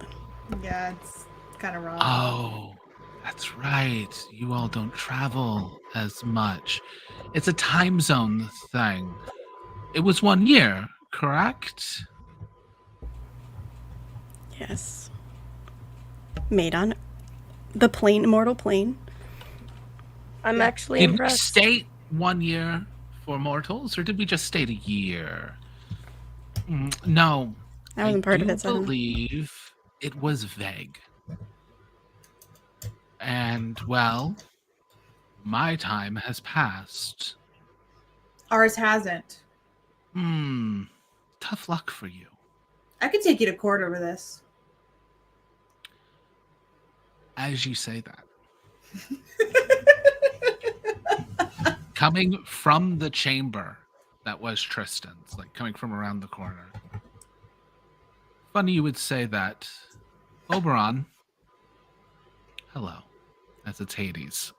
Speaker 3: then.
Speaker 2: Yeah, it's kind of wrong.
Speaker 1: Oh, that's right. You all don't travel as much. It's a time zone thing. It was 1 year, correct?
Speaker 3: Yes. Made on the plane, immortal plane.
Speaker 4: I'm actually
Speaker 1: Did
Speaker 4: impressed.
Speaker 1: we state 1 year for mortals, or did we just state a year? No.
Speaker 3: I wasn't part of it, so I
Speaker 1: I
Speaker 3: don't know.
Speaker 1: believe it was vague. And, well, my time has passed.
Speaker 2: Ours hasn't.
Speaker 1: Tough luck for you.
Speaker 2: I could take you to court over this.
Speaker 1: As you say that. Coming from the chamber that was Tristan's, like coming from around the corner. Funny you would say that. Oberon. Hello. As it's Hades.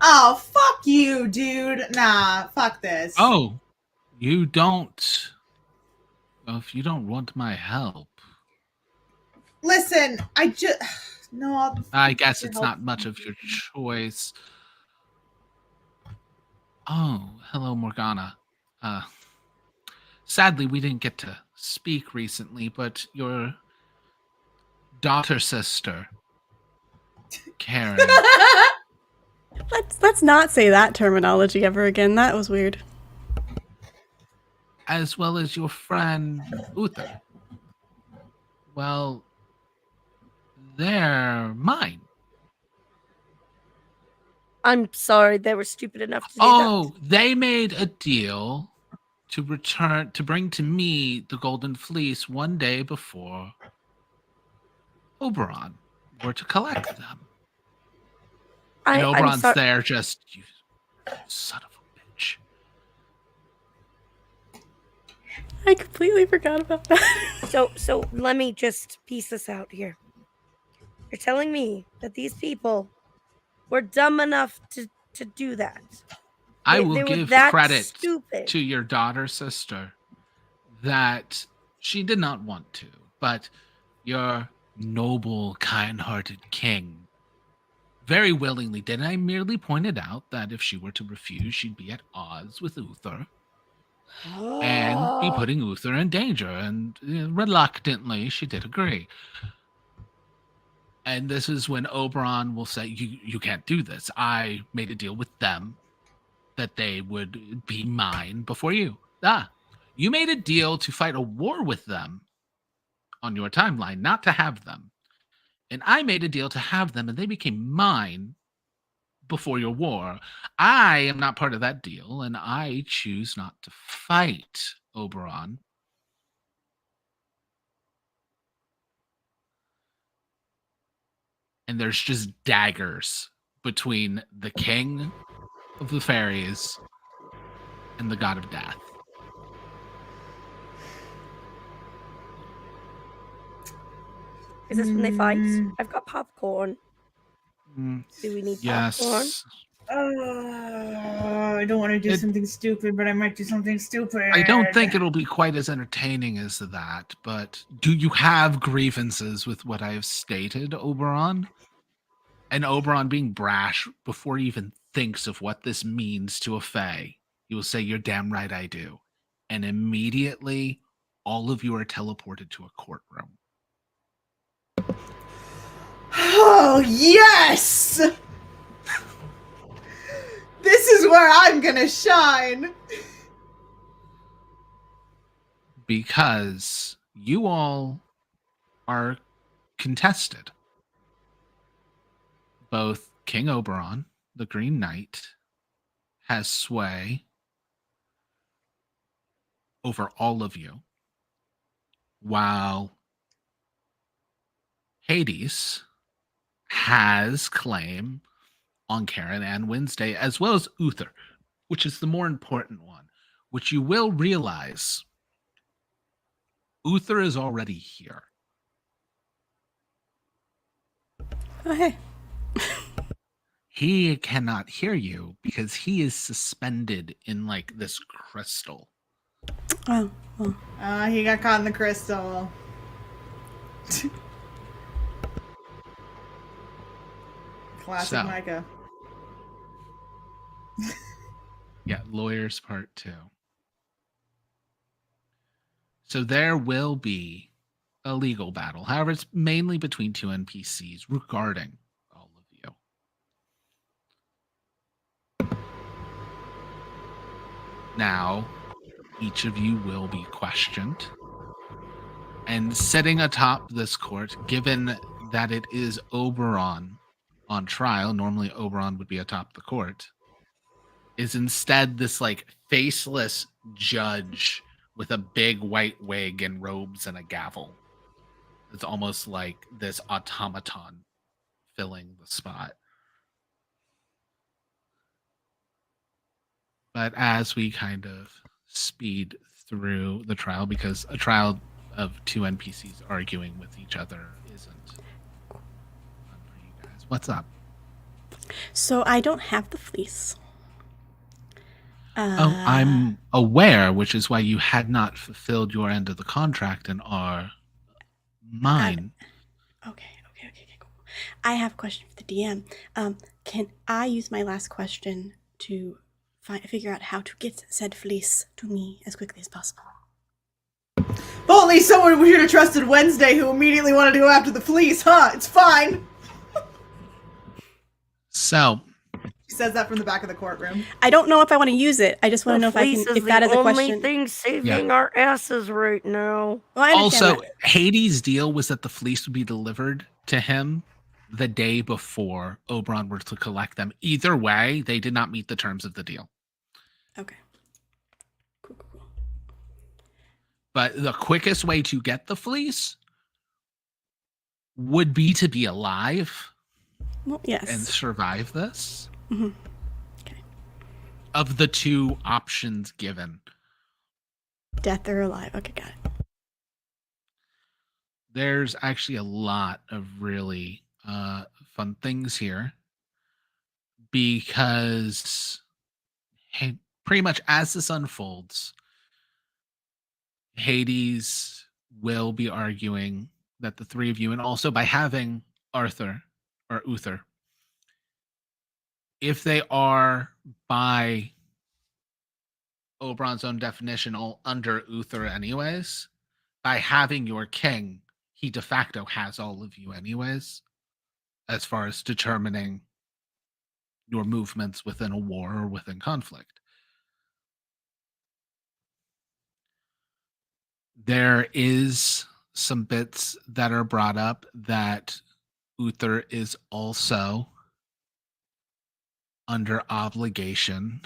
Speaker 2: Oh, fuck you, dude. Nah, fuck this.
Speaker 1: Oh, you don't. Well, if you don't want my help.
Speaker 2: Listen, I just... No,
Speaker 1: I guess it's not much of your choice. Oh, hello, Morgana. Sadly, we didn't get to speak recently, but your daughter sister, Karen,
Speaker 3: Let's not say that terminology ever again. That was weird.
Speaker 1: as well as your friend Uther, well, they're mine.
Speaker 4: I'm sorry they were stupid enough to do
Speaker 1: Oh, they made a deal to bring to me the Golden Fleece one day before Oberon were to collect them. And Oberon's there just, you son of a bitch.
Speaker 3: I completely forgot about that.
Speaker 4: So let me just piece this out here. You're telling me that these people were dumb enough to do that.
Speaker 1: I will give credit to your daughter sister that she did not want to, but your noble, kind-hearted king very willingly did. I merely pointed out that if she were to refuse, she'd be at odds with Uther and be putting Uther in danger. And reluctantly, she did agree. And this is when Oberon will say, you can't do this. I made a deal with them that they would be mine before you. You made a deal to fight a war with them on your timeline, not to have them. And I made a deal to have them, and they became mine before your war. I am not part of that deal, and I choose not to fight Oberon. And there's just daggers between the king of the fairies and the god of death.
Speaker 4: Is this when they fight? I've got popcorn. Do we need popcorn?
Speaker 2: I don't want to do something stupid, but I might do something stupid.
Speaker 1: I don't think it'll be quite as entertaining as that, but do you have grievances with what I have stated, Oberon? And Oberon, being brash before he even thinks of what this means to a fae, he will say, "You're damn right I do." And immediately, all of you are teleported to a courtroom.
Speaker 2: Oh, yes! This is where I'm gonna shine!
Speaker 1: Because you all are contested. Both King Oberon, the Green Knight, has sway over all of you, while Hades has claim on Karen and Wednesday, as well as Uther, which is the more important one, which you will realize Uther is already here.
Speaker 3: Oh, hey.
Speaker 1: He cannot hear you because he is suspended in like this crystal.
Speaker 3: Oh,
Speaker 2: he got caught in the crystal. Classic Micah.
Speaker 1: Yeah, lawyers part 2. So there will be a legal battle. However, it's mainly between 2 NPCs regarding all of you. Now, each of you will be questioned. And sitting atop this court, given that it is Oberon on trial, normally Oberon would be atop the court, is instead this like faceless judge with a big white wig and robes and a gavel. It's almost like this automaton filling the spot. But as we kind of speed through the trial, because a trial of 2 NPCs arguing with each other isn't fun for you guys. What's up?
Speaker 3: So I don't have the fleece.
Speaker 1: I'm aware, which is why you had not fulfilled your end of the contract and are mine.
Speaker 3: Okay, cool. I have a question for the DM. Can I use my last question to figure out how to get said fleece to me as quickly as possible.
Speaker 2: Well, at least someone here to trusted Wednesday who immediately wanted to go after the fleece, huh? It's fine.
Speaker 1: So
Speaker 2: she says that from the back of the courtroom.
Speaker 3: I don't know if I want to use it. I just want to know if I
Speaker 4: fleece
Speaker 3: can.
Speaker 4: is
Speaker 3: If that
Speaker 4: the
Speaker 3: is a
Speaker 4: only
Speaker 3: question.
Speaker 4: thing saving our asses right now.
Speaker 3: Well, I understand
Speaker 1: also,
Speaker 3: that.
Speaker 1: Hades' deal was that the fleece would be delivered to him the day before Oberon were to collect them. Either way, they did not meet the terms of the deal.
Speaker 3: Okay. Cool.
Speaker 1: But the quickest way to get the fleece would be to be alive.
Speaker 3: Well, yes.
Speaker 1: And survive this.
Speaker 3: Mm-hmm. Okay.
Speaker 1: Of the two options given.
Speaker 3: Death or alive. Okay, got it.
Speaker 1: There's actually a lot of really fun things here. Because pretty much as this unfolds, Hades will be arguing that the three of you, and also by having Arthur or Uther, if they are by Oberon's own definition all under Uther anyways, by having your king, he de facto has all of you anyways, as far as determining your movements within a war or within conflict. There is some bits that are brought up that Uther is also under obligation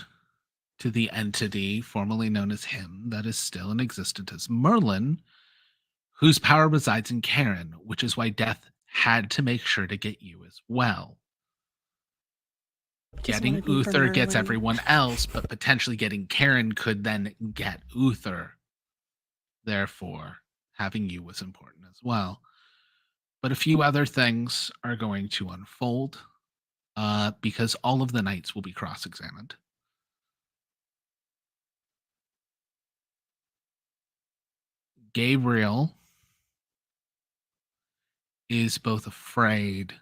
Speaker 1: to the entity formerly known as him that is still in existence as Merlin, whose power resides in Karen, which is why Death had to make sure to get you as well. Getting Uther gets everyone else, but potentially getting Karen could then get Uther. Therefore, having you was important as well. But a few other things are going to unfold because all of the knights will be cross-examined. Gabriel is both afraid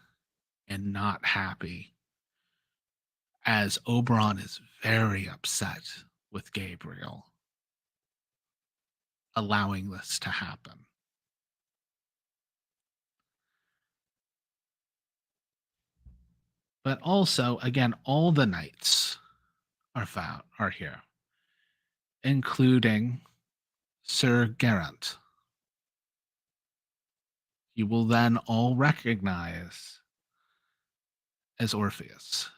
Speaker 1: and not happy, as Oberon is very upset with Gabriel allowing this to happen. But also, again, all the knights are here, including Sir Geraint. You will then all recognize as Orpheus.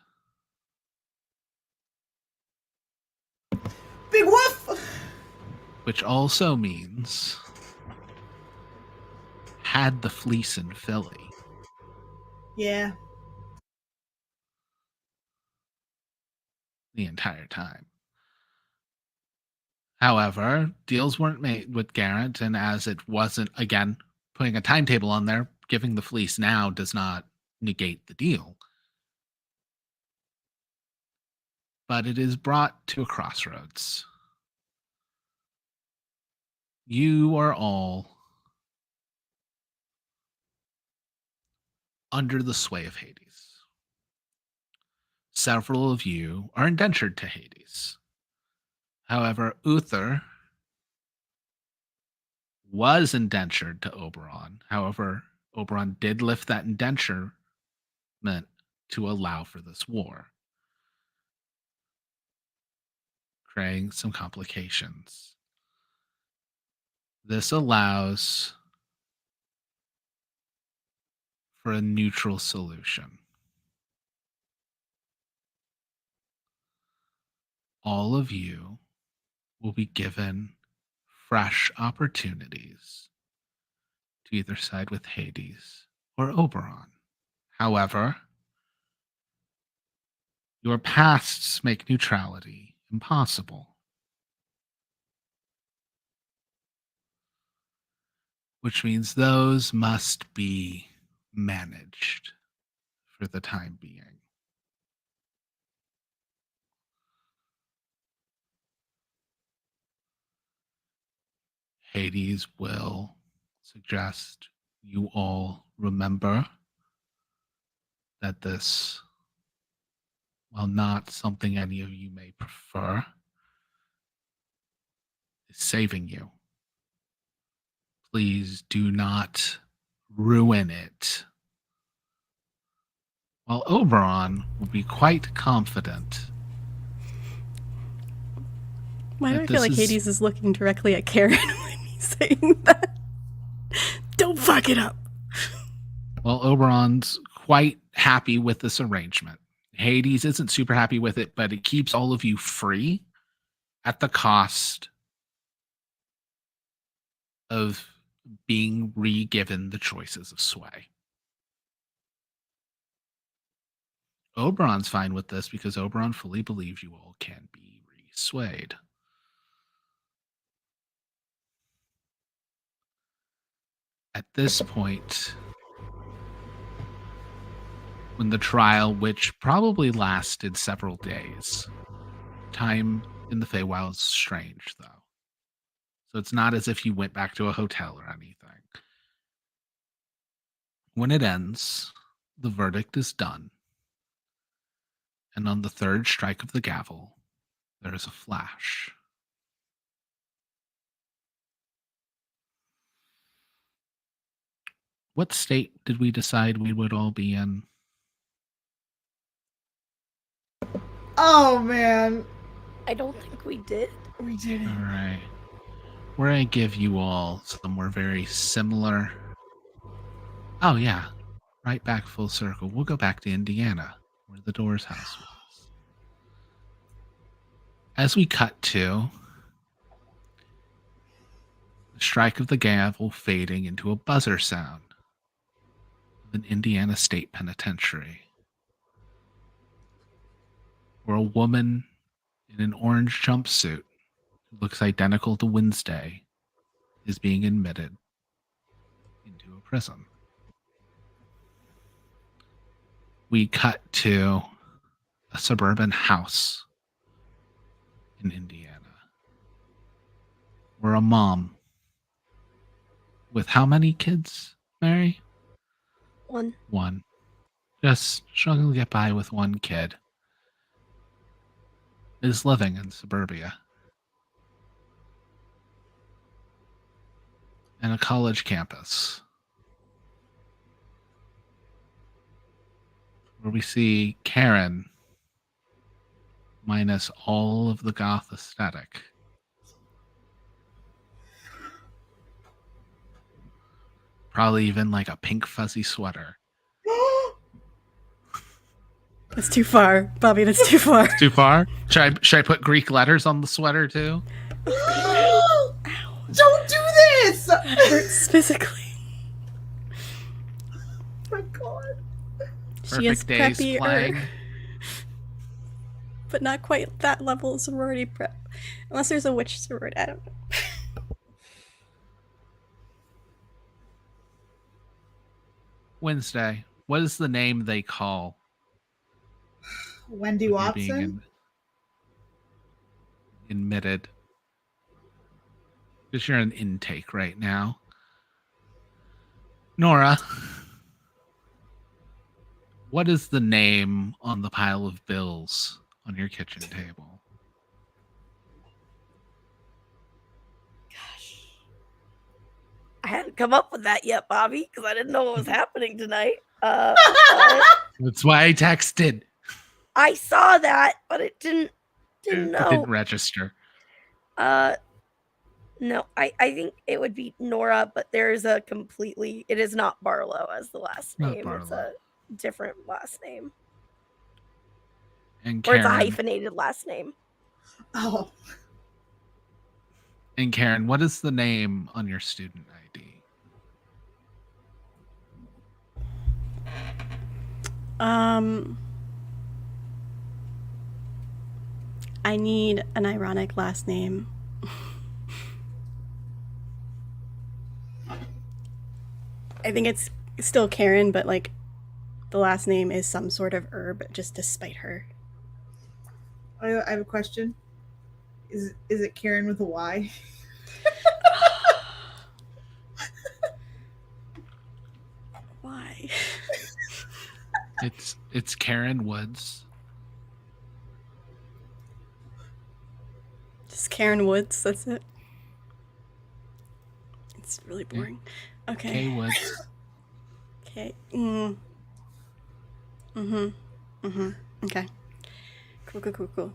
Speaker 2: Big woof!
Speaker 1: Which also means had the fleece in Philly.
Speaker 2: Yeah.
Speaker 1: The entire time. However, deals weren't made with Geraint, and as it wasn't, again, putting a timetable on there, giving the fleece now does not negate the deal. But it is brought to a crossroads. You are all under the sway of Hades. Several of you are indentured to Hades. However, Uther was indentured to Oberon. However, Oberon did lift that indenturement to allow for this war, creating some complications. This allows for a neutral solution. All of you will be given fresh opportunities to either side with Hades or Oberon. However, your pasts make neutrality impossible, which means those must be managed for the time being. Hades will suggest you all remember that this while not something any of you may prefer, is saving you. Please do not ruin it. While Oberon will be quite confident.
Speaker 3: Why do
Speaker 1: that
Speaker 3: I feel
Speaker 1: this
Speaker 3: like
Speaker 1: is-
Speaker 3: Hades is looking directly at Karen when he's saying that? Don't fuck it up.
Speaker 1: Well, Oberon's quite happy with this arrangement. Hades isn't super happy with it, but it keeps all of you free at the cost of being re-given the choices of sway. Oberon's fine with this because Oberon fully believes you all can be re-swayed. At this point, when the trial, which probably lasted several days, time in the Feywild is strange, though. So it's not as if you went back to a hotel or anything. When it ends, the verdict is done. And on the third strike of the gavel, there is a flash. What state did we decide we would all be in?
Speaker 2: Oh man.
Speaker 4: I don't think we did.
Speaker 2: We didn't.
Speaker 1: All right. We're going to give you all somewhere very similar. Oh, yeah. Right back full circle. We'll go back to Indiana, where the Doors house was. As we cut to the strike of the gavel fading into a buzzer sound of an Indiana State Penitentiary, where a woman in an orange jumpsuit who looks identical to Wednesday is being admitted into a prison. We cut to a suburban house in Indiana, where a mom with how many kids, Mary? One. Just struggling to get by with one kid is living in suburbia. And a college campus where we see Karen minus all of the goth aesthetic. Probably even like a pink fuzzy sweater.
Speaker 3: That's too far, Bobby. That's too far.
Speaker 1: Too far? Should I put Greek letters on the sweater too?
Speaker 2: Don't do this!
Speaker 3: That hurts physically.
Speaker 2: Oh my god.
Speaker 3: She is
Speaker 1: Perfect days
Speaker 3: preppier,
Speaker 1: flag.
Speaker 3: but not quite that level of sorority prep. Unless there's a witch sorority. I don't know.
Speaker 1: Wednesday. What is the name they call
Speaker 2: Wendy
Speaker 1: when you're being
Speaker 2: Watson?
Speaker 1: admitted? Because you're in intake right now. Nora, what is the name on the pile of bills on your kitchen table?
Speaker 4: I hadn't come up with that yet, Bobby, because I didn't know what was happening tonight. But
Speaker 1: That's why I texted.
Speaker 4: I saw that, but it didn't
Speaker 1: It
Speaker 4: know.
Speaker 1: didn't register.
Speaker 4: No, I think it would be Nora, but there's a completely, it is not Barlow as the last
Speaker 1: Not
Speaker 4: name. It's
Speaker 1: Barlow.
Speaker 4: a different last name.
Speaker 1: And
Speaker 4: Or it's a
Speaker 1: Karen,
Speaker 4: hyphenated last name.
Speaker 2: Oh.
Speaker 1: and Karen, what is the name on your student ID?
Speaker 3: I need an ironic last name. I think it's still Karen, but like the last name is some sort of herb, just despite her.
Speaker 2: I have a question. Is it Karen with a Y?
Speaker 3: Why?
Speaker 1: It's Karen Woods.
Speaker 3: Just Karen Woods. That's it. It's really boring. Okay.
Speaker 1: Kay Woods.
Speaker 3: Okay. Okay. Cool.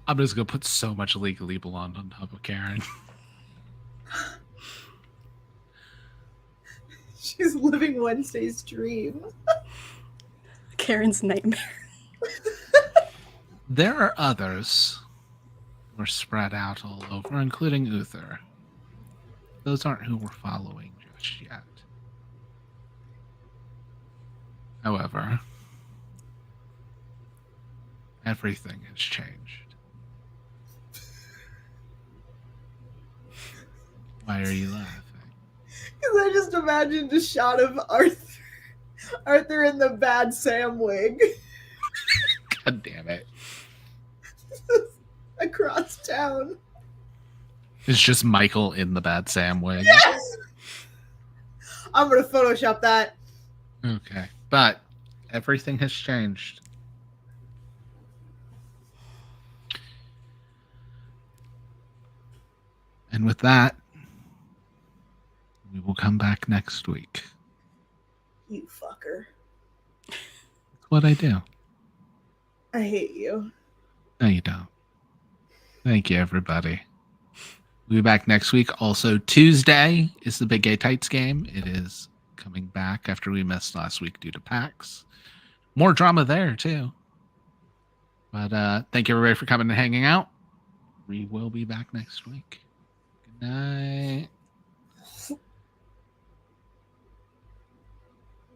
Speaker 1: I'm just gonna put so much Legally Blonde on top of Karen.
Speaker 2: She's living Wednesday's dream.
Speaker 3: Karen's nightmare.
Speaker 1: There are others who are spread out all over, including Uther. Those aren't who we're following just yet. However, everything has changed. Why are you laughing?
Speaker 2: Because I just imagined a shot of Arthur in the bad Sam wig.
Speaker 1: God damn it.
Speaker 2: Across town.
Speaker 1: It's just Michael in the Bad Sam wig.
Speaker 2: Yes! I'm going to Photoshop that.
Speaker 1: Okay. But everything has changed. And with that, we will come back next week.
Speaker 2: You fucker.
Speaker 1: That's what I do.
Speaker 2: I hate you.
Speaker 1: No, you don't. Thank you, everybody. We'll be back next week. Also, Tuesday is the Big Gay Tights game. It is coming back after we missed last week due to PAX. More drama there, too. But thank you, everybody, for coming and hanging out. We will be back next week. Good night.